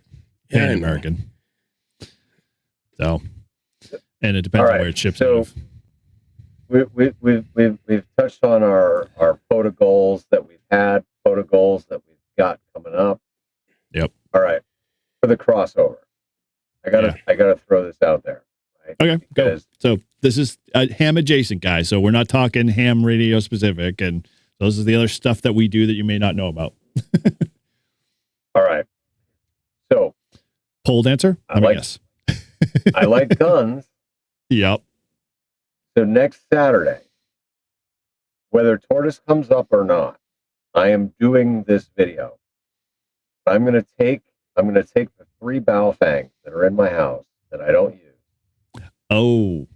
Yeah, American. So, and it depends on where it ships out of. We've touched on our POTA goals that we've had, POTA goals that we've got coming up. Yep. All right. For the crossover, I gotta throw this out there. Right? Okay. Go. So this is a ham adjacent, guy. So we're not talking ham radio specific, and those are the other stuff that we do that you may not know about. All right. So poll dancer. I like guns. Yep. So next Saturday, whether Tortoise comes up or not, I am doing this video. I'm gonna take the 3 BaoFengs that are in my house that I don't use. Oh.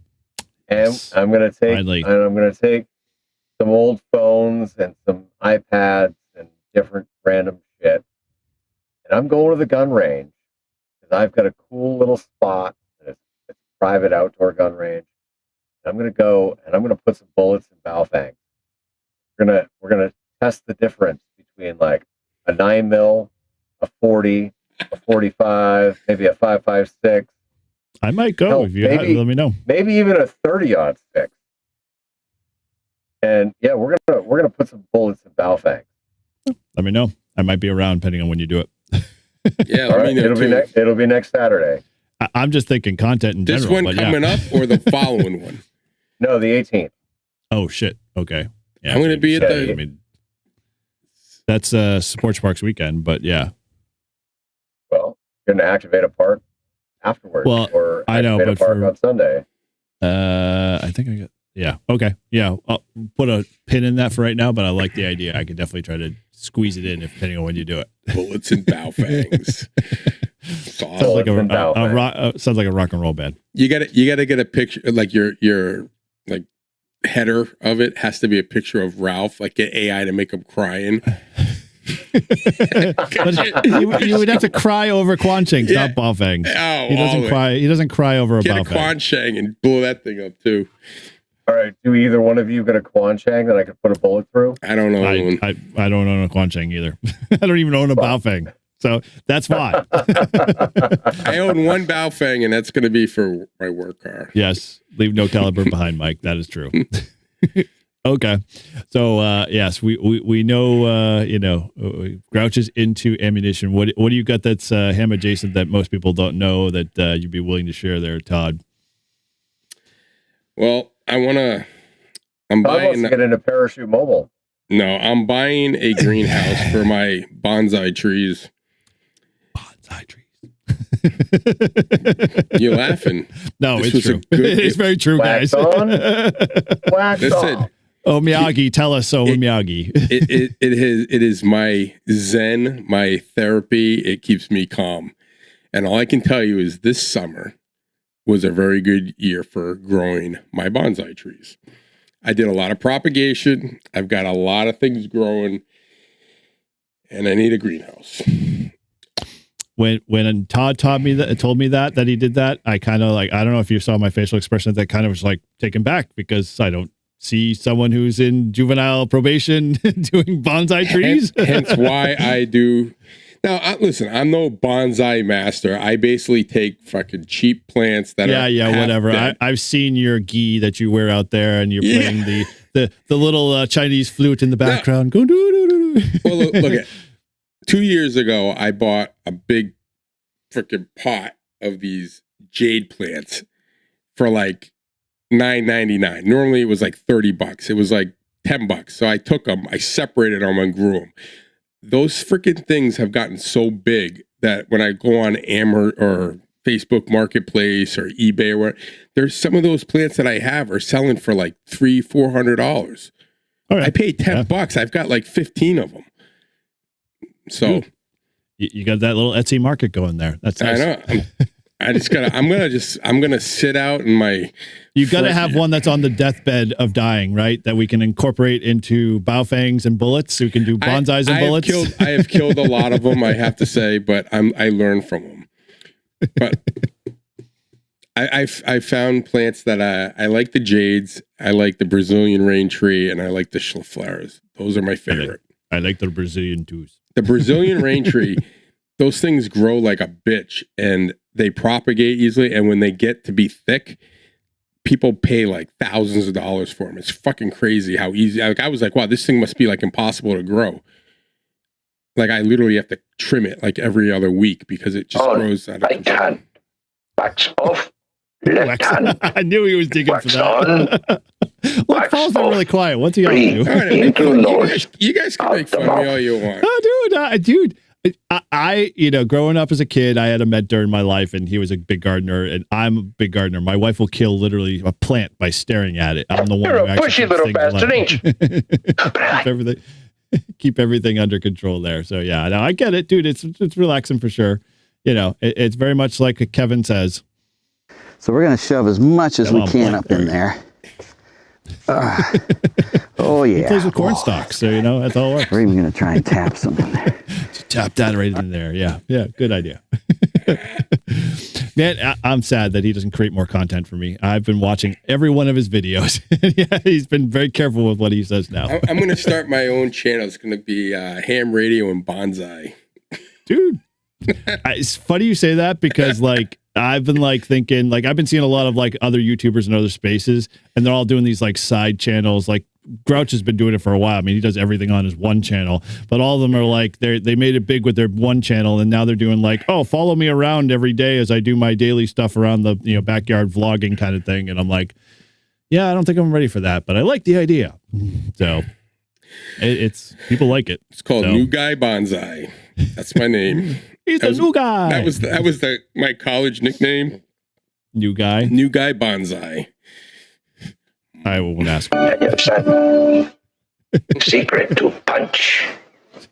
And I'm gonna take some old phones and some iPads and different random shit. And I'm going to the gun range because I've got a cool little spot. It's a private outdoor gun range. I'm going to go and I'm going to put some bullets in BaoFengs. We're going to test the difference between like a 9mm, a 40, a 45, maybe a 5.56. I might go if you let me know. Maybe even a 30-06. And yeah, we're gonna put some bullets in BaoFengs. Let me know. I might be around depending on when you do it. Yeah, let me know. It'll be next Saturday. I'm just thinking content in general. This one coming up or the following one? No, the 18th. Oh shit. Okay. Yeah, I'm going to be at the. That's Sports Parks weekend, but yeah. You're going to activate a park afterwards. Well, or I know, activate but a park for- on Sunday. I think I got. Yeah. Okay. Yeah. I'll put a pin in that for right now, but I like the idea. I could definitely try to squeeze it in, depending on when you do it. Bullets and BaoFengs. Sounds like sounds like a rock and roll band. You got to get a picture, like your like header of it has to be a picture of Ralph, like get AI to make him crying. you would have to cry over Quanshangs, not BaoFengs. Oh, he doesn't cry. He doesn't cry over get a a BaoFeng. Quanshang and blow that thing up too. All right. Do either one of you get a Quanshang that I could put a bullet through? I don't know. I don't own a Quanshang either. I don't even own a BaoFeng. So that's why. I own one BaoFeng, and that's going to be for my work car. Yes. Leave no caliber behind, Mike. That is true. Okay. So, yes, we know, Grouch is into ammunition. What do you got that's ham adjacent that most people don't know that you'd be willing to share there, Todd? Well, I'm buying to get into Parachute Mobile. No, I'm buying a greenhouse for my bonsai trees. Bonsai trees. You're laughing. No, it's true. It's very true, Wax guys. on, wax Listen, off. Oh, Miyagi, tell us so, Miyagi. it is my zen, my therapy. It keeps me calm. And all I can tell you is this summer was a very good year for growing my bonsai trees. I did a lot of propagation. I've got a lot of things growing, and I need a greenhouse. When Todd told me that he did that, I kind of I don't know if you saw my facial expression, that kind of was like taken back because I don't see someone who's in juvenile probation doing bonsai trees. Hence why I do. Now, listen, I'm no bonsai master. I basically take fucking cheap plants that are whatever. I've seen your gi that you wear out there, and you're playing the little Chinese flute in the background. Go do do do. Well, look at 2 years ago, I bought a big freaking pot of these jade plants for like $9.99. Normally, it was like $30. It was like $10. So I took them, I separated them, and grew them. Those freaking things have gotten so big that when I go on Amazon or Facebook Marketplace or eBay or whatever, there's some of those plants that I have are selling for like $300-$400. Right. I paid $10. I've got like 15 of them. So you got that little Etsy market going there. That's nice. I know. I'm gonna sit out in my. You got to have one that's on the deathbed of dying, right? That we can incorporate into BaoFengs and bullets. So we can do bonsais and bullets. I have killed a lot of them, I have to say, but I learned from them. But I found plants that I like the jades, I like the Brazilian rain tree, and I like the schlaflaras. Those are my favorite. I like the Brazilian twos. The Brazilian rain tree, those things grow like a bitch, and they propagate easily. And when they get to be thick, people pay like thousands of dollars for them. It's fucking crazy how easy. Like, I was like, wow, this thing must be like impossible to grow. Like, I literally have to trim it like every other week because it just grows out of control. Wax off. Left hand. I knew he was digging wax for that. Look, Paul's been really quiet. What's he up Breathe to? into nose. You guys can make fun of me all you want. Oh, dude. I, growing up as a kid, I had a mentor in my life, and he was a big gardener, and I'm a big gardener. My wife will kill literally a plant by staring at it. I'm the one You're who a pushy little bastard, ain't you? keep everything under control there. So yeah, no, I get it, dude. It's relaxing for sure. It's very much like Kevin says. So we're going to shove as much as we can up in there. Oh, yeah. He plays with corn stalks, so, that's all it works. We're even going to try and tap some in there. Just tap that right in there. Yeah, good idea. Man, I'm sad that he doesn't create more content for me. I've been watching every one of his videos. Yeah, he's been very careful with what he says now. I'm going to start my own channel. It's going to be ham radio and bonsai. Dude, it's funny you say that because, I've been thinking, I've been seeing a lot of other YouTubers in other spaces, and they're all doing these side channels. Grouch has been doing it for a while. I mean, he does everything on his one channel, but all of them are they made it big with their one channel, and now they're doing follow me around every day as I do my daily stuff around the backyard vlogging kind of thing. And I'm like, yeah, I don't think I'm ready for that, but I like the idea. So it's people like it. It's called New Guy Bonsai. That's my name. He's the new guy. That was my college nickname. New guy. New guy Bonsai. I won't ask. Secret to punch.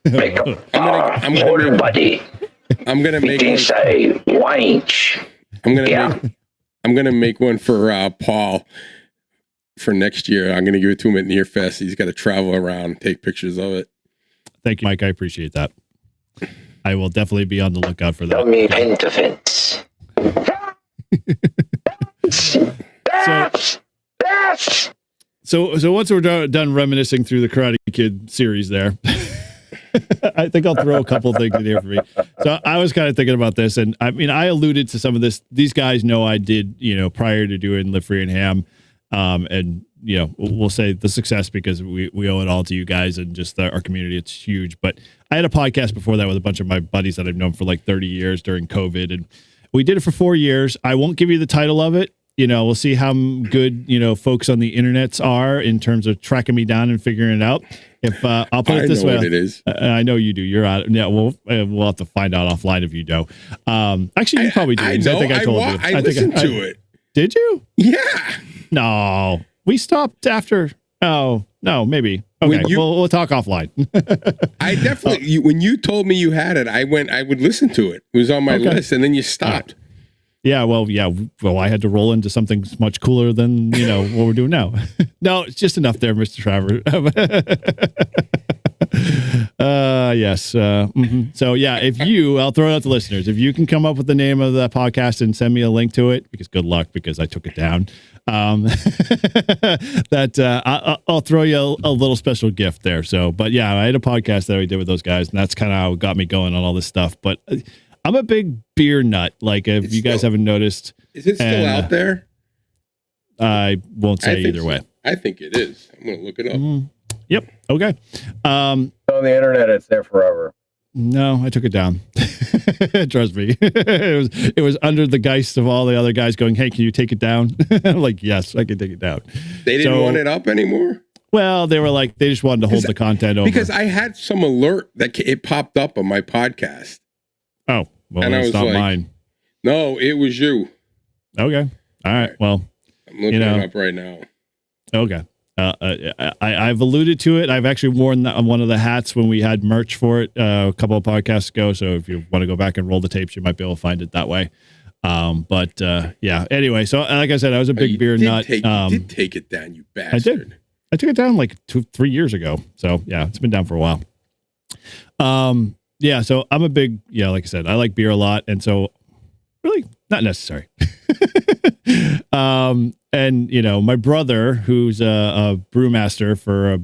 Make a I'm order, gonna, buddy. I'm gonna make one. Say, I'm gonna make one for Paul for next year. I'm gonna give it to him at Near Fest. He's got to travel around and take pictures of it. Thank you, Mike. I appreciate that. I will definitely be on the lookout for that. Dummy Pentafence. So once we're done reminiscing through the Karate Kid series there, I think I'll throw a couple of things in here for me. So I was kind of thinking about this, and I mean, I alluded to some of this. These guys know I did, prior to doing Live Free and Ham, and we'll say the success because we owe it all to you guys and just our community. It's huge. But I had a podcast before that with a bunch of my buddies that I've known for like 30 years during COVID, and we did it for 4 years. I won't give you the title of it. We'll see how good, folks on the internets are in terms of tracking me down and figuring it out. If I'll put it this way, what it is. I know you do. You're out. Yeah, we'll have to find out offline if you don't. Actually, you probably do. I know. I think I told you. I listened to it. Did you? Yeah. No, we stopped after. Oh no, maybe. Okay, we'll talk offline. I definitely. When you told me you had it, I would listen to it. It was on my list, and then you stopped. Yeah, well, I had to roll into something much cooler than, what we're doing now. No, it's just enough there, Mr. Trevor. Yes. So, yeah, I'll throw it out to listeners. If you can come up with the name of the podcast and send me a link to it, because good luck, because I took it down, I'll throw you a little special gift there. So, but yeah, I had a podcast that we did with those guys, and that's kind of how it got me going on all this stuff. But I'm a big beer nut. Like, if you guys haven't noticed. Is it still out there? I won't say either way. I think it is. I'm going to look it up. Yep. Okay. On the internet, it's there forever. No, I took it down. Trust me. It was under the geist of all the other guys going, hey, can you take it down? I'm like, yes, I can take it down. They didn't want it up anymore? Well, they were like, they just wanted to hold the content over. Because I had some alert that it popped up on my podcast. Oh, well, and that's not mine. No, it was you. Okay. All right. Well, I'm looking it up right now. Okay. I've alluded to it. I've actually worn one of the hats when we had merch for it a couple of podcasts ago. So if you want to go back and roll the tapes, you might be able to find it that way. But yeah. Anyway, so like I said, I was a big beer nut. You did take it down, you bastard. I did. I took it down like 2-3 years ago. So yeah, it's been down for a while. Yeah, so I'm a big, like I said, I like beer a lot. And so really not necessary. And, my brother, who's a brewmaster for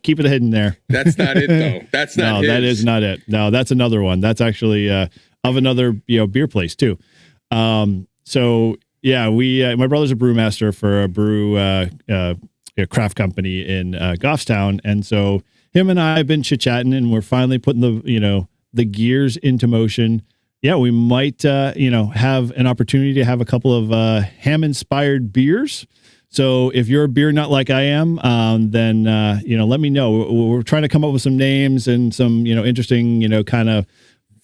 keep it hidden there. That's not it, though. That's not No, that is not it. No, that's another one. That's actually of another, beer place, too. So, yeah, my brother's a brewmaster for a craft company in Goffstown. And so him and I have been chit-chatting, and we're finally putting the gears into motion. Yeah, we might, have an opportunity to have a couple of ham-inspired beers. So if you're a beer nut like I am, then, let me know. We're trying to come up with some names and some, interesting, kind of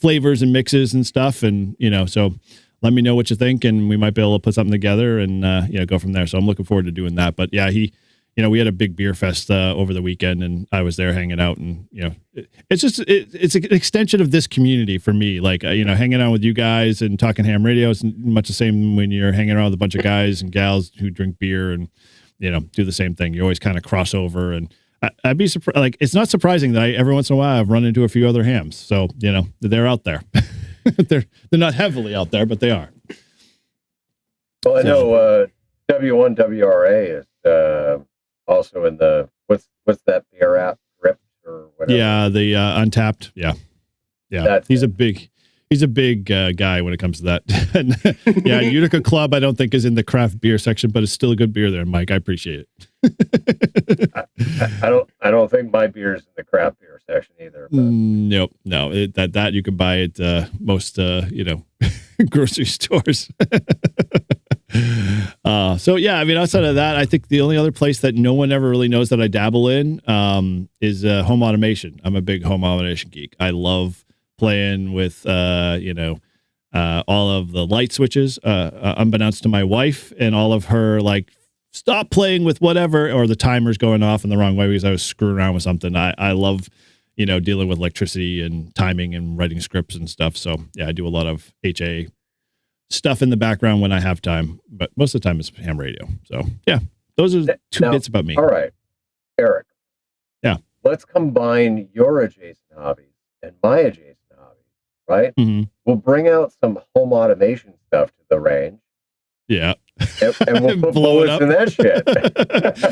flavors and mixes and stuff. And, so let me know what you think, and we might be able to put something together and, go from there. So I'm looking forward to doing that. But yeah, we had a big beer fest over the weekend, and I was there hanging out, and it's just it's an extension of this community for me. Like hanging out with you guys and talking ham radio is much the same when you're hanging around with a bunch of guys and gals who drink beer and do the same thing. You always kind of cross over, and I'd be surprised. Like, it's not surprising that every once in a while I've run into a few other hams. So they're out there. they're not heavily out there, but they are. Well, I know W1WRA is. Also in the what's that beer app, Grip or whatever? Yeah, the Untapped. Yeah. He's a big guy when it comes to that. Yeah, Utica Club I don't think is in the craft beer section, but it's still a good beer there, Mike. I appreciate it. I don't think my beer is in the craft beer section either. But. Nope, no. That you can buy at most grocery stores. So yeah, I mean, outside of that, I think the only other place that no one ever really knows that I dabble in is home automation. I'm a big home automation geek. I love playing with all of the light switches, unbeknownst to my wife, and all of her like stop playing with whatever, or the timer's going off in the wrong way because I was screwing around with something. I love dealing with electricity and timing and writing scripts and stuff. So yeah, I do a lot of HA stuff in the background when I have time, but most of the time it's ham radio. So yeah, those are two bits about me. All right, Eric. Yeah. Let's combine your adjacent hobbies and my adjacent hobbies, right? Mm-hmm. We'll bring out some home automation stuff to the range. Yeah. And we'll put bullets in that shit.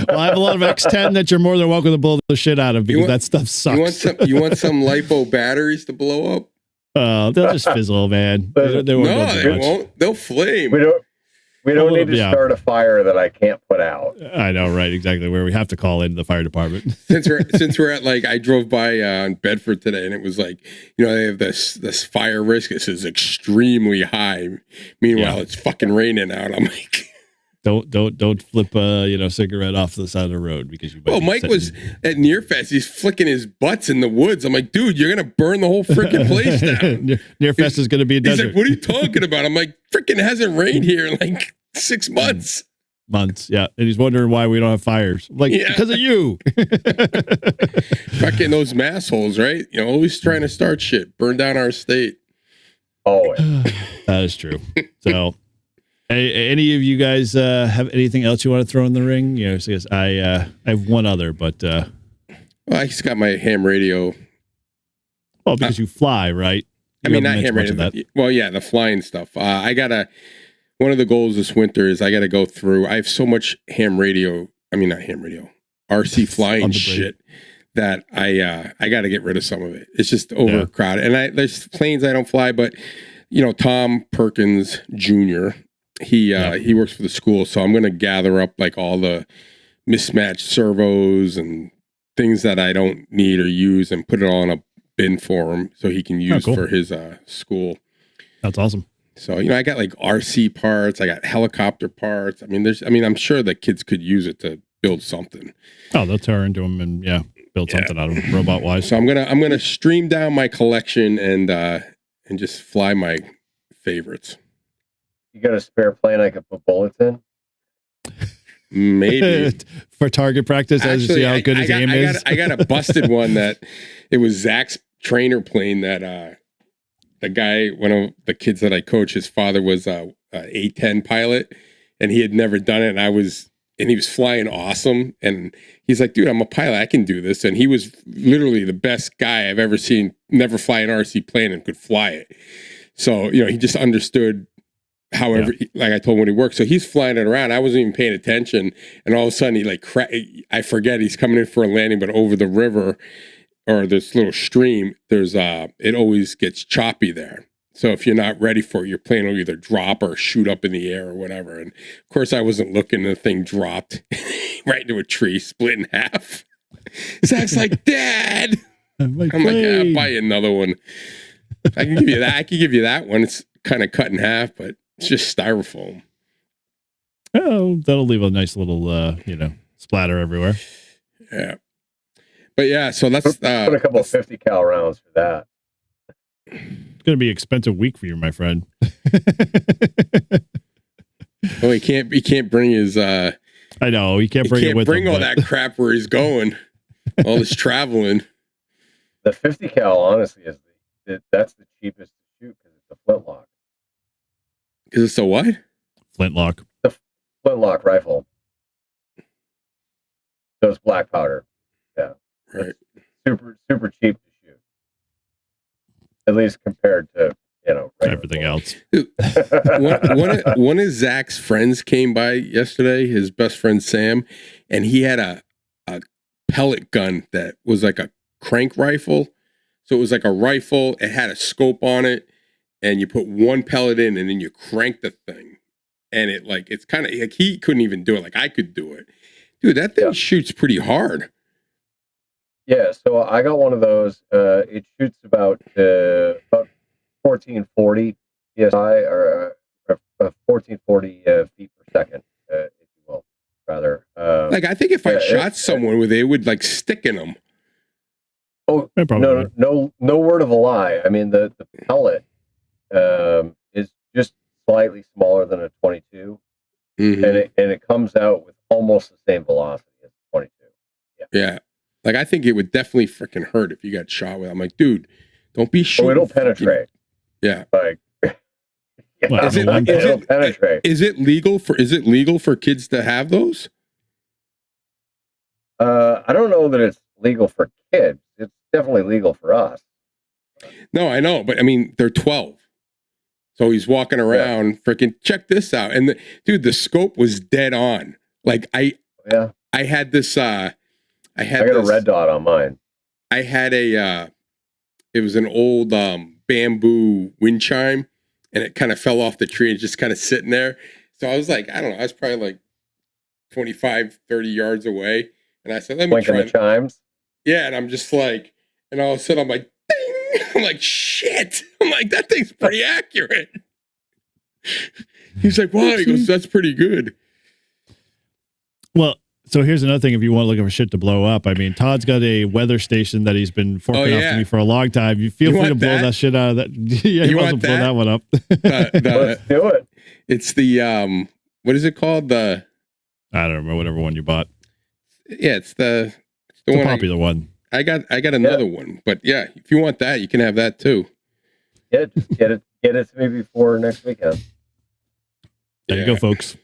Well, I have a lot of X10 that you're more than welcome to blow the shit out of because that stuff sucks. You want some LiPo batteries to blow up? They'll just fizzle, man. They won't. They'll flame. We don't need to start a fire that I can't put out. I know, right? Exactly. Where we have to call in the fire department. since we're at I drove by on Bedford today, and it was like, they have this fire risk. It says extremely high. Meanwhile, it's fucking raining out. I'm like, don't flip a cigarette off the side of the road because you. Well, Mike was at Nearfest. He's flicking his butts in the woods. I'm like, dude, you're gonna burn the whole freaking place down. Nearfest is gonna be a desert. He's like, what are you talking about? I'm like, freaking hasn't rained here in like 6 months. Yeah, and he's wondering why we don't have fires. I'm like, because of you. Fucking those massholes, right? Always trying to start shit, burn down our state. Always. That is true. So. Any of you guys have anything else you want to throw in the ring? So I have one other, but well, I just got my ham radio. Well, because you fly, right? Not ham radio. But, the flying stuff. One of the goals this winter is I got to go through. I have so much ham radio. Not ham radio. RC flying shit that I got to get rid of some of it. It's just overcrowded, and there's planes I don't fly, but Tom Perkins Jr. He works for the school, so I'm going to gather up like all the mismatched servos and things that I don't need or use and put it all in a bin for him so he can use for his school. That's awesome. So, I got like RC parts, I got helicopter parts. I'm sure the kids could use it to build something. Oh, they'll tear into them and build something out of them robot wise. So I'm gonna stream down my collection and just fly my favorites. You got a spare plane I could put bullets in? Maybe. For target practice, as you see how good his aim is? I got a busted one that it was Zach's trainer plane that the guy, one of the kids that I coach, his father was a A-10 pilot, and he had never done it, and he was flying awesome, and he's like, dude, I'm a pilot, I can do this, and he was literally the best guy I've ever seen, never fly an RC plane and could fly it. So, he just understood however, like I told him when he worked. So he's flying it around. I wasn't even paying attention. And all of a sudden he I forget he's coming in for a landing, but over the river or this little stream, there's it always gets choppy there. So if you're not ready for it, your plane will either drop or shoot up in the air or whatever. And of course I wasn't looking, the thing dropped right into a tree, split in half. Zach's like, Dad. I'm like, I'll buy you another one. I can give you that. I can give you that one. It's kind of cut in half, but it's just styrofoam. Oh, that'll leave a nice little, splatter everywhere. Yeah. But so let's put a couple of 50 cal rounds for that. It's going to be an expensive week for you, my friend. Oh, he can't bring his, I know, he can't bring it with him, all that crap where he's going. All this traveling. The 50 cal, honestly, that's the cheapest to shoot because it's a flintlock. Because it's a what? Flintlock. The flintlock rifle. So it's black powder. Yeah. Right. It's super, super cheap to shoot. At least compared to, everything else. One of Zach's friends came by yesterday, his best friend Sam, and he had a pellet gun that was like a crank rifle. So it was like a rifle. It had a scope on it. And you put one pellet in and then you crank the thing. And it's kind of like he couldn't even do it. Like I could do it. Dude, that thing shoots pretty hard. Yeah. So I got one of those. It shoots about 1440 PSI or 1440 feet per second, if you will, rather. Like, I think if I shot someone with it, it would like stick in them. Oh, no word of a lie. I mean, the pellet is just slightly smaller than a 22, and it comes out with almost the same velocity as a 22. Yeah. Like, I think it would definitely freaking hurt if you got shot with it. I'm like, dude, don't be shooting. Oh, it'll penetrate. Yeah. Like, it'll penetrate. Is it legal for kids to have those? I don't know that it's legal for kids. It's definitely legal for us. No, I know, but I mean, they're 12. So he's walking around, freaking check this out. And the scope was dead on. Like, I had this, I got a red dot on mine. I had it was an old bamboo wind chime, and it kind of fell off the tree and just kind of sitting there. So I was like, I don't know, I was probably like 25, 30 yards away. And I said, let me try the chimes. Yeah, and I'm just like, and all of a sudden I'm like, ding! I'm like, shit! I'm like, that thing's pretty accurate. He's like, wow. He goes, that's pretty good. Well, so here's another thing. If you want looking for shit to blow up, I mean, Todd's got a weather station that he's been forking off to me for a long time. You feel free to blow that shit out of that. Yeah, you want to blow that one up. Let's do it. It's the what is it called? I don't remember, whatever one you bought. Yeah, it's the one popular one. I got another one, but yeah, if you want that, you can have that too. Yeah, just get it to me before next weekend. There you go, folks.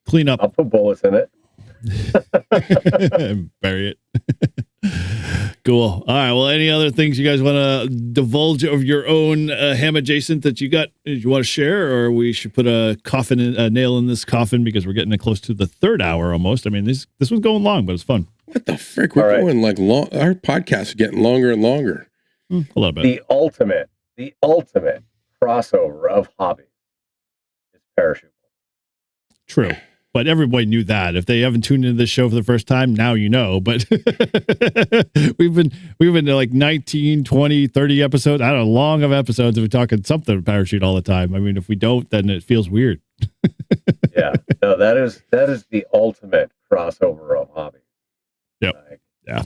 Clean up. I'll put bullets in it. Bury it. Cool. All right. Well, any other things you guys want to divulge of your own ham adjacent that you got? You want to share, or we should put a nail in this coffin because we're getting close to the third hour almost. I mean, this was going long, but it's fun. What the frick? We're going like long. Our podcasts are getting longer and longer. A little bit. The ultimate crossover of hobbies is parachute. True. But everybody knew that. If they haven't tuned into this show for the first time, now you know. But we've been to like 19, 20, 30 episodes. I don't know, long of episodes. We're talking something parachute all the time. I mean, if we don't, then it feels weird. Yeah. No, that is the ultimate crossover of hobbies. Yep. Yeah.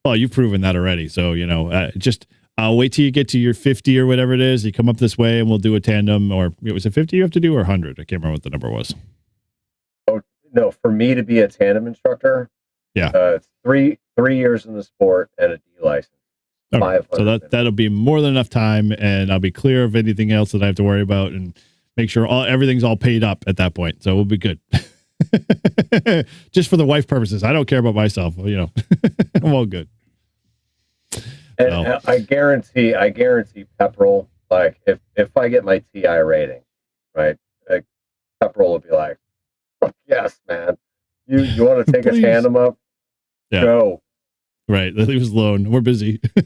Well, you've proven that already. So, I'll wait till you get to your 50 or whatever it is. You come up this way and we'll do a tandem, or was it 50 you have to do or 100? I can't remember what the number was. Oh, no, for me to be a tandem instructor, it's 3 years in the sport and a D license. Okay. So that'll be more than enough time, and I'll be clear of anything else that I have to worry about and make sure everything's all paid up at that point. So we'll be good. Just for the wife purposes. I don't care about myself. I'm all good. And I guarantee Pepperell, like if I get my TI rating, right, Pepperell will be like, oh, yes, man, you want to take a tandem up? Yeah. Go. Right, leave us alone. We're busy. We're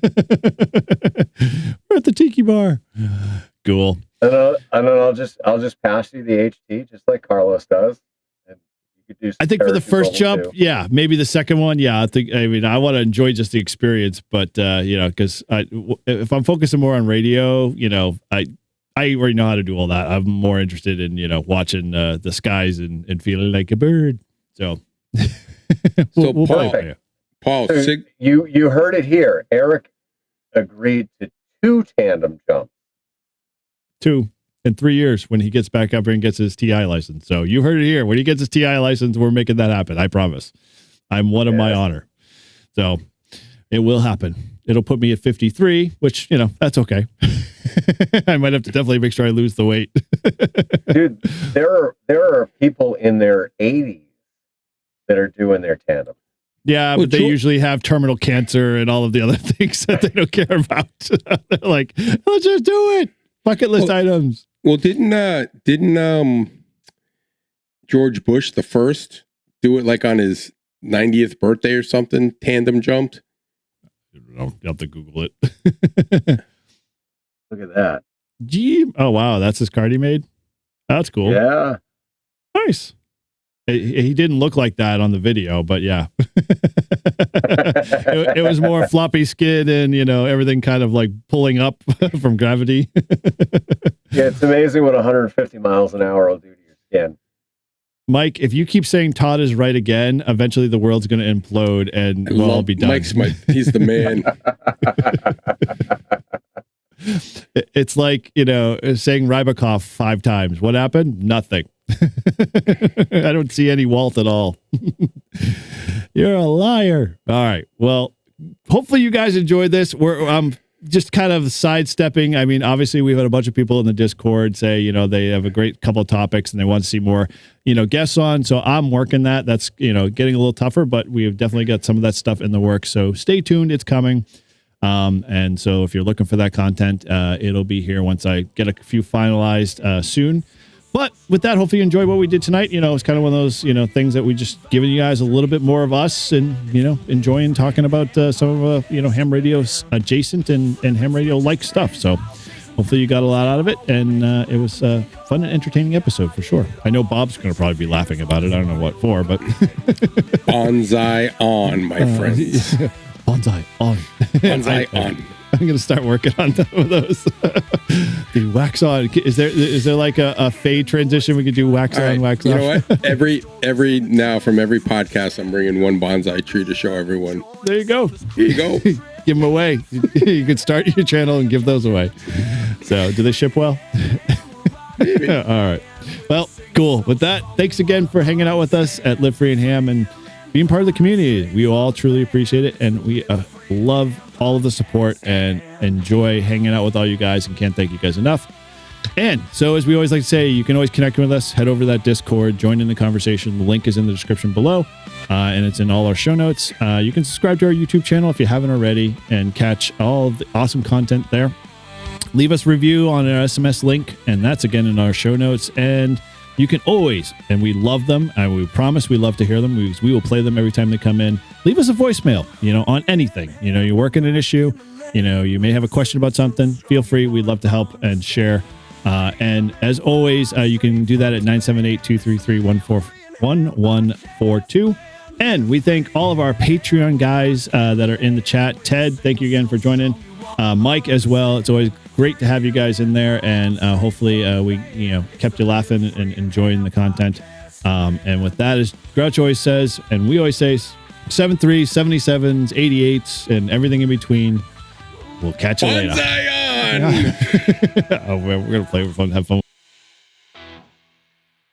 at the tiki bar. Cool. And then I'll just pass you the HT just like Carlos does. I think for the first jump, maybe the second one, I want to enjoy just the experience, but because if I'm focusing more on radio, I already know how to do all that. I'm more interested in watching the skies and feeling like a bird. So, Paul, you heard it here. Eric agreed to 2 tandem jumps. 2. In 3 years when he gets back up here and gets his TI license. So you heard it here. When he gets his TI license, we're making that happen. I promise. I'm one of my honor. So it will happen. It'll put me at 53, which, that's okay. I might have to definitely make sure I lose the weight. Dude, there are people in their 80s that are doing their tandem. Yeah, but they usually have terminal cancer and all of the other things that they don't care about. They're like, let's just do it. Bucket list items. Well, didn't George Bush the first do it like on his 90th birthday or something? Tandem jumped. I don't know. You have to Google it. Look at that. Gee. Oh wow, that's his card he made. That's cool. Yeah. Nice. He didn't look like that on the video, but yeah. it was more floppy skin and everything kind of like pulling up from gravity. Yeah, it's amazing what 150 miles an hour will do to your skin. Mike, if you keep saying Todd is right again, eventually the world's going to implode and we'll all be done. He's the man. It's like, saying Rybakov 5 times. What happened? Nothing. I don't see any Walt at all. You're a liar. All right. Well, hopefully you guys enjoyed this. We're just kind of sidestepping. I mean, obviously we've had a bunch of people in the Discord say, they have a great couple of topics and they want to see more, guests on. So I'm working that. That's, getting a little tougher, but we've definitely got some of that stuff in the works. So stay tuned. It's coming. And so if you're looking for that content, it'll be here once I get a few finalized soon. But with that, hopefully you enjoyed what we did tonight. It's kind of one of those, things that we just giving you guys a little bit more of us and, enjoying talking about some of, ham radio adjacent and ham radio like stuff. So hopefully you got a lot out of it. And it was a fun and entertaining episode for sure. I know Bob's going to probably be laughing about it. I don't know what for, but. Bonsai on, my friends. Bonsai on. Bonsai on. I'm going to start working on some of those. The wax on. Is there like a fade transition we could do wax on, wax off? You know what? Every now from every podcast, I'm bringing one bonsai tree to show everyone. There you go. Here you go. Give them away. You could start your channel and give those away. So, do they ship well? Maybe. All right. Well, cool. With that, thanks again for hanging out with us at Live Free and Ham and being part of the community. We all truly appreciate it, and we love all of the support and enjoy hanging out with all you guys and can't thank you guys enough. And so, as we always like to say, you can always connect with us. Head over to that Discord, join in the conversation. The link is in the description below, and it's in all our show notes. You can subscribe to our YouTube channel if you haven't already and catch all of the awesome content there. Leave us a review on our SMS link, and that's again in our show notes. And you can always, and we love them, and we promise we love to hear them. We will play them every time they come in. Leave us a voicemail, on anything. You're working an issue, you may have a question about something. Feel free. We'd love to help and share. And as always, you can do that at 978-233-1142. And we thank all of our Patreon guys that are in the chat. Ted, thank you again for joining. Mike as well. It's always great to have you guys in there, and hopefully we kept you laughing and enjoying the content. And with that, as Grouch always says, and we always say, 73s, 77s, 88s, and everything in between. We'll catch you later. Bonsai on! Oh, we're gonna play with fun, have fun.